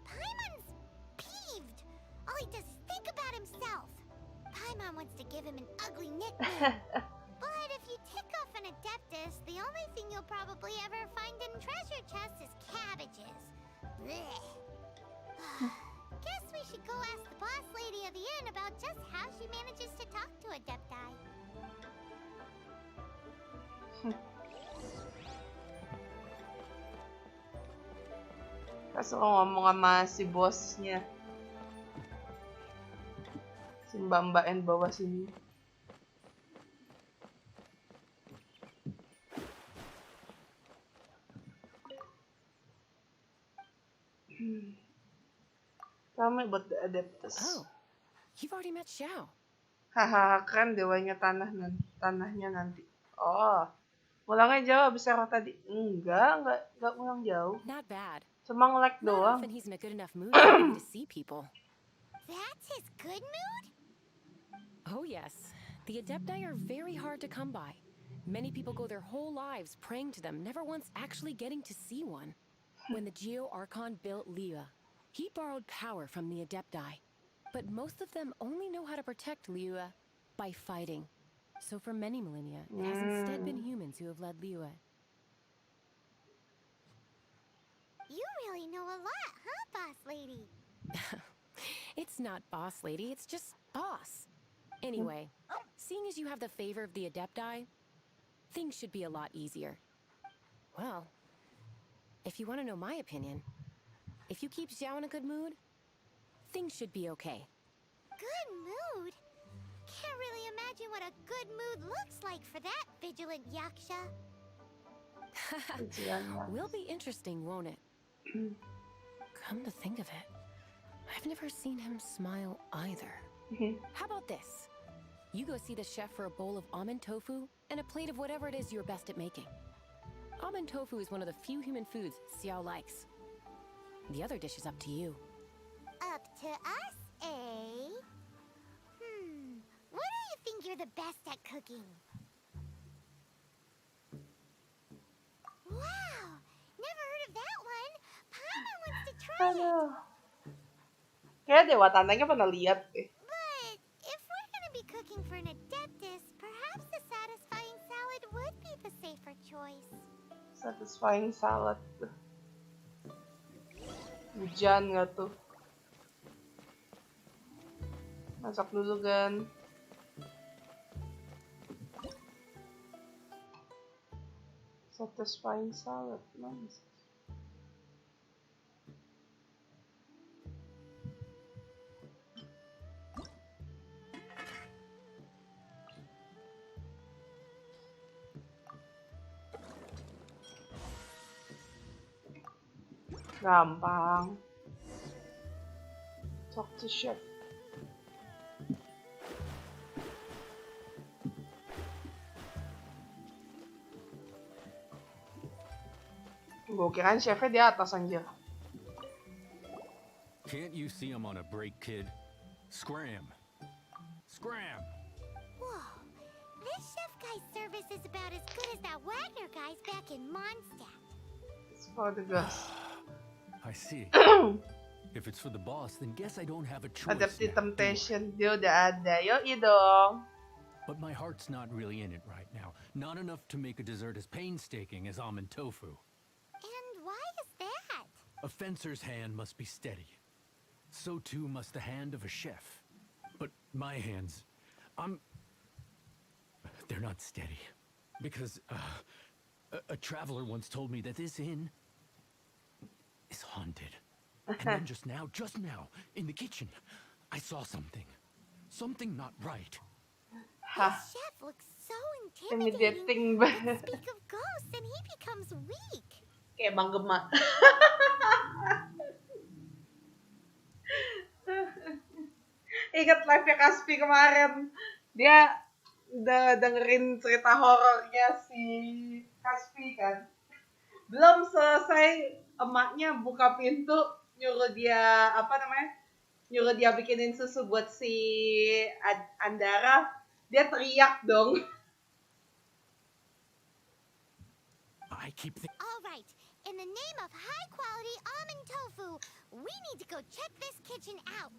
S5: Paimon's peeved. All he does is think about himself. Paimon wants to give him an ugly nickname. But if you tick off an Adeptus, the only thing you'll probably ever find in treasure chests is cabbages. Guess we should go ask the boss lady of the inn about just how she manages to talk to Adepti.
S1: Kaso ngomong sama si bosnya. Si mbak-mbak yang bawah sini. Tell me about the Adeptus.
S10: Oh, you've already met Xiao.
S1: Hahaha, keren dewanya tanahnya nanti. Oh, pulangnya jauh abis error tadi. Enggak pulang jauh.
S10: Not bad.
S1: Cuma nge-lag
S10: Not
S1: doang.
S10: often he's in a good enough mood to see people.
S5: That's his good mood?
S10: Oh yes, the Adepti are very hard to come by. Many people go their whole lives praying to them, never once actually getting to see one. When the Geo Archon built Liyue, he borrowed power from the Adepti. But most of them only know how to protect Liyue by fighting. So for many millennia, it has instead been humans who have led Liyue.
S5: You really know a lot, huh, boss lady?
S10: It's not boss lady, it's just boss. Anyway, seeing as you have the favor of the Adepti, things should be a lot easier. Well, if you want to know my opinion, if you keep Xiao in a good mood, things should be okay.
S5: Good mood? Can't really imagine what a good mood looks like for that vigilant Yaksha.
S10: Will be interesting, won't it? Come to think of it, I've never seen him smile either. How about this? You go see the chef for a bowl of almond tofu and a plate of whatever it is you're best at making. Almond tofu is one of the few human foods Xiao likes. The other dish is up to you.
S5: Up to us, eh? What do you think you're the best at cooking? Wow! Never heard of that one! Paimon wants to try it!
S1: Kayaknya Dewa Tanahnya pernah lihat deh.
S5: But if we're gonna be cooking for an Adeptus, perhaps the satisfying salad would be the safer choice.
S1: Satisfying salad. Hujan nggak tuh? Masak dulu kan. Satisfying salad, nice. Gampang. Talk to chef. Gue kirain chefnya di atas anjir.
S14: Can't you see I'm on a break, kid? Scram. Scram!
S5: Whoa. This chef guy's service is about as good as that Wagner guy's back in Mondstadt.
S1: It's for the boss.
S14: I see. If it's for the boss, then guess I don't have a choice
S1: Adaptive
S14: now, do I?
S1: Temptation dia udah ada. Yoi dong.
S14: But my heart's not really in it right now. Not enough to make a dessert as painstaking as almond tofu.
S5: And why is that?
S14: A fencer's hand must be steady. So too must the hand of a chef. But my hands, they're not steady. Because a traveler once told me that this inn is haunted. And then just now, in the kitchen, I saw something. Something not right.
S5: This chef looks so intimidating. Let's speak of ghosts and he becomes weak.
S1: Kayak Bang Gema. Ingat live-nya Kaspi kemarin. Dia udah dengerin cerita horornya si Kaspi kan. Belum selesai emaknya buka pintu nyuruh dia nyuruh dia bikinin susu buat si Andara. Dia teriak dong.
S5: All right, in the name of high quality almond tofu, we need to go check this kitchen out.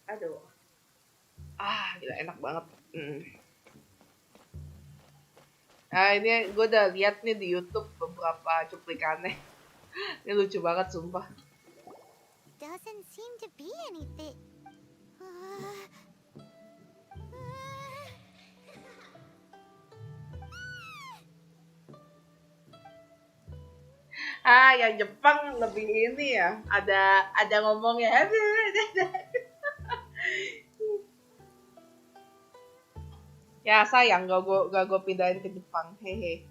S1: Aduh. Gila enak banget. Nah, ini gue udah lihat nih di YouTube beberapa cuplikannya. Ini lucu banget sumpah.
S5: Doesn't seem to be anything.
S1: Yang Jepang lebih ini ya. Ada ngomongnya. Ya sayang gak gue pindahin ke Jepang. Hehe.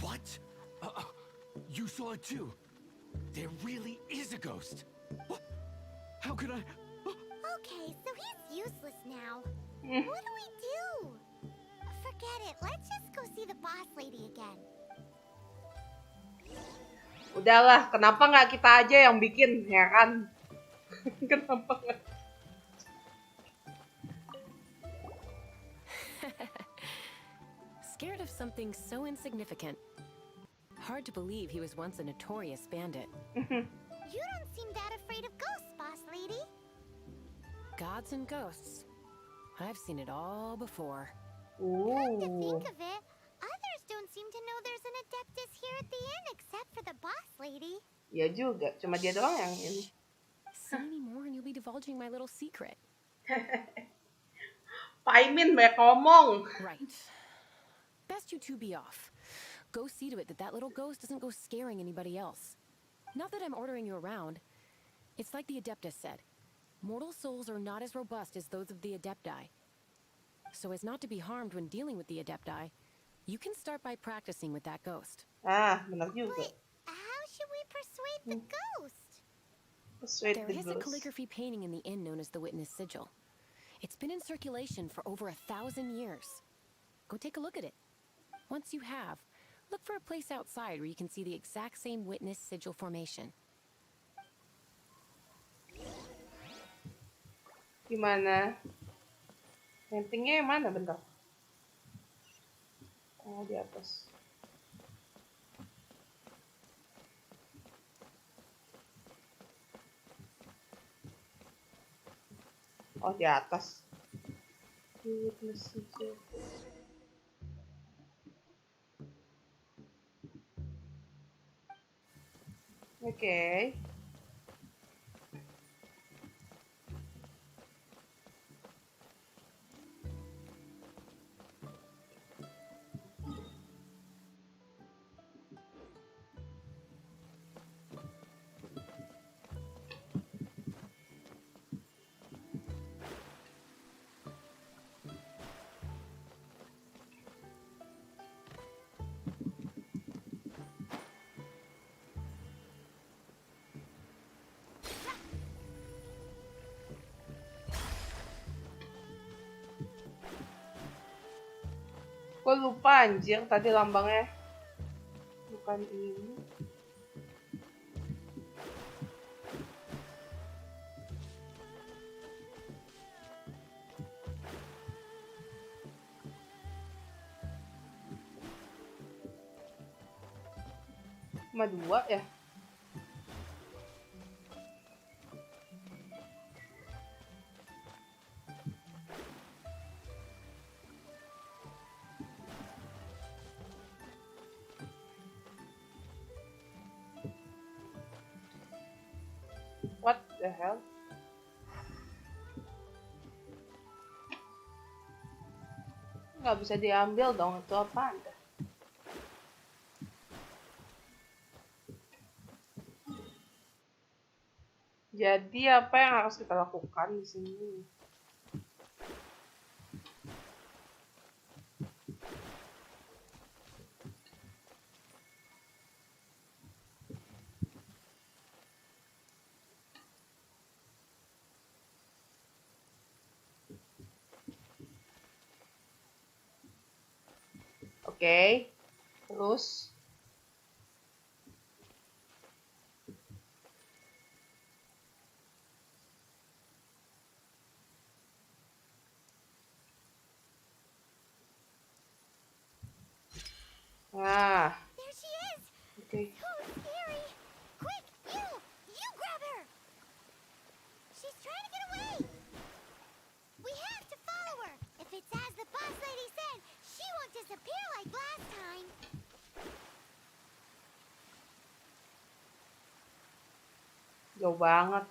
S14: What? You saw it too? There really is a ghost. What? How could I?
S5: Okay, so he's useless now. What do we do? Forget it. Let's just go see the boss lady again.
S1: Udahlah, kenapa nggak kita aja yang bikin, ya kan? Kenapa nggak?
S19: Scared of something so insignificant. Hard to believe he was once a notorious bandit.
S5: You don't seem that afraid of ghosts, boss lady.
S19: Gods and ghosts. I've seen it all before.
S5: Come to think of it, others don't seem to know there's an adeptus here at the inn except for the boss lady.
S1: Ya juga, cuma dia doang yang ini.
S19: Say any more and you'll be divulging my little secret.
S1: Paimin banyak ngomong.
S19: Right. Best you two be off. Go see to it that little ghost doesn't go scaring anybody else. Not that I'm ordering you around. It's like the Adeptus said. Mortal souls are not as robust as those of the Adepti. So as not to be harmed when dealing with the Adepti, you can start by practicing with that ghost.
S1: Benar juga.
S5: But how should we persuade the ghost?
S19: There is a calligraphy painting in the inn known as the Witness Sigil. It's been in circulation for over 1,000 years. Go take a look at it. Once you have, look for a place outside where you can see the exact same Witness Sigil formation.
S1: Gimana? Paintingnya yang mana? Bentar. Oh, di atas. Oh, di atas. Oke. Gue lupa anjir tadi lambangnya. Bukan ini. Cuma 2 ya? What the hell? Nggak bisa diambil dong, itu apaan? Jadi apa yang harus kita lakukan di sini? Oke, terus nah,
S5: There she is.
S1: Okay.
S5: So scary. Quick, you grab her. She's trying to get away. We have to follow her. If it's as the boss lady said, she won't disappear like last time.
S1: jauh banget.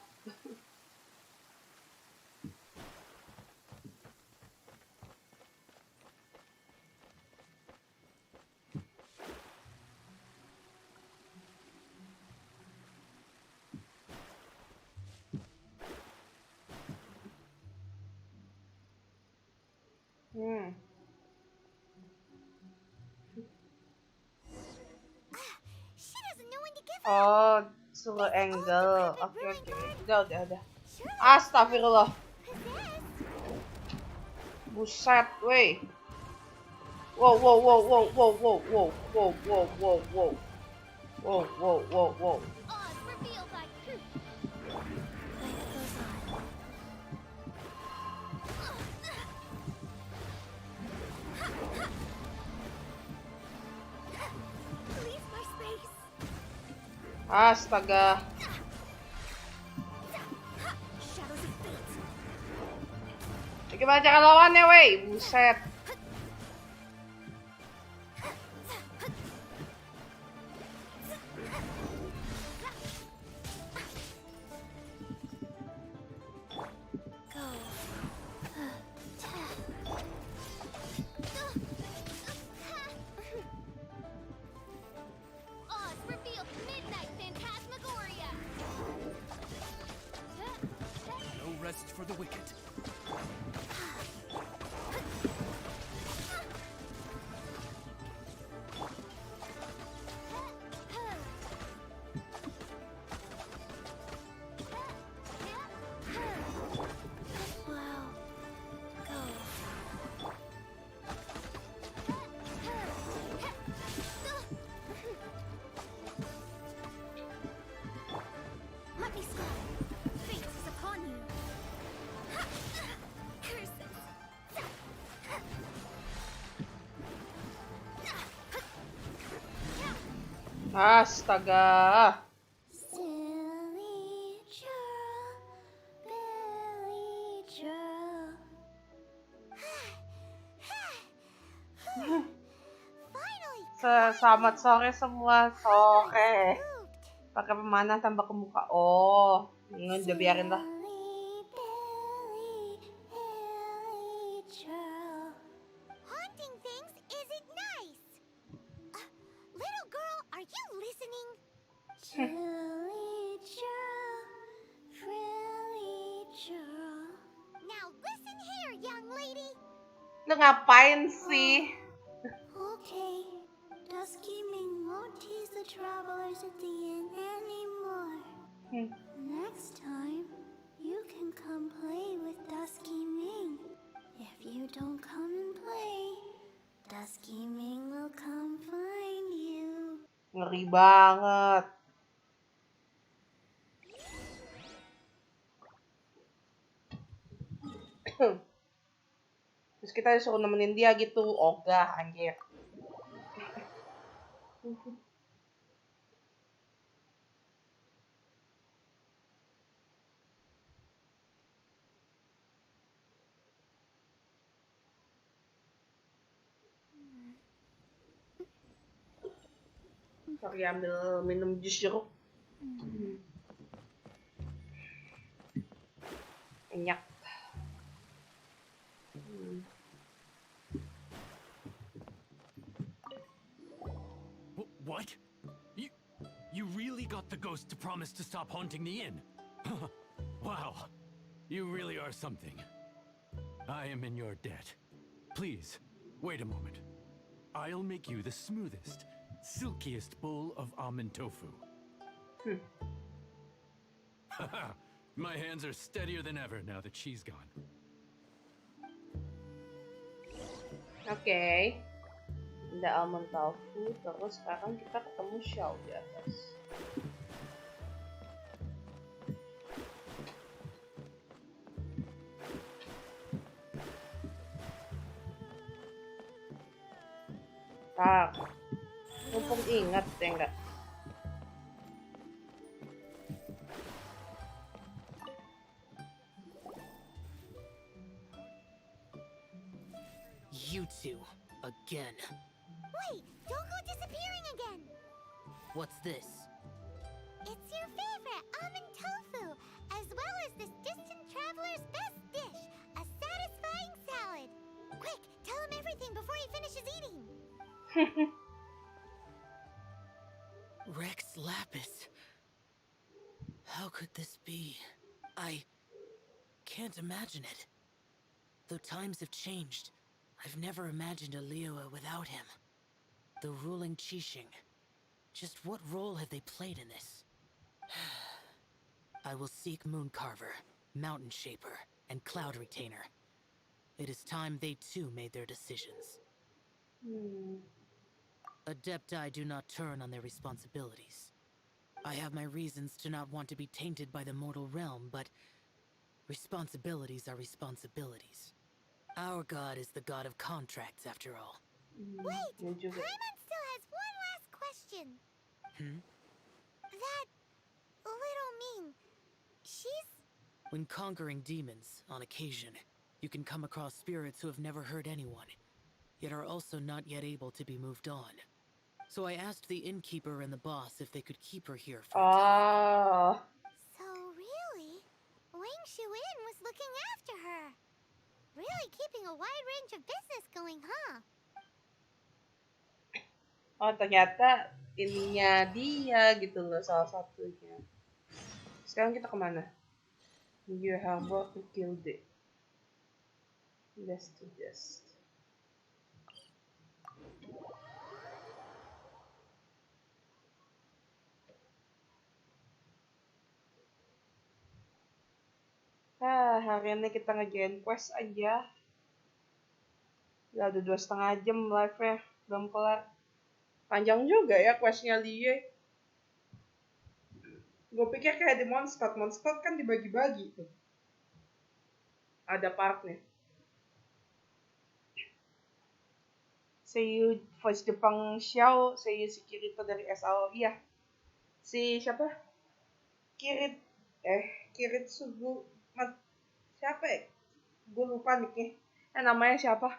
S5: She doesn't know when to give up.
S1: Oh, suruh angle. Oke. Udah. Astagfirullah. Buset, wey. Wow.
S5: Oz revealed by Leave my space.
S1: Astaga.
S5: Shadows of fate.
S1: Gimana cara lawannya, wey? Buset.
S5: Oz revealed Midnight Phantasmagoria.
S10: No rest for the wicked.
S5: Let me stop. Fate is upon you. Curses.
S1: Astaga.
S5: Silly churl, Billy churl. Finally.
S1: Selamat sore semua. Sore. Pakai pemanah tambah ke muka. Oh, ini udah biarin lah.
S5: Haunting things isn't nice. Little girl, are you listening? Chilly churl, frilly churl. Now listen here, young lady.
S1: Lu ngapain sih?
S5: Okay, Dusky Ming won't tease the travelers at the inn anymore. Next time, you can come play with Dusky Ming. If you don't come and play, Dusky
S1: Ngeri banget. Terus kita disuruh nemenin dia gitu. Ogah anjir. Sorry, ambil minum jus jeruk. Enyak.
S14: What? You really got the ghost to promise to stop haunting the inn? Wow, you really are something. I am in your debt. Please, wait a moment. I'll make you the smoothest, silkiest bowl of almond tofu. My hands are steadier than ever now that she's gone.
S1: Oke. Ada almond tofu, terus sekarang kita ketemu Xiao di atas. Mumpung ingat ya enggak?
S18: You two, again.
S5: Wait, don't go disappearing again.
S18: What's this?
S5: It's your favorite almond tofu, as well as this distant traveler's best dish, a satisfying salad. Quick, tell him everything before he finishes eating.
S18: Rex Lapis. How could this be? I can't imagine it. Though times have changed, I've never imagined a Liyue without him. The ruling Qixing. Just what role have they played in this? I will seek Mooncarver, Mountain Shaper, and Cloud Retainer. It is time they too made their decisions. Adepti do not turn on their responsibilities. I have my reasons to not want to be tainted by the mortal realm, but responsibilities are responsibilities. Our god is the god of contracts, after all.
S5: Wait, Paimon still has one last question. That little Ming, she's...
S18: When conquering demons, on occasion, you can come across spirits who have never hurt anyone, yet are also not yet able to be moved on. So I asked the innkeeper and the boss if they could keep her here for a time.
S5: So really, Wang Shuin was looking after her. Really keeping a wide range of business going, huh?
S1: Oh, ternyata ininya dia gitu loh, salah satunya. Sekarang kita kemana? You have to kill it. Let's do this. Hari ini kita ngerjain quest aja. Ya udah 2,5 jam live-nya, belum kelar. Panjang juga ya questnya Liyue. Gue pikir kayak di Mondstadt kan dibagi-bagi tuh. Ada partnya. Seiyu voice Jepang Xiao, Seiyu si Kirito dari SAO. Iya. Si siapa? Kiritsugu siapa ya? Gue lupa nih. Namanya siapa?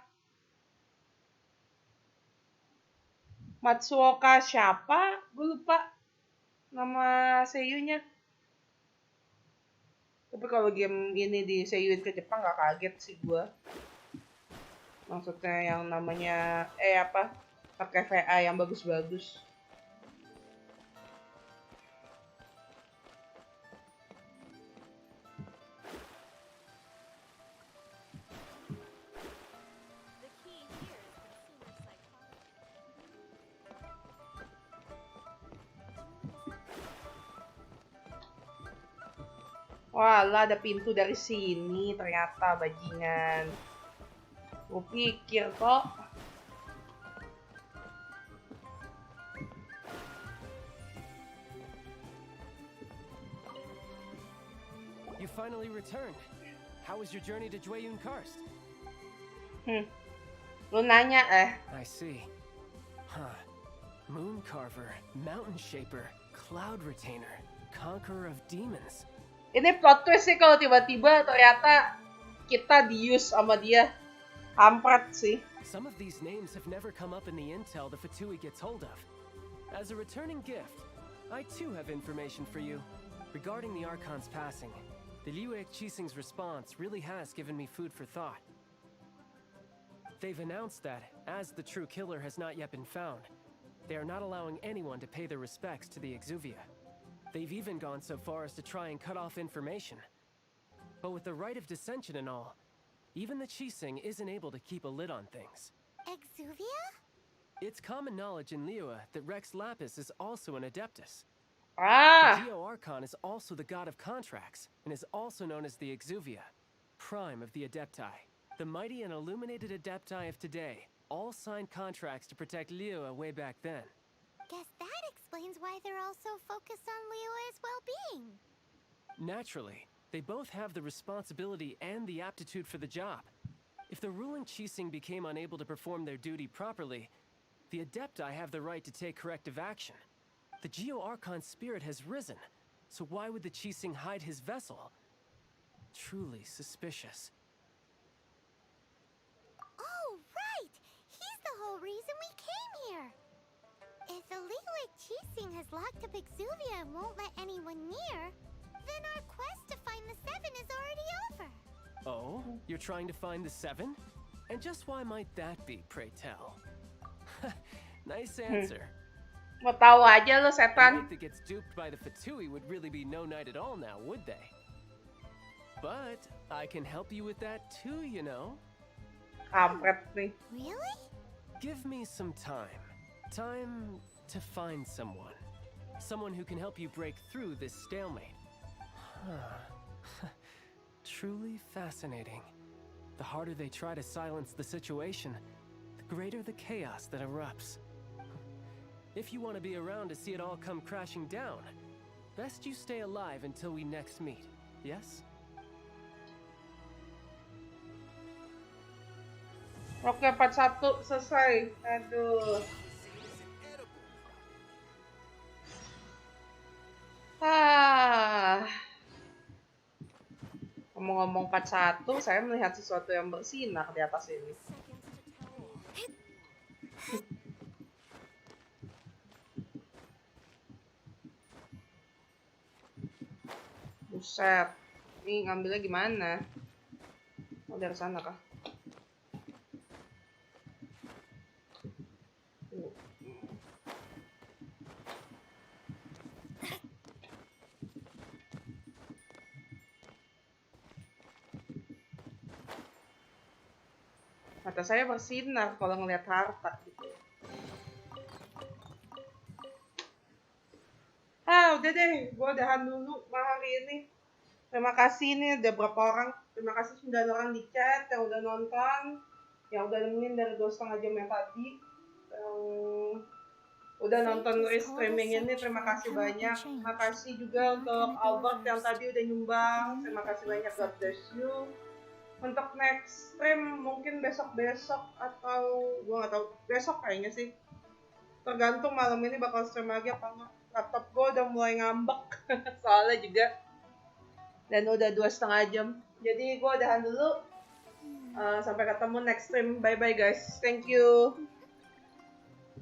S1: Matsuoka siapa? Gue lupa nama seiyunya. Tapi kalau game ini di seiyuin ke Jepang gak kaget sih gue. Maksudnya yang namanya pakai VA yang bagus-bagus. Wah, lah ada pintu dari sini ternyata bajingan. Gue pikir kok.
S10: you finally returned. How was your journey to Jueyun Karst?
S1: Lu nanya
S10: I see. Huh. Moon Carver, Mountain Shaper, Cloud Retainer, Conqueror of Demons.
S1: Ini plot twist sih kalau tiba-tiba ternyata kita di-use sama dia. Kampret sih.
S10: Some of these names have never come up in the intel the Fatui gets hold of. As a returning gift, I too have information for you. Regarding the Archon's passing, the Liyue Qixing's response really has given me food for thought. They've announced that, as the true killer has not yet been found, they are not allowing anyone to pay their respects to the Exuvia. They've even gone so far as to try and cut off information. But with the right of dissension and all, even the Qixing isn't able to keep a lid on things.
S5: Exuvia?
S10: It's common knowledge in Liyue that Rex Lapis is also an Adeptus.
S1: Ah!
S10: The Geo Archon is also the god of contracts, and is also known as the Exuvia, prime of the Adepti. The mighty and illuminated Adepti of today all signed contracts to protect Liyue way back then.
S5: Guess that explains why they're all so focused on Liyue's well-being.
S10: Naturally, they both have the responsibility and the aptitude for the job. If the ruling Qixing became unable to perform their duty properly, the Adepti have the right to take corrective action. The Geo Archon's spirit has risen, so why would the Qixing hide his vessel? Truly suspicious.
S5: Oh, right! He's the whole reason we came here! If the Liyue Qixing has locked up Exuvia and won't let anyone near, then our quest to find the Seven is already over.
S10: Oh? You're trying to find the Seven? And just why might that be, pray tell? Nice answer.
S1: Mau tahu aja lo
S10: A
S1: setan.
S10: knight that gets duped by the Fatui would really be no knight at all now, would they? But I can help you with that too, you know.
S1: Kampret nih.
S5: Really?
S10: Give me some time. Time to find someone. Someone who can help you break through this stalemate. Truly fascinating. The harder they try to silence the situation, the greater the chaos that erupts. If you want to be around to see it all come crashing down, best you stay alive until we next meet, yes?
S1: Oke, part 1 selesai. Aduh. Ngomong-ngomong part 1, saya melihat sesuatu yang bersinar di atas ini. Buset. Ini ngambilnya gimana? Oh, dari sana kah? Mata saya bersinar kalau ngeliat harta gitu. Udah deh, gue udahan dulu hari ini. Terima kasih nih, udah berapa orang. Terima kasih 9 orang di chat yang udah nonton, yang udah nemenin dari 2,5 jam yang tadi, yang udah nonton streaming ini. Terima kasih banyak. Terima kasih juga untuk Albert yang tadi udah nyumbang. Terima kasih banyak, God bless you. Untuk next stream mungkin besok-besok atau gua nggak tahu, besok kayaknya sih. Tergantung malam ini bakal stream lagi apa enggak. Laptop gua udah mulai ngambek soalnya juga. Dan udah 2,5 jam. Jadi gua udahan dulu. Sampai ketemu next stream. Bye bye guys. Thank you.